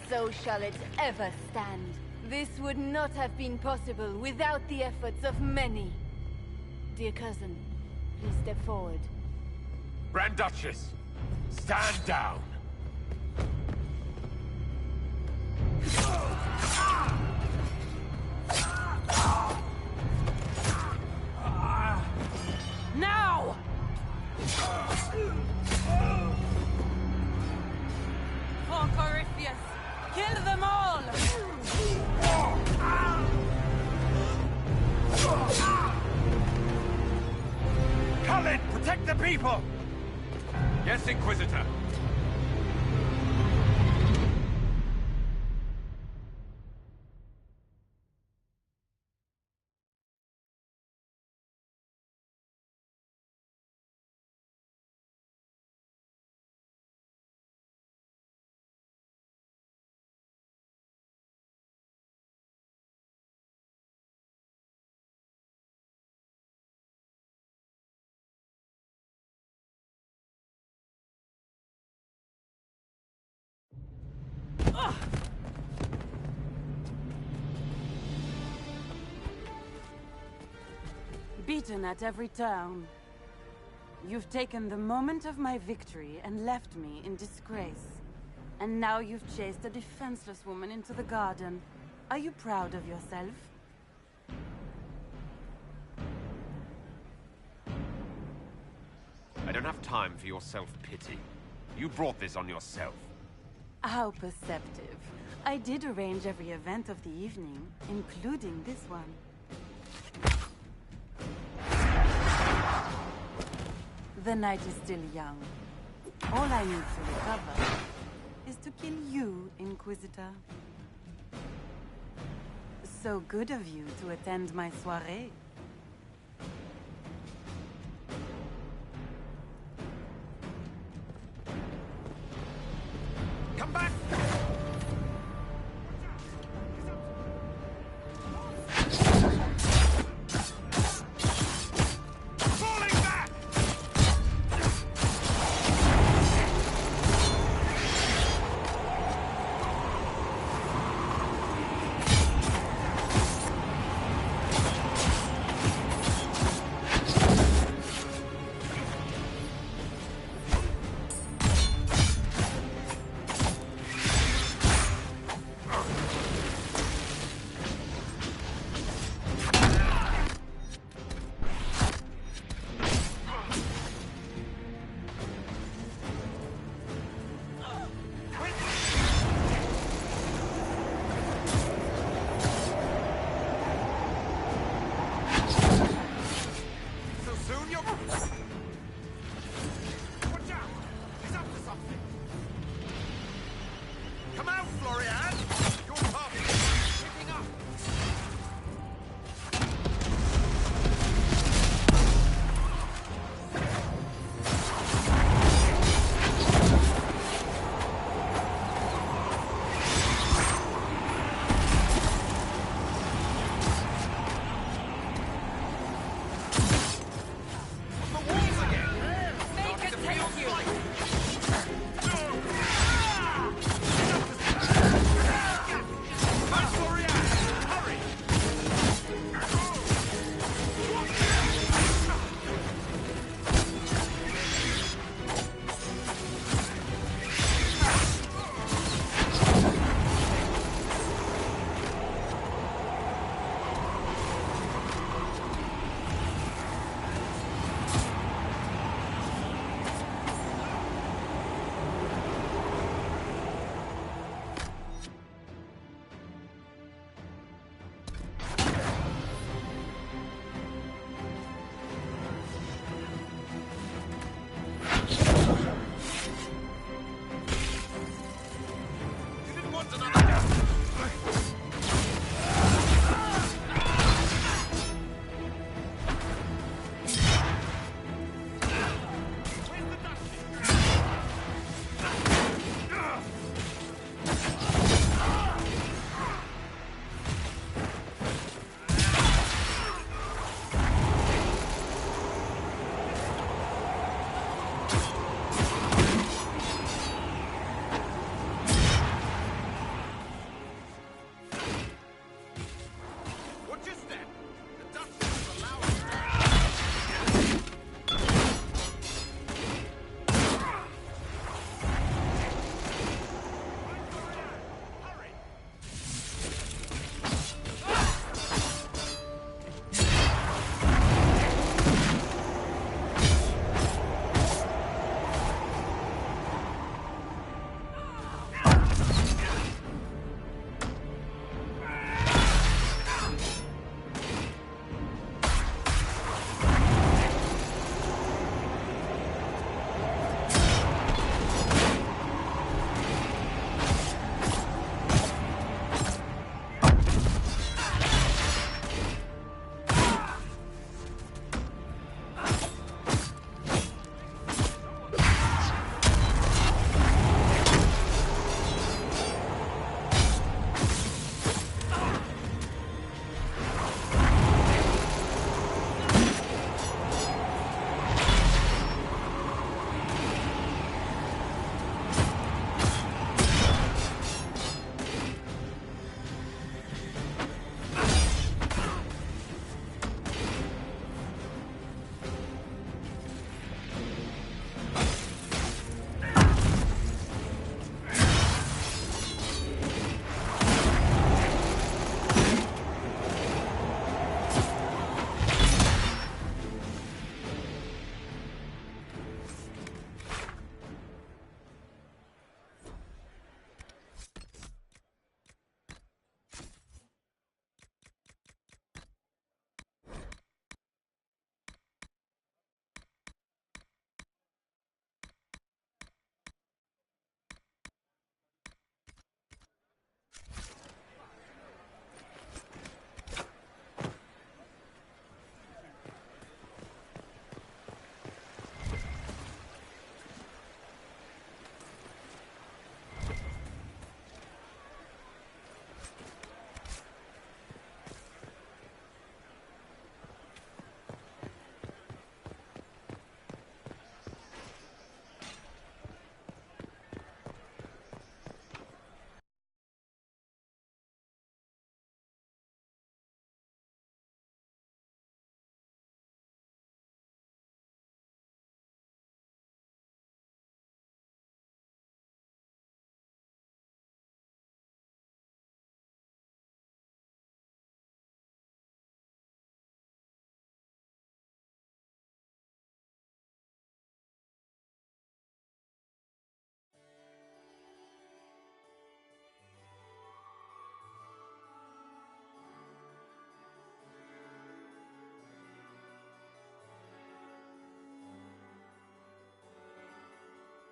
So shall it ever stand. This would not have been possible without the efforts of many. Dear cousin, please step forward. Grand Duchess, stand down! Now! For Corypheus, kill them all! Cullen, protect the people! Yes, Inquisitor. Beaten at every turn. You've taken the moment of my victory and left me in disgrace. And now you've chased a defenseless woman into the garden. Are you proud of yourself? I don't have time for your self-pity. You brought this on yourself. How perceptive. I did arrange every event of the evening, including this one. The night is still young. All I need to recover is to kill you, Inquisitor. So good of you to attend my soirée. Come back!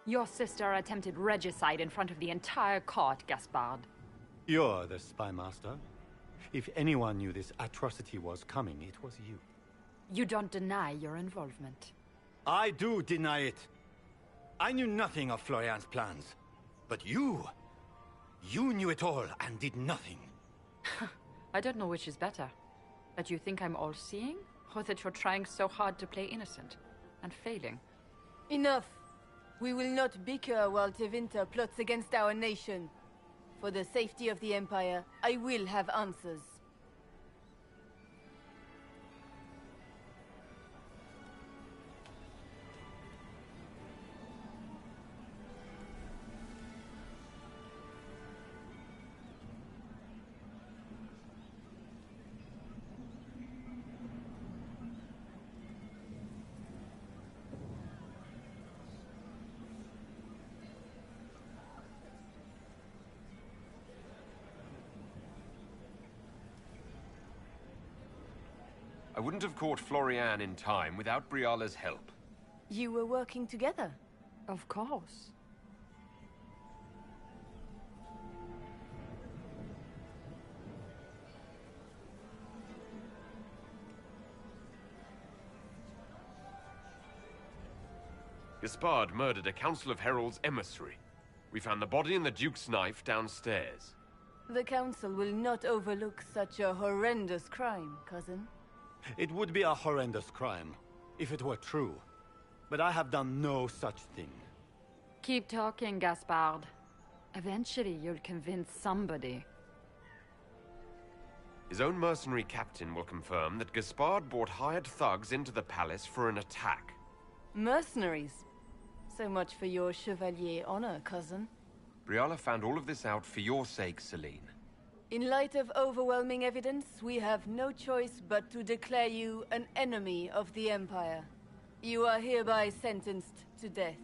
Your sister attempted regicide in front of the entire court, Gaspard. You're the spy master. If anyone knew this atrocity was coming, it was you. You don't deny your involvement. I do deny it. I knew nothing of Florian's plans. But you knew it all and did nothing. I don't know which is better. That you think I'm all-seeing, or that you're trying so hard to play innocent, and failing. Enough! We will not bicker while Tevinter plots against our nation. For the safety of the Empire, I will have answers. I wouldn't have caught Florian in time without Briala's help. You were working together? Of course. Gaspard murdered a Council of Heralds emissary. We found the body and the Duke's knife downstairs. The Council will not overlook such a horrendous crime, cousin. It would be a horrendous crime, if it were true. But I have done no such thing. Keep talking, Gaspard. Eventually you'll convince somebody. His own mercenary captain will confirm that Gaspard brought hired thugs into the palace for an attack. Mercenaries? So much for your chevalier honor, cousin. Briala found all of this out for your sake, Celine. In light of overwhelming evidence, we have no choice but to declare you an enemy of the Empire. You are hereby sentenced to death.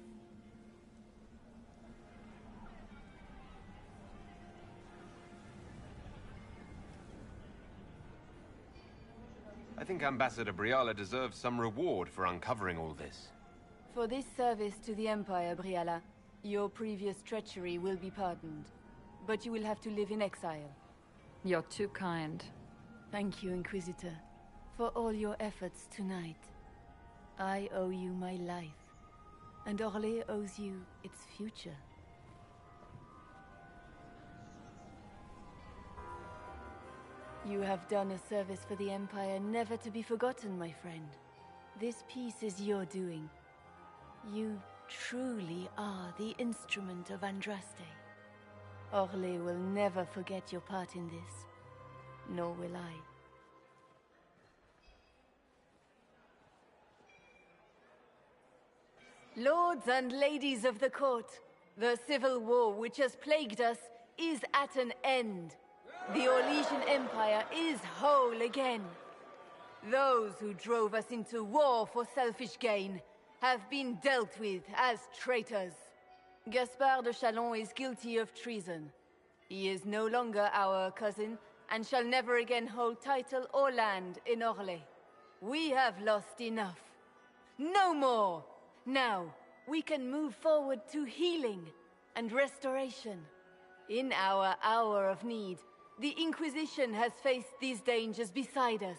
I think Ambassador Briala deserves some reward for uncovering all this. For this service to the Empire, Briala, your previous treachery will be pardoned. But you will have to live in exile. You're too kind. Thank you, Inquisitor, for all your efforts tonight. I owe you my life, and Orlais owes you its future. You have done a service for the Empire never to be forgotten, my friend. This piece is your doing. You truly are the instrument of Andraste. Orlais will never forget your part in this, nor will I. Lords and ladies of the court, the civil war which has plagued us is at an end. The Orlesian Empire is whole again. Those who drove us into war for selfish gain have been dealt with as traitors. Gaspard de Chalon is guilty of treason. He is no longer our cousin, and shall never again hold title or land in Orlais. We have lost enough. No more! Now, we can move forward to healing and restoration. In our hour of need, the Inquisition has faced these dangers beside us.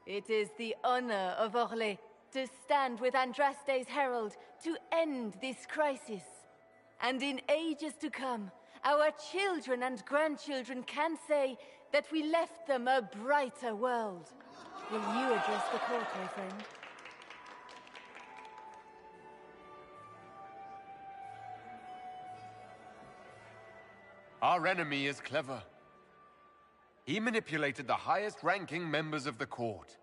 It is the honor of Orlais to stand with Andraste's herald to end this crisis. And in ages to come, our children and grandchildren can say that we left them a brighter world. Will you address the court, my friend? Our enemy is clever. He manipulated the highest-ranking members of the court.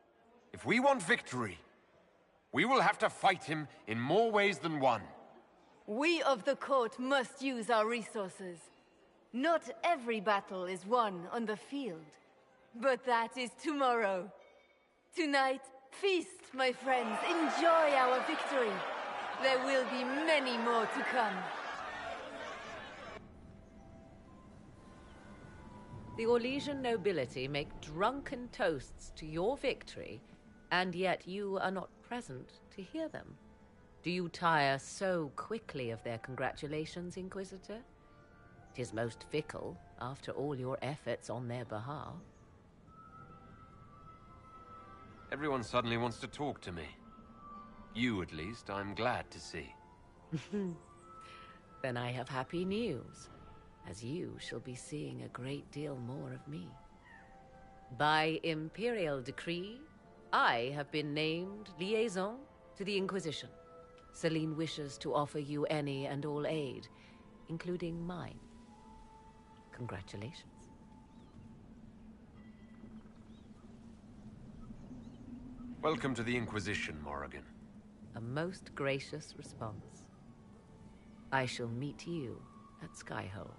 If we want victory, we will have to fight him in more ways than one. We of the court must use our resources. Not every battle is won on the field, but that is tomorrow. Tonight, feast, my friends. Enjoy our victory. There will be many more to come. The Orlesian nobility make drunken toasts to your victory, and yet you are not present to hear them. Do you tire so quickly of their congratulations, Inquisitor? 'Tis most fickle, after all your efforts on their behalf. Everyone suddenly wants to talk to me. You, at least, I'm glad to see. Then I have happy news, as you shall be seeing a great deal more of me. By Imperial decree, I have been named liaison to the Inquisition. Celine wishes to offer you any and all aid, including mine. Congratulations. Welcome to the Inquisition, Morrigan. A most gracious response. I shall meet you at Skyhold.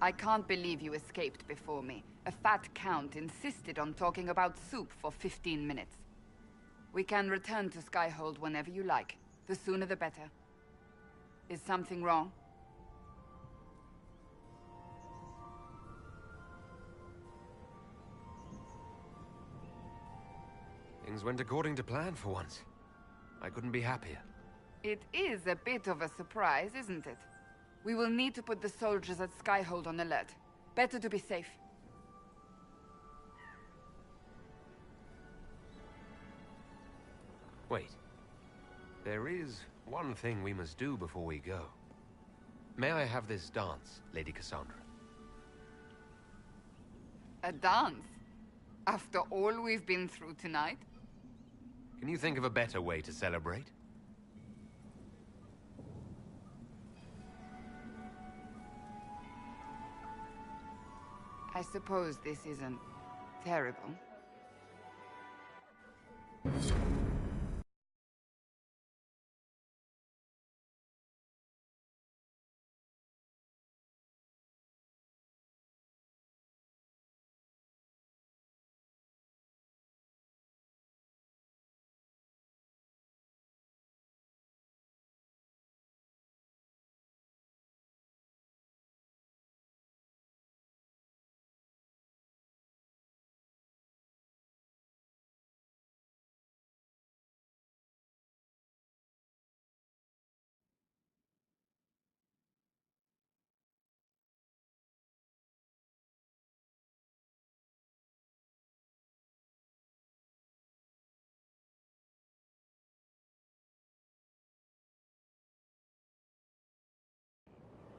I can't believe you escaped before me. A fat count insisted on talking about soup for 15 minutes. We can return to Skyhold whenever you like. The sooner the better. Is something wrong? Things went according to plan for once. I couldn't be happier. It is a bit of a surprise, isn't it? We will need to put the soldiers at Skyhold on alert. Better to be safe. Wait. There is one thing we must do before we go. May I have this dance, Lady Cassandra? A dance? After all we've been through tonight? Can you think of a better way to celebrate? I suppose this isn't terrible.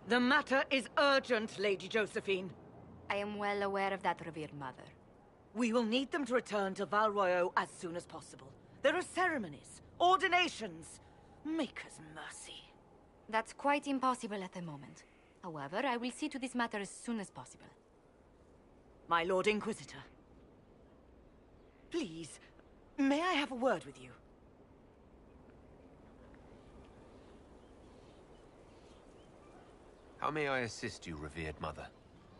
The matter is urgent, Lady Josephine. I am well aware of that, revered mother. We will need them to return to Val Royeaux as soon as possible. There are ceremonies, ordinations. Make us mercy. That's quite impossible at the moment. However, I will see to this matter as soon as possible. My Lord Inquisitor. Please, may I have a word with you? How may I assist you, revered mother?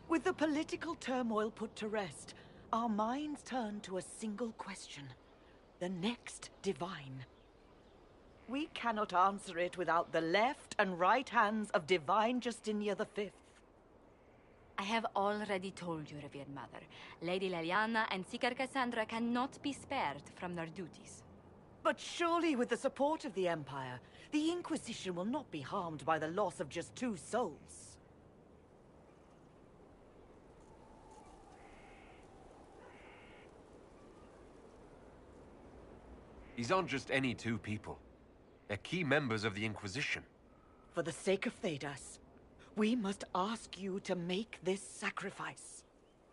With the political turmoil put to rest, our minds turn to a single question. The next divine. We cannot answer it without the left and right hands of Divine Justinia V. I have already told you, revered mother. Lady Leliana and Seeker Cassandra cannot be spared from their duties. But surely with the support of the Empire, the Inquisition will not be harmed by the loss of just 2 souls. These aren't just any 2 people. They're key members of the Inquisition. For the sake of Thedas, we must ask you to make this sacrifice.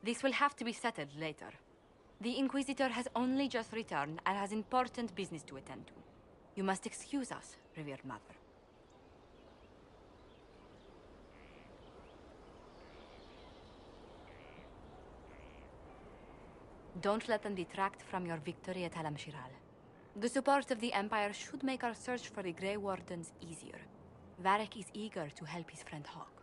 This will have to be settled later. The Inquisitor has only just returned and has important business to attend to. You must excuse us, revered mother. Don't let them detract from your victory at Alam-Shiral. The support of the Empire should make our search for the Grey Wardens easier. Varric is eager to help his friend Hawk.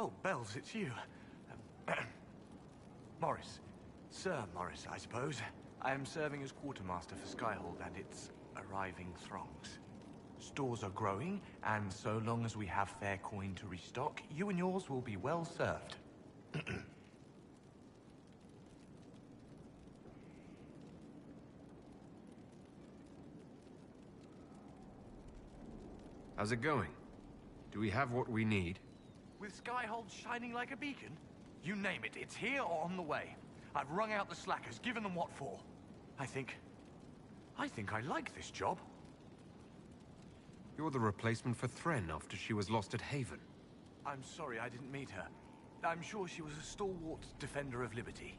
Oh, Bells, it's you. Morris. Sir Morris, I suppose. I am serving as quartermaster for Skyhold and its arriving throngs. Stores are growing, and so long as we have fair coin to restock, you and yours will be well served. How's it going? Do we have what we need? With Skyhold shining like a beacon? You name it, it's here or on the way. I've wrung out the slackers, given them what for. I think I like this job. You're the replacement for Thren after she was lost at Haven. I'm sorry I didn't meet her. I'm sure she was a stalwart defender of liberty.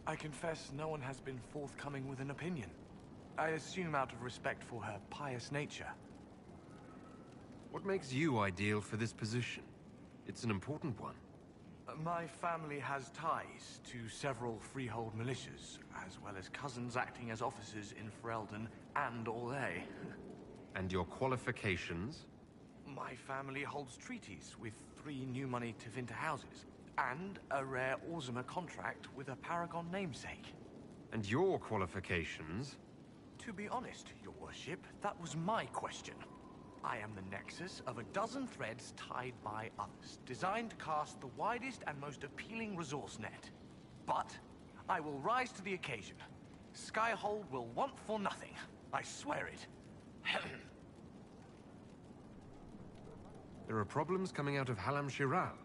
I confess no one has been forthcoming with an opinion. I assume out of respect for her pious nature. What makes you ideal for this position? It's an important one. My family has ties to several freehold militias, as well as cousins acting as officers in Ferelden and Orlais. And your qualifications? My family holds treaties with 3 new money Tevinter houses, and a rare Orzuma contract with a Paragon namesake. And your qualifications? To be honest, your worship, that was my question. I am the nexus of a dozen threads tied by others, designed to cast the widest and most appealing resource net. But I will rise to the occasion. Skyhold will want for nothing. I swear it. There are problems coming out of Halam Shiral.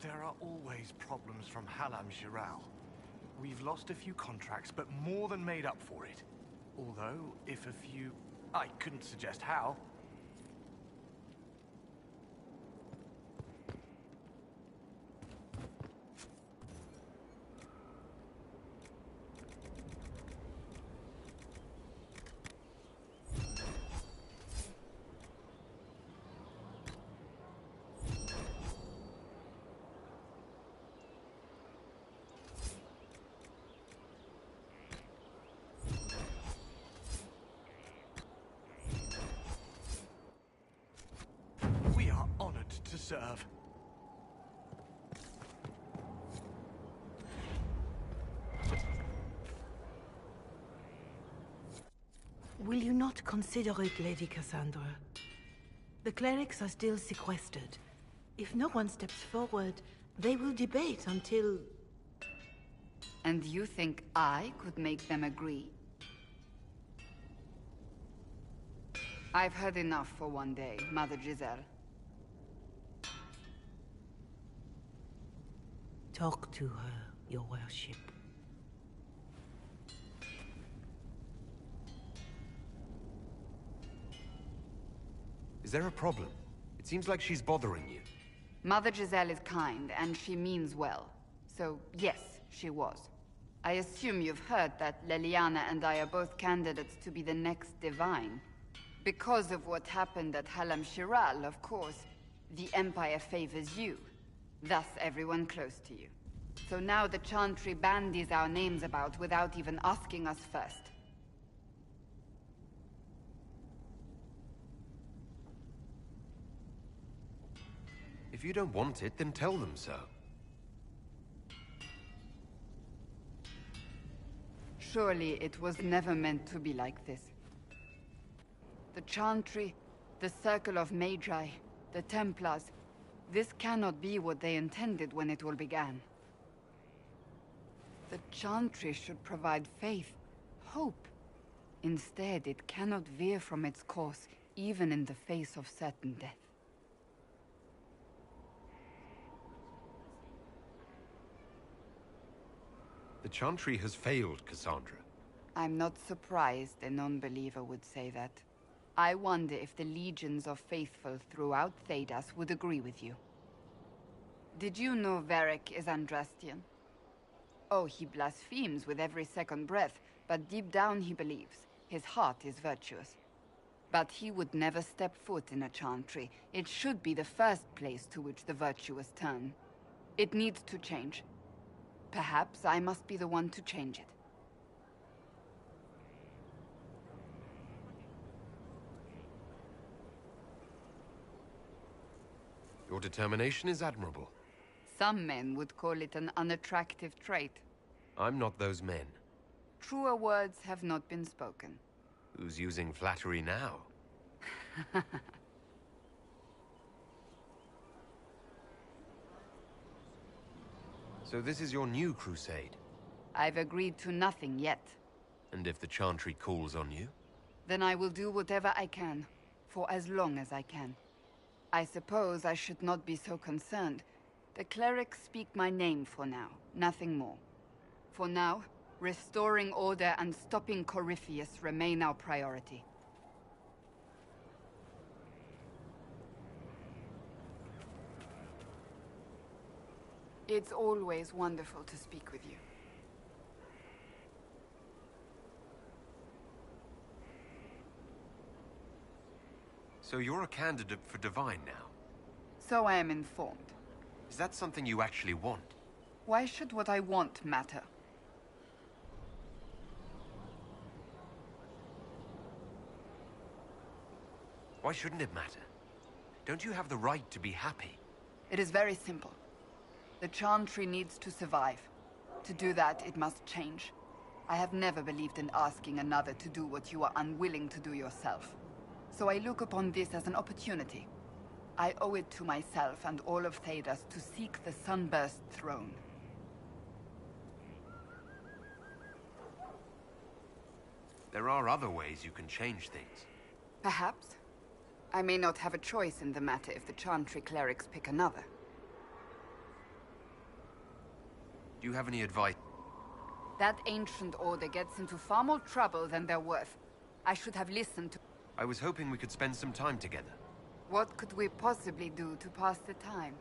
There are always problems from Halam Shiral. We've lost a few contracts, but more than made up for it. Although, if a few... I couldn't suggest how. To serve. Will you not consider it, Lady Cassandra? The clerics are still sequestered. If no one steps forward, they will debate until... And you think I could make them agree? I've heard enough for one day, Mother Giselle. Talk to her, your worship. Is there a problem? It seems like she's bothering you. Mother Giselle is kind, and she means well. So, yes, she was. I assume you've heard that Leliana and I are both candidates to be the next Divine. Because of what happened at Halam Shiral, of course, the Empire favors you. Thus everyone close to you. So now the Chantry bandies our names about without even asking us first. If you don't want it, then tell them so. Surely it was never meant to be like this. The Chantry, the Circle of Magi, the Templars... This cannot be what they intended when it all began. The Chantry should provide faith, hope. Instead, it cannot veer from its course, even in the face of certain death. The Chantry has failed, Cassandra. I'm not surprised a non-believer would say that. I wonder if the legions of faithful throughout Thedas would agree with you. Did you know Varric is Andrastian? Oh, he blasphemes with every second breath, but deep down he believes. His heart is virtuous. But he would never step foot in a Chantry. It should be the first place to which the virtuous turn. It needs to change. Perhaps I must be the one to change it. Your determination is admirable. Some men would call it an unattractive trait. I'm not those men. Truer words have not been spoken. Who's using flattery now? So this is your new crusade? I've agreed to nothing yet. And if the Chantry calls on you? Then I will do whatever I can, for as long as I can. I suppose I should not be so concerned. The clerics speak my name for now, nothing more. For now, restoring order and stopping Corypheus remain our priority. It's always wonderful to speak with you. So you're a candidate for Divine now? So I am informed. Is that something you actually want? Why should what I want matter? Why shouldn't it matter? Don't you have the right to be happy? It is very simple. The Chantry needs to survive. To do that, it must change. I have never believed in asking another to do what you are unwilling to do yourself. So I look upon this as an opportunity. I owe it to myself and all of Thedas to seek the Sunburst throne. There are other ways you can change things. Perhaps. I may not have a choice in the matter if the Chantry clerics pick another. Do you have any advice? That ancient order gets into far more trouble than they're worth. I should have listened to... I was hoping we could spend some time together. What could we possibly do to pass the time?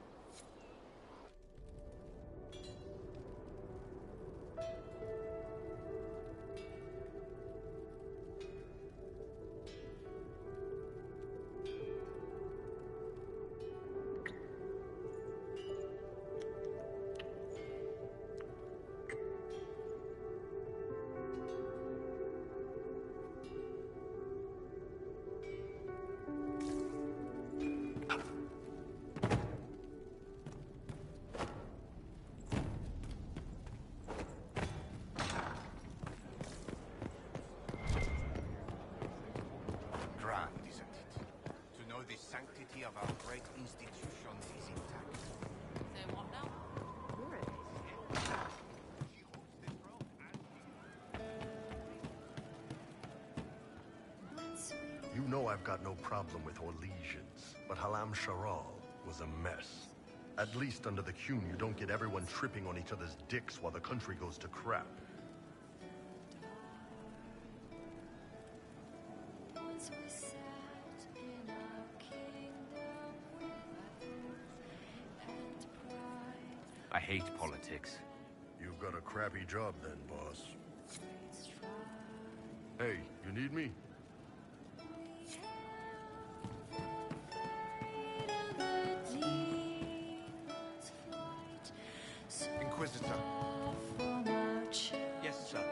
Of our great institutions is intact. Say what now? You know I've got no problem with Orlesians, but Halam Sharal was a mess. At least under the Qun, you don't get everyone tripping on each other's dicks while the country goes to crap. I hate politics. You've got a crappy job then, boss. Hey, you need me? Inquisitor. Yes, sir.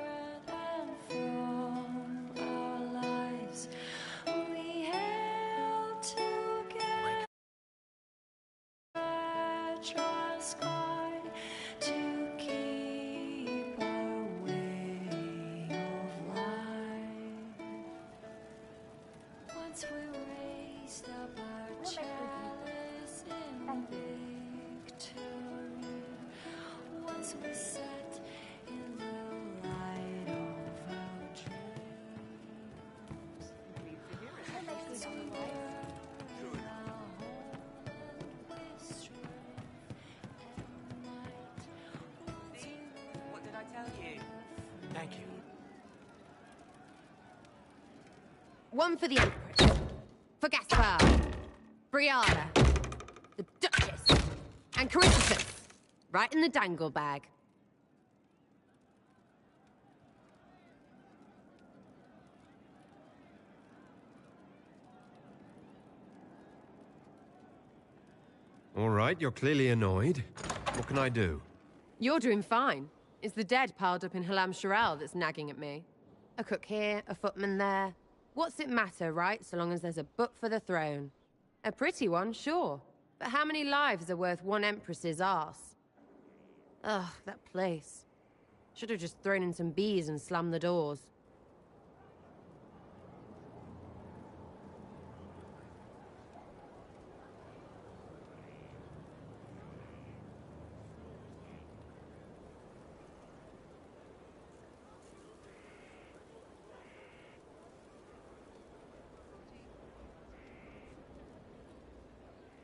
Thank you. One for the Empress, for Gaspard, Brianna, the Duchess, and Corypheus. Right in the dangle bag. All right, you're clearly annoyed. What can I do? You're doing fine. It's the dead piled up in Halam Sharal that's nagging at me. A cook here, a footman there. What's it matter, right, so long as there's a butt for the throne? A pretty one, sure. But how many lives are worth one empress's arse? Ugh, that place. Should have just thrown in some bees and slammed the doors.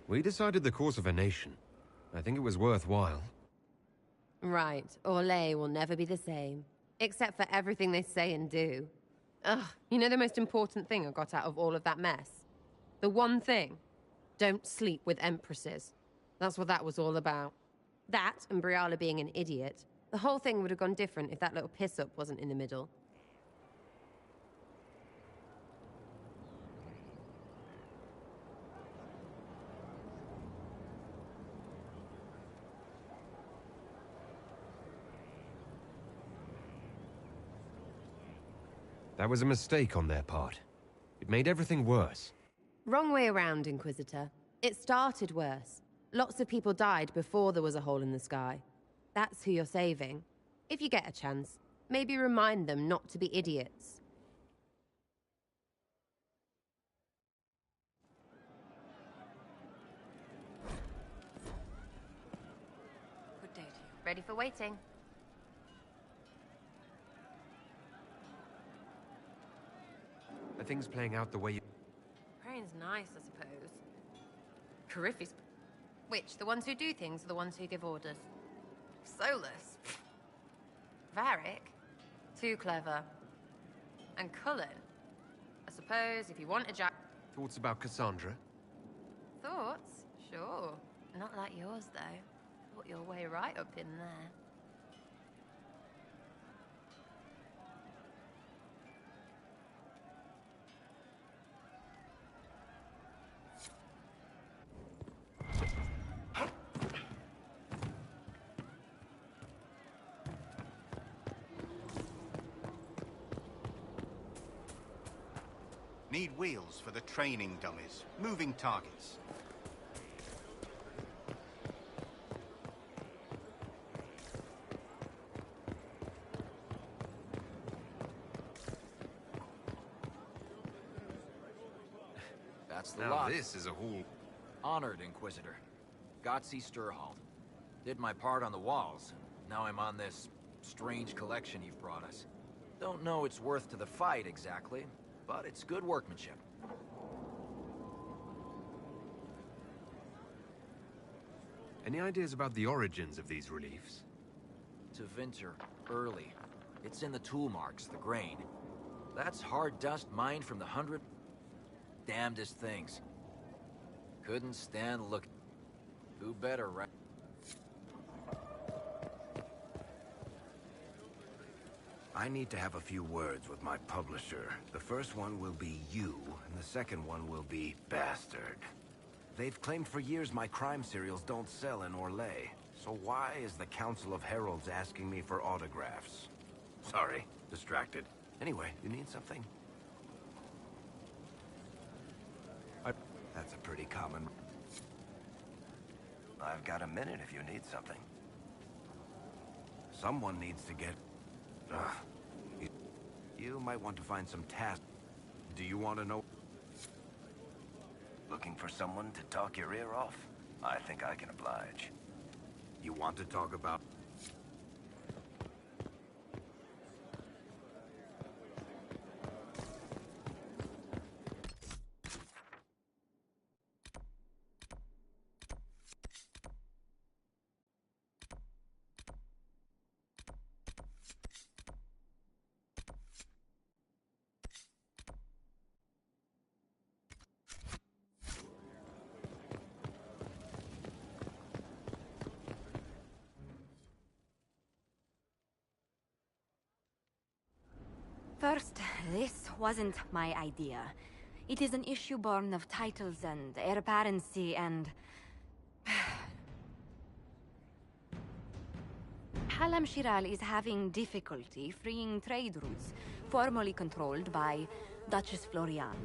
We decided the course of a nation. I think it was worthwhile. Right, Orlais will never be the same. Except for everything they say and do. Ugh, you know the most important thing I got out of all of that mess? The one thing. Don't sleep with empresses. That's what that was all about. That, and Briala being an idiot. The whole thing would have gone different if that little piss-up wasn't in the middle. That was a mistake on their part. It made everything worse. Wrong way around, Inquisitor. It started worse. Lots of people died before there was a hole in the sky. That's who you're saving. If you get a chance, maybe remind them not to be idiots. Good day to you. Ready for waiting. Are things playing out the way you... Praying's nice, I suppose. Coryphe's... Which, the ones who do things or the ones who give orders? Solus. Varric. Too clever. And Cullen. I suppose if you want a jack... Thoughts about Cassandra? Thoughts? Sure. Not like yours, though. Thought your way right up in there. Need wheels for the training dummies. Moving targets. That's the Now lot. this is a haul. Honored, Inquisitor. Gotzi Sturhald. Did my part on the walls. Now I'm on this strange collection you've brought us. Don't know its worth to the fight, exactly, but it's good workmanship. Any ideas about the origins of these reliefs? To Vinter, early. It's in the tool marks, the grain. That's hard dust mined from the 100 damnedest things. Couldn't stand look. Who better, right? I need to have a few words with my publisher. The first one will be you, and the second one will be Bastard. They've claimed for years my crime serials don't sell in Orlais. So why is the Council of Heralds asking me for autographs? Sorry, distracted. Anyway, you need something? That's a pretty common... I've got a minute if you need something. Someone needs to get... You might want to find some tasks. Do you want to know? Looking for someone to talk your ear off? I think I can oblige. You want to talk about... First, this wasn't my idea. It is an issue born of titles and heir apparency and... Halam Shiral is having difficulty freeing trade routes formerly controlled by Duchess Florian.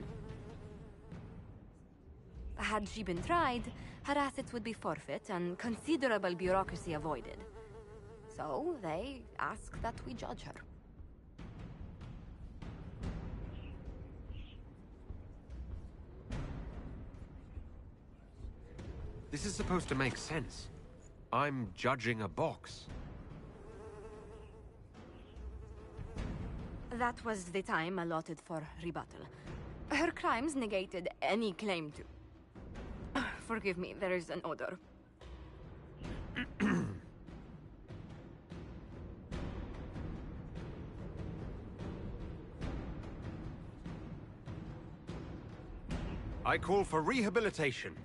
Had she been tried, her assets would be forfeit and considerable bureaucracy avoided. So they ask that we judge her. This is supposed to make sense. I'm judging a box. That was the time allotted for rebuttal. Her crimes negated any claim to... Forgive me, there is an odor. I call for rehabilitation.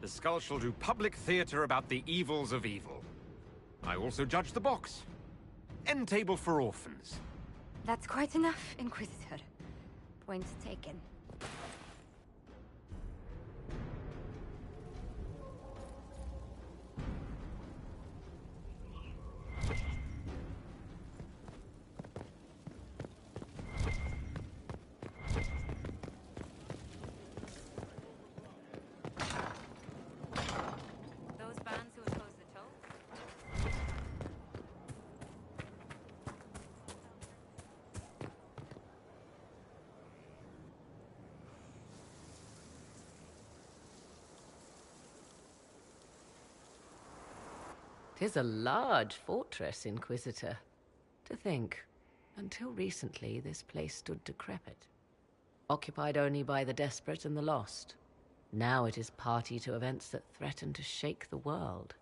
The skull shall do public theater about the evils of evil. I also judge the box. End table for orphans. That's quite enough, Inquisitor. Point taken. Those bands who oppose the toll? 'Tis a large fortress, Inquisitor. To think, until recently this place stood decrepit, occupied only by the desperate and the lost. Now it is party to events that threaten to shake the world.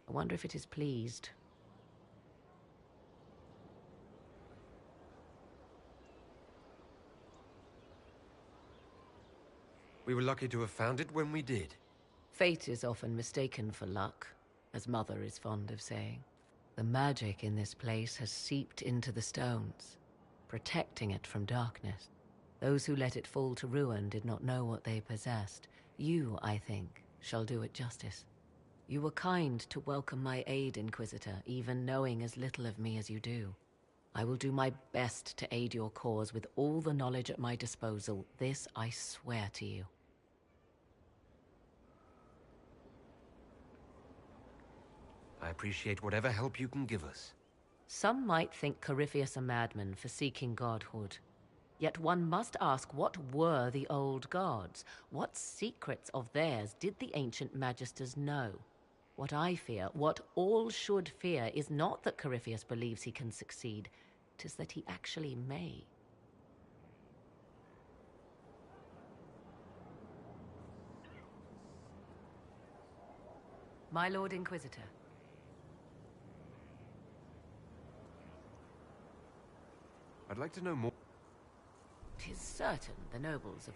I wonder if it is pleased. We were lucky to have found it when we did. Fate is often mistaken for luck, as Mother is fond of saying. The magic in this place has seeped into the stones, protecting it from darkness. Those who let it fall to ruin did not know what they possessed. You, I think, shall do it justice. You were kind to welcome my aid, Inquisitor, even knowing as little of me as you do. I will do my best to aid your cause with all the knowledge at my disposal. This I swear to you. I appreciate whatever help you can give us. Some might think Corypheus a madman for seeking godhood. Yet one must ask, what were the old gods? What secrets of theirs did the ancient magisters know? What I fear, what all should fear, is not that Corypheus believes he can succeed. 'Tis that he actually may. My Lord Inquisitor. 'I'd like to know more. 'Tis certain the nobles of...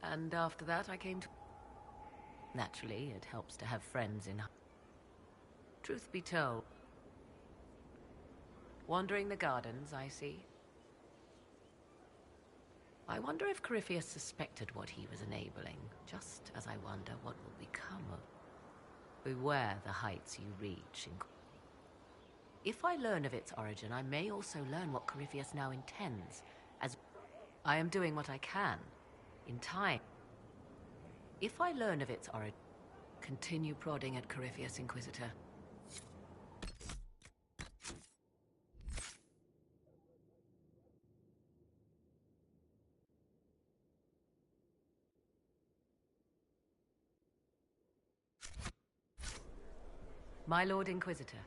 And after that I came to... Naturally, it helps to have friends in... Truth be told... Wandering the gardens, I see. I wonder if Corypheus suspected what he was enabling, just as I wonder what will become of... Beware the heights you reach. If I learn of its origin, I may also learn what Corypheus now intends, as I am doing what I can, in time. If I learn of its origin, continue prodding at Corypheus, Inquisitor. My Lord Inquisitor.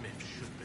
smith should be.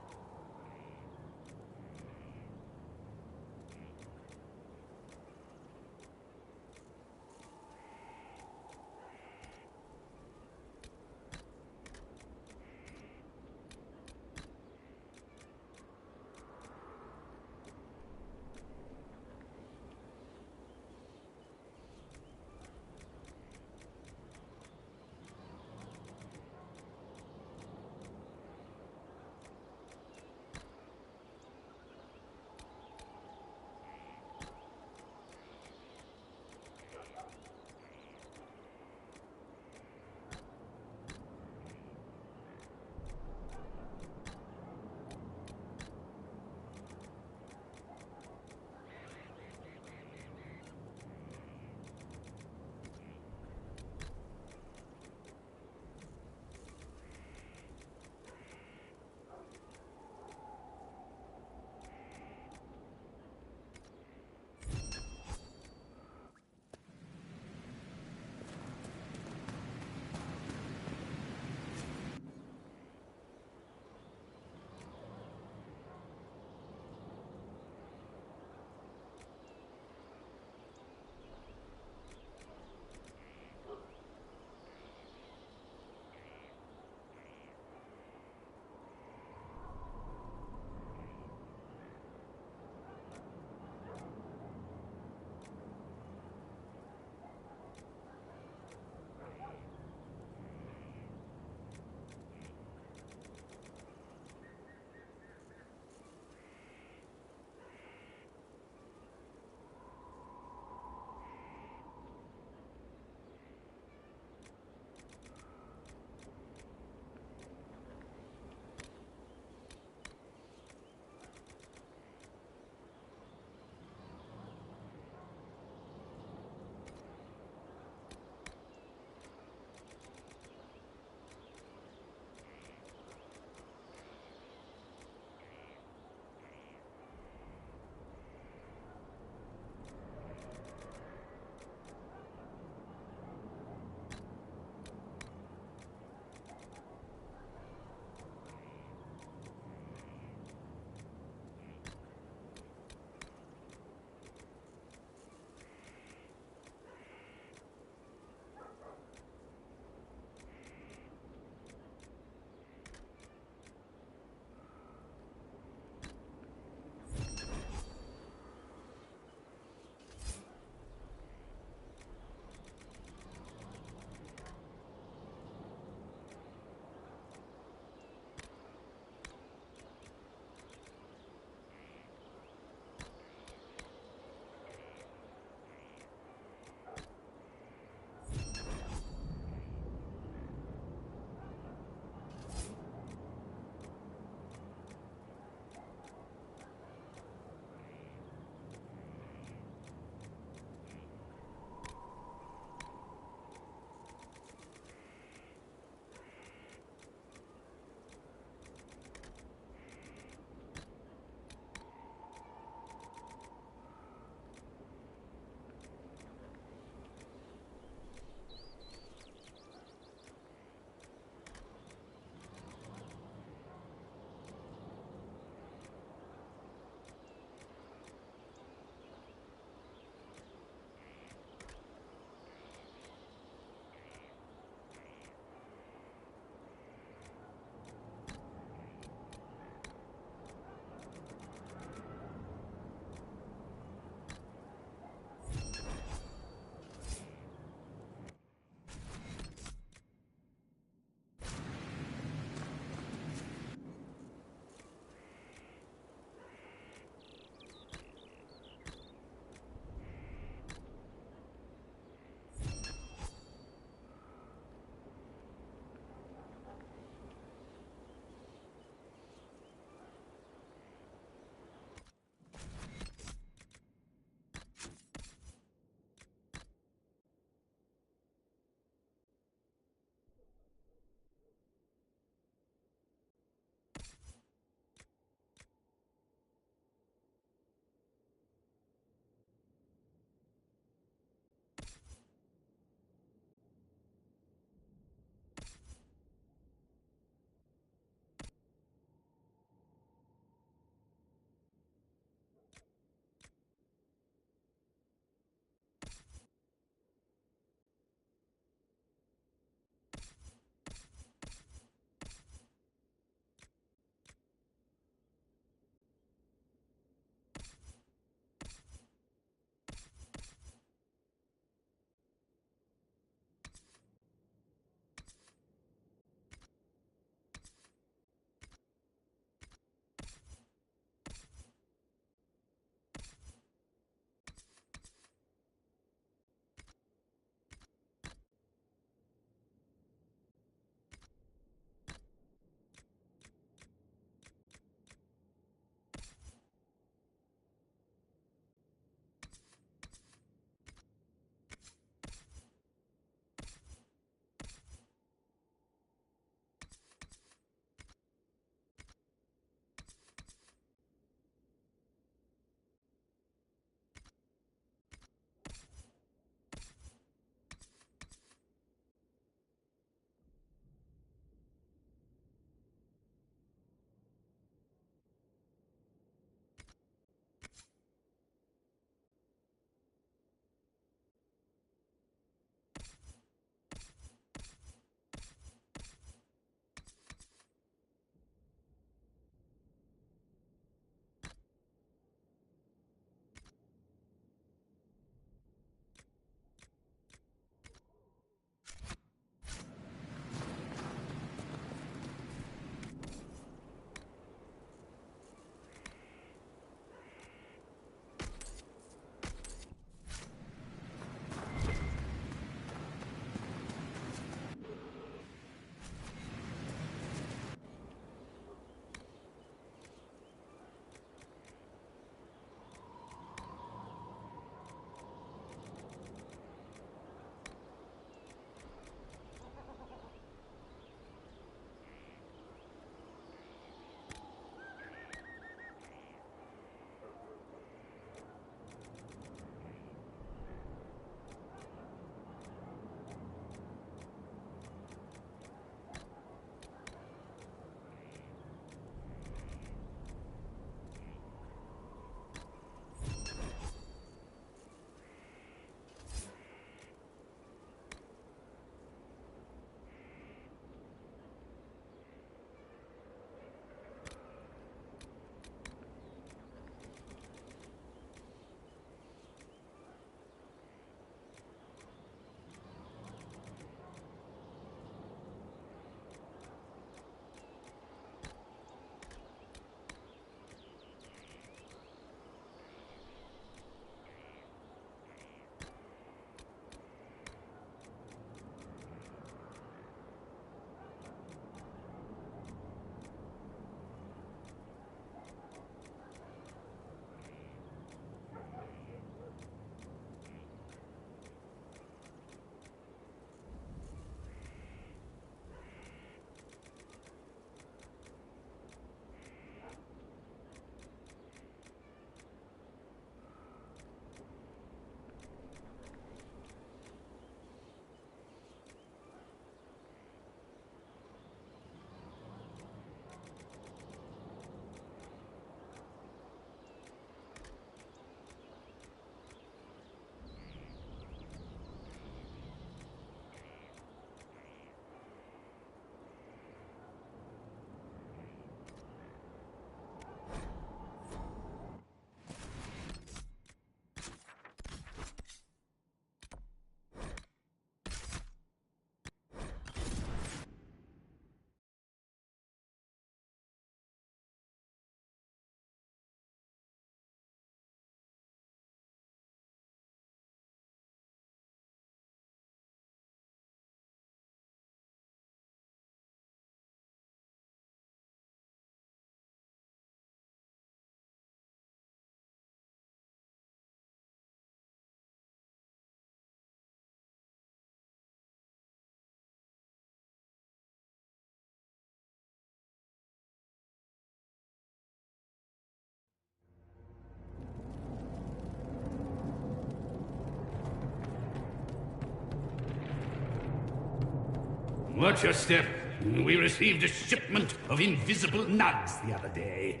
Watch your step. We received a shipment of invisible nugs the other day.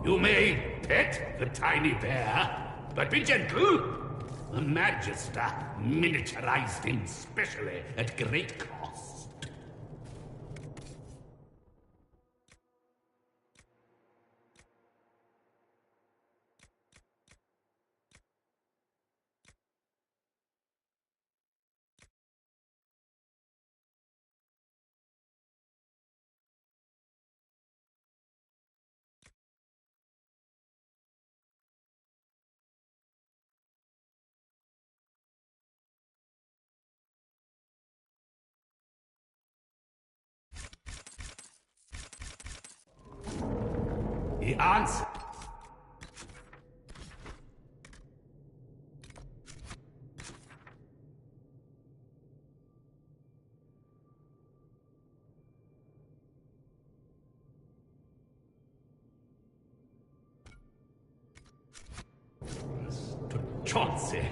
You may pet the tiny bear, but be gentle. A Magister miniaturized him specially at great cost. He answered. Chauncey.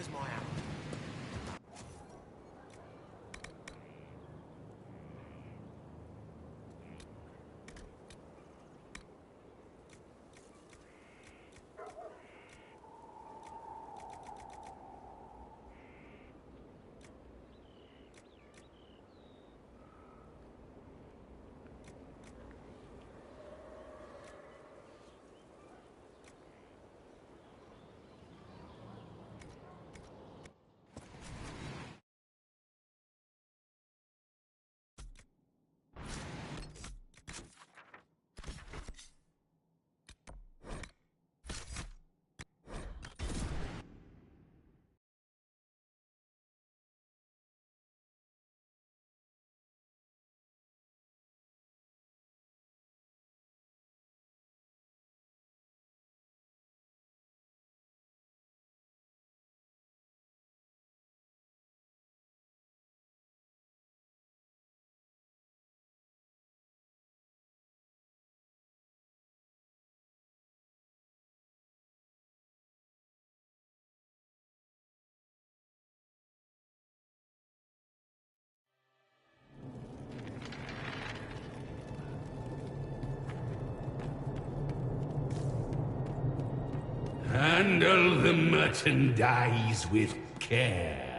Where's my ammo? Handle the merchandise with care.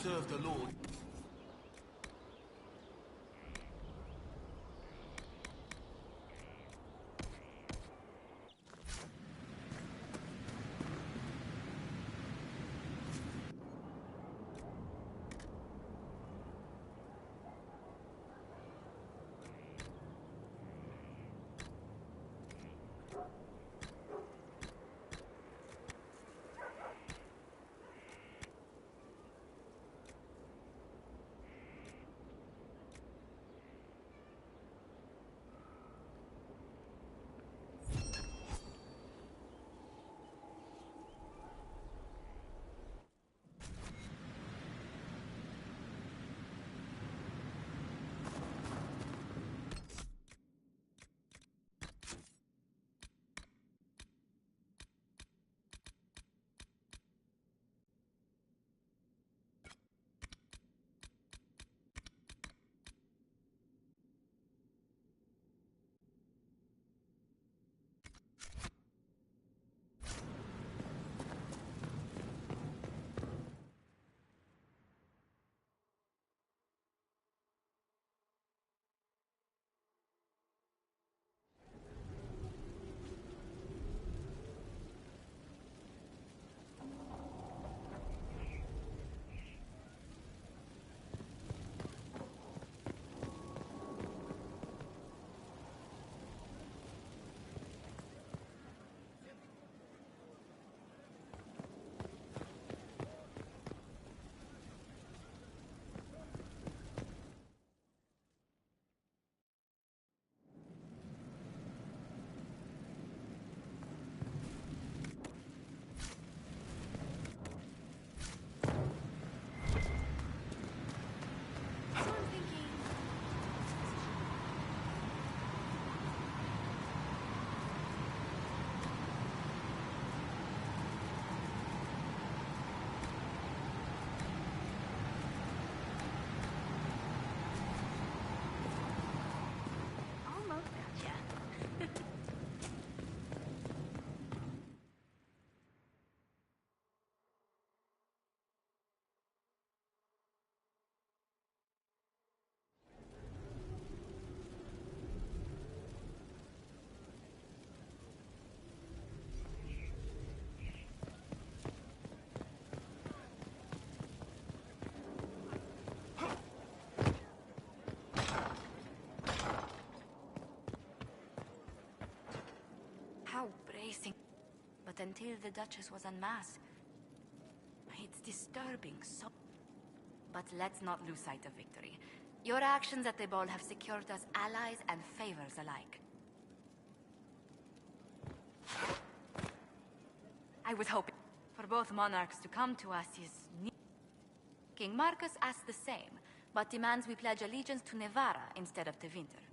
serve the Lord. How bracing. But until the Duchess was unmasked, it's disturbing so... But let's not lose sight of victory. Your actions at the ball have secured us allies and favors alike. I was hoping for both monarchs to come to us is... King Marcus asked the same, but demands we pledge allegiance to Nevarra instead of to Winter.